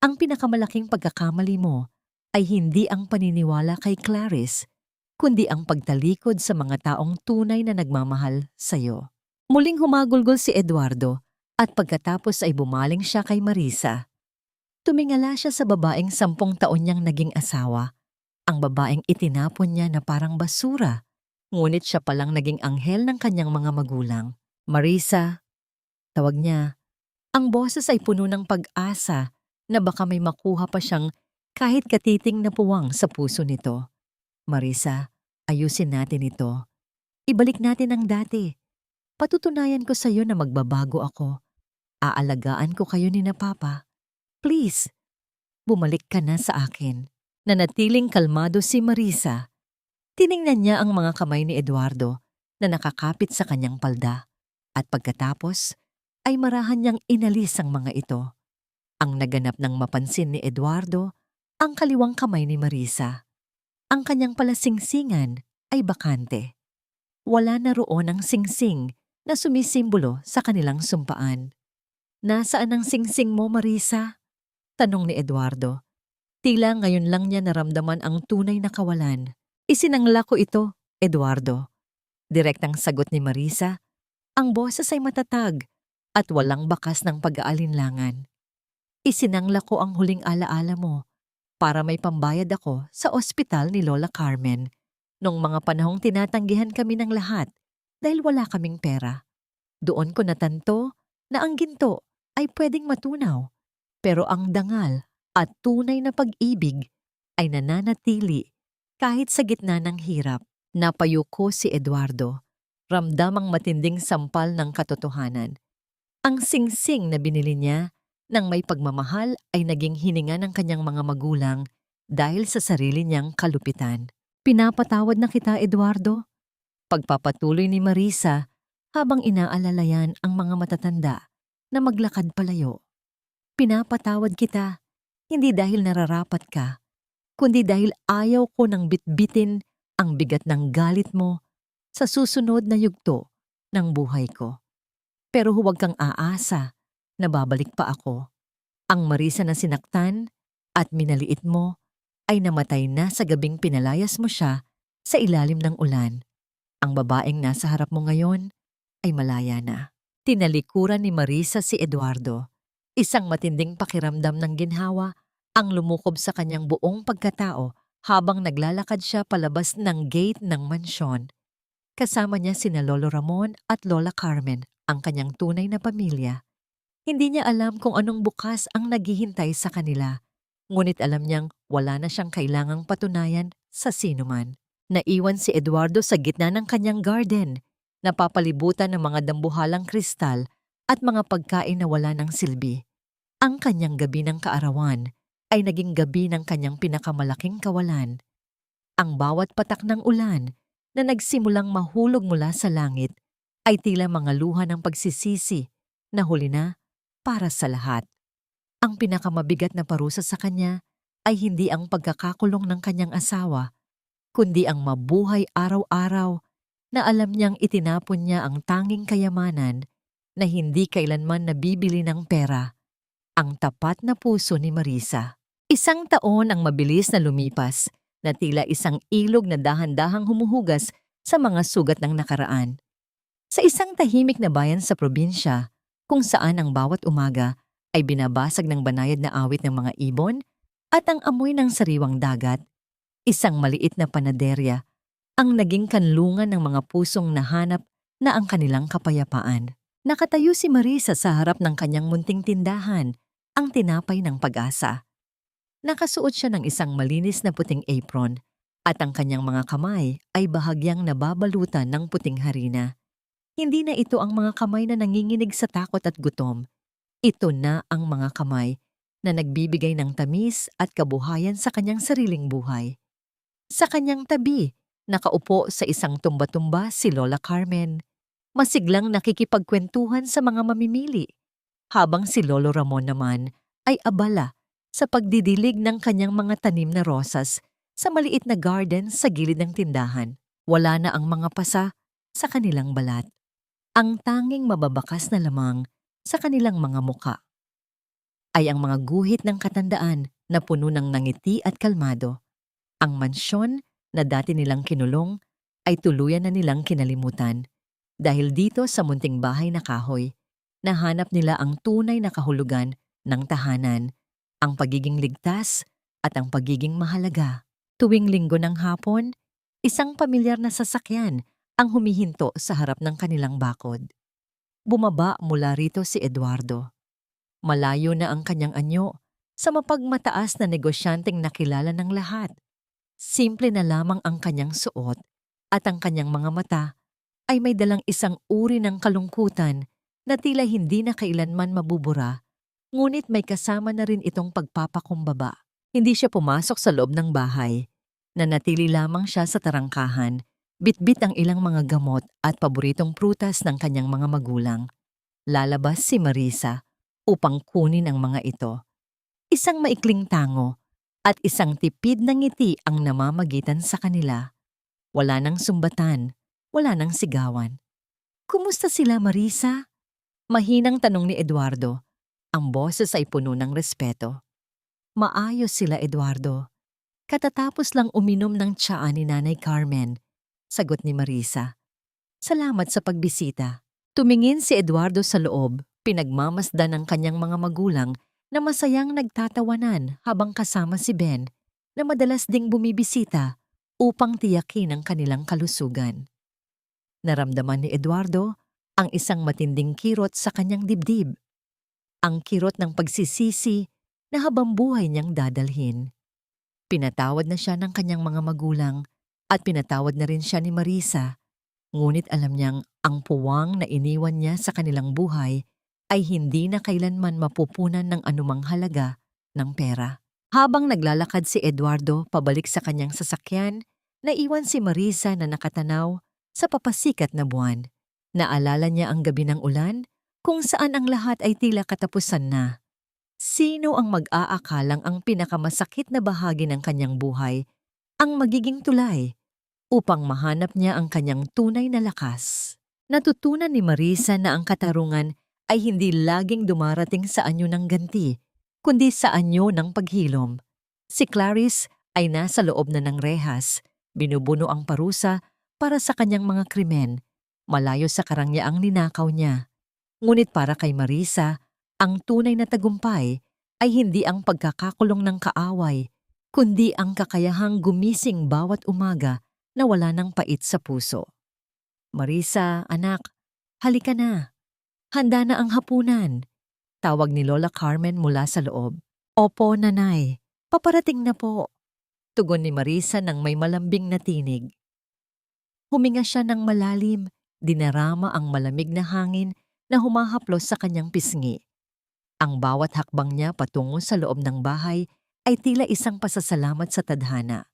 Ang pinakamalaking pagkakamali mo ay hindi ang paniniwala kay Clarice, kundi ang pagtalikod sa mga taong tunay na nagmamahal sa'yo. Muling humagulgol si Eduardo at pagkatapos ay bumaling siya kay Marisa. Tumingala siya sa babaeng 10 taon niyang naging asawa. Ang babaeng itinapon niya na parang basura, ngunit siya palang naging anghel ng kanyang mga magulang. Marisa, tawag niya. Ang boses ay puno ng pag-asa na baka may makuha pa siyang kahit katiting na puwang sa puso nito. Marisa, ayusin natin ito. Ibalik natin ang dati. Patutunayan ko sa iyo na magbabago ako. Aalagaan ko kayo ni na Papa. Please, bumalik ka na sa akin. Nanatiling kalmado si Marisa. Tiningnan niya ang mga kamay ni Eduardo na nakakapit sa kanyang palda. At pagkatapos, ay marahan niyang inalis ang mga ito. Ang naganap ng mapansin ni Eduardo, ang kaliwang kamay ni Marisa. Ang kanyang palasingsingan ay bakante. Wala na roon ang singsing na sumisimbolo sa kanilang sumpaan. "Nasaan ang singsing mo, Marisa?" tanong ni Eduardo. Tila ngayon lang niya naramdaman ang tunay na kawalan. "Isinangla ko ito, Eduardo." Direktang sagot ni Marisa. Ang boses ay matatag at walang bakas ng pag-aalinlangan. "Isinangla ko ang huling alaala mo para may pambayad ako sa ospital ni Lola Carmen nung mga panahong tinatanggihan kami ng lahat dahil wala kaming pera. Doon ko natanto na ang ginto ay pwedeng matunaw, pero ang dangal at tunay na pag-ibig ay nananatili kahit sa gitna ng hirap." Napayuko si Eduardo. Ramdam ang matinding sampal ng katotohanan. Ang singsing na binili niya nang may pagmamahal ay naging hininga ng kanyang mga magulang dahil sa sarili niyang kalupitan. "Pinapatawad na kita, Eduardo." Pagpapatuloy ni Marisa habang inaalalayan ang mga matatanda na maglakad palayo. "Pinapatawad kita, hindi dahil nararapat ka, kundi dahil ayaw ko nang bitbitin ang bigat ng galit mo sa susunod na yugto ng buhay ko. Pero huwag kang aasa na babalik pa ako." Ang Marisa na sinaktan at minaliit mo ay namatay na sa gabing pinalayas mo siya sa ilalim ng ulan. Ang babaeng nasa harap mo ngayon ay malaya na. Tinalikuran ni Marisa si Eduardo. Isang matinding pakiramdam ng ginhawa ang lumukob sa kanyang buong pagkatao habang naglalakad siya palabas ng gate ng mansyon. Kasama niya sina Lolo Ramon at Lola Carmen, ang kanyang tunay na pamilya. Hindi niya alam kung anong bukas ang naghihintay sa kanila, ngunit alam niyang wala na siyang kailangang patunayan sa sinuman. Naiwan si Eduardo sa gitna ng kanyang garden, napapalibutan ng mga dambuhalang kristal at mga pagkain na wala ng silbi. Ang kanyang gabi ng kaarawan ay naging gabi ng kanyang pinakamalaking kawalan. Ang bawat patak ng ulan na nagsimulang mahulog mula sa langit ay tila mga luha ng pagsisisi na huli na para sa lahat. Ang pinakamamabigat na parusa sa kanya ay hindi ang pagkakakulong ng kanyang asawa, kundi ang mabuhay araw-araw na alam niyang itinapon niya ang tanging kayamanan na hindi kailanman nabibili ng pera, ang tapat na puso ni Marisa. Isang taon ang mabilis na lumipas, na tila isang ilog na dahan-dahang humuhugas sa mga sugat ng nakaraan. Sa isang tahimik na bayan sa probinsya, kung saan ang bawat umaga ay binabasag ng banayad na awit ng mga ibon at ang amoy ng sariwang dagat, isang maliit na panaderya ang naging kanlungan ng mga pusong nahanap na ang kanilang kapayapaan. Nakatayo si Marisa sa harap ng kanyang munting tindahan, ang tinapay ng pag-asa. Nakasuot siya ng isang malinis na puting apron at ang kanyang mga kamay ay bahagyang nababalutan ng puting harina. Hindi na ito ang mga kamay na nanginginig sa takot at gutom. Ito na ang mga kamay na nagbibigay ng tamis at kabuhayan sa kanyang sariling buhay. Sa kanyang tabi, nakaupo sa isang tumba-tumba si Lola Carmen, masiglang nakikipagkwentuhan sa mga mamimili, habang si Lolo Ramon naman ay abala sa pagdidilig ng kanyang mga tanim na rosas sa maliit na garden sa gilid ng tindahan. Wala na ang mga pasa sa kanilang balat. Ang tanging mababakas na lamang sa kanilang mga muka ay ang mga guhit ng katandaan na puno ng nangiti at kalmado. Ang mansyon na dati nilang kinulong ay tuluyan na nilang kinalimutan dahil dito sa munting bahay na kahoy, nahanap nila ang tunay na kahulugan ng tahanan, ang pagiging ligtas at ang pagiging mahalaga. Tuwing linggo ng hapon, isang pamilyar na sasakyan ang humihinto sa harap ng kanilang bakod. Bumaba mula rito si Eduardo. Malayo na ang kanyang anyo sa mapagmataas na negosyanteng nakilala ng lahat. Simple na lamang ang kanyang suot at ang kanyang mga mata ay may dalang isang uri ng kalungkutan na tila hindi na kailanman mabubura, ngunit may kasama na rin itong pagpapakumbaba. Hindi siya pumasok sa loob ng bahay. Nanatili lamang siya sa tarangkahan, bitbit ang ilang mga gamot at paboritong prutas ng kanyang mga magulang. Lalabas si Marisa upang kunin ang mga ito. Isang maikling tango at isang tipid na ngiti ang namamagitan sa kanila. Wala nang sumbatan, wala nang sigawan. "Kumusta sila, Marisa?" Mahinang tanong ni Eduardo. Ang boses ay puno ng respeto. "Maayos sila, Eduardo. Katatapos lang uminom ng tsaa ni Nanay Carmen," sagot ni Marisa. "Salamat sa pagbisita." Tumingin si Eduardo sa loob, pinagmamasdan ng kanyang mga magulang na masayang nagtatawanan habang kasama si Ben na madalas ding bumibisita upang tiyakin ang kanilang kalusugan. Naramdaman ni Eduardo ang isang matinding kirot sa kanyang dibdib. Ang kirot ng pagsisisi na habang buhay niyang dadalhin. Pinatawad na siya ng kanyang mga magulang at pinatawad na rin siya ni Marisa. Ngunit alam niyang ang puwang na iniwan niya sa kanilang buhay ay hindi na kailanman mapupunan ng anumang halaga ng pera. Habang naglalakad si Eduardo pabalik sa kanyang sasakyan, naiwan si Marisa na nakatanaw sa papasikat na buwan. Naalala niya ang gabi ng ulan kung saan ang lahat ay tila katapusan na. Sino ang mag-aakalang ang pinakamasakit na bahagi ng kanyang buhay ang magiging tulay upang mahanap niya ang kanyang tunay na lakas? Natutunan ni Marisa na ang katarungan ay hindi laging dumarating sa anyo ng ganti, kundi sa anyo ng paghilom. Si Clarice ay nasa loob na ng rehas, binubuno ang parusa para sa kanyang mga krimen, malayo sa karangyaang ninakaw niya. Ngunit para kay Marisa, ang tunay na tagumpay ay hindi ang pagkakakulong ng kaaway, kundi ang kakayahang gumising bawat umaga na wala ng pait sa puso. "Marisa, anak, halika na. Handa na ang hapunan," tawag ni Lola Carmen mula sa loob. "Opo, nanay. Paparating na po," tugon ni Marisa ng may malambing na tinig. Huminga siya ng malalim, dinarama ang malamig na hangin na humahaplos sa kanyang pisngi. Ang bawat hakbang niya patungo sa loob ng bahay ay tila isang pasasalamat sa tadhana.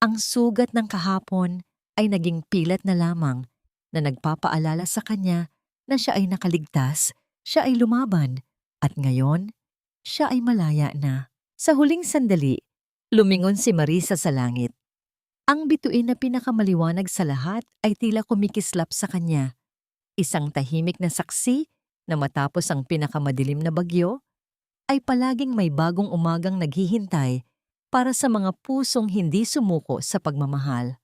Ang sugat ng kahapon ay naging pilat na lamang na nagpapaalala sa kanya na siya ay nakaligtas, siya ay lumaban, at ngayon, siya ay malaya na. Sa huling sandali, lumingon si Marisa sa langit. Ang bituin na pinakamaliwanag sa lahat ay tila kumikislap sa kanya. Isang tahimik na saksi na matapos ang pinakamadilim na bagyo, ay palaging may bagong umagang naghihintay para sa mga pusong hindi sumuko sa pagmamahal.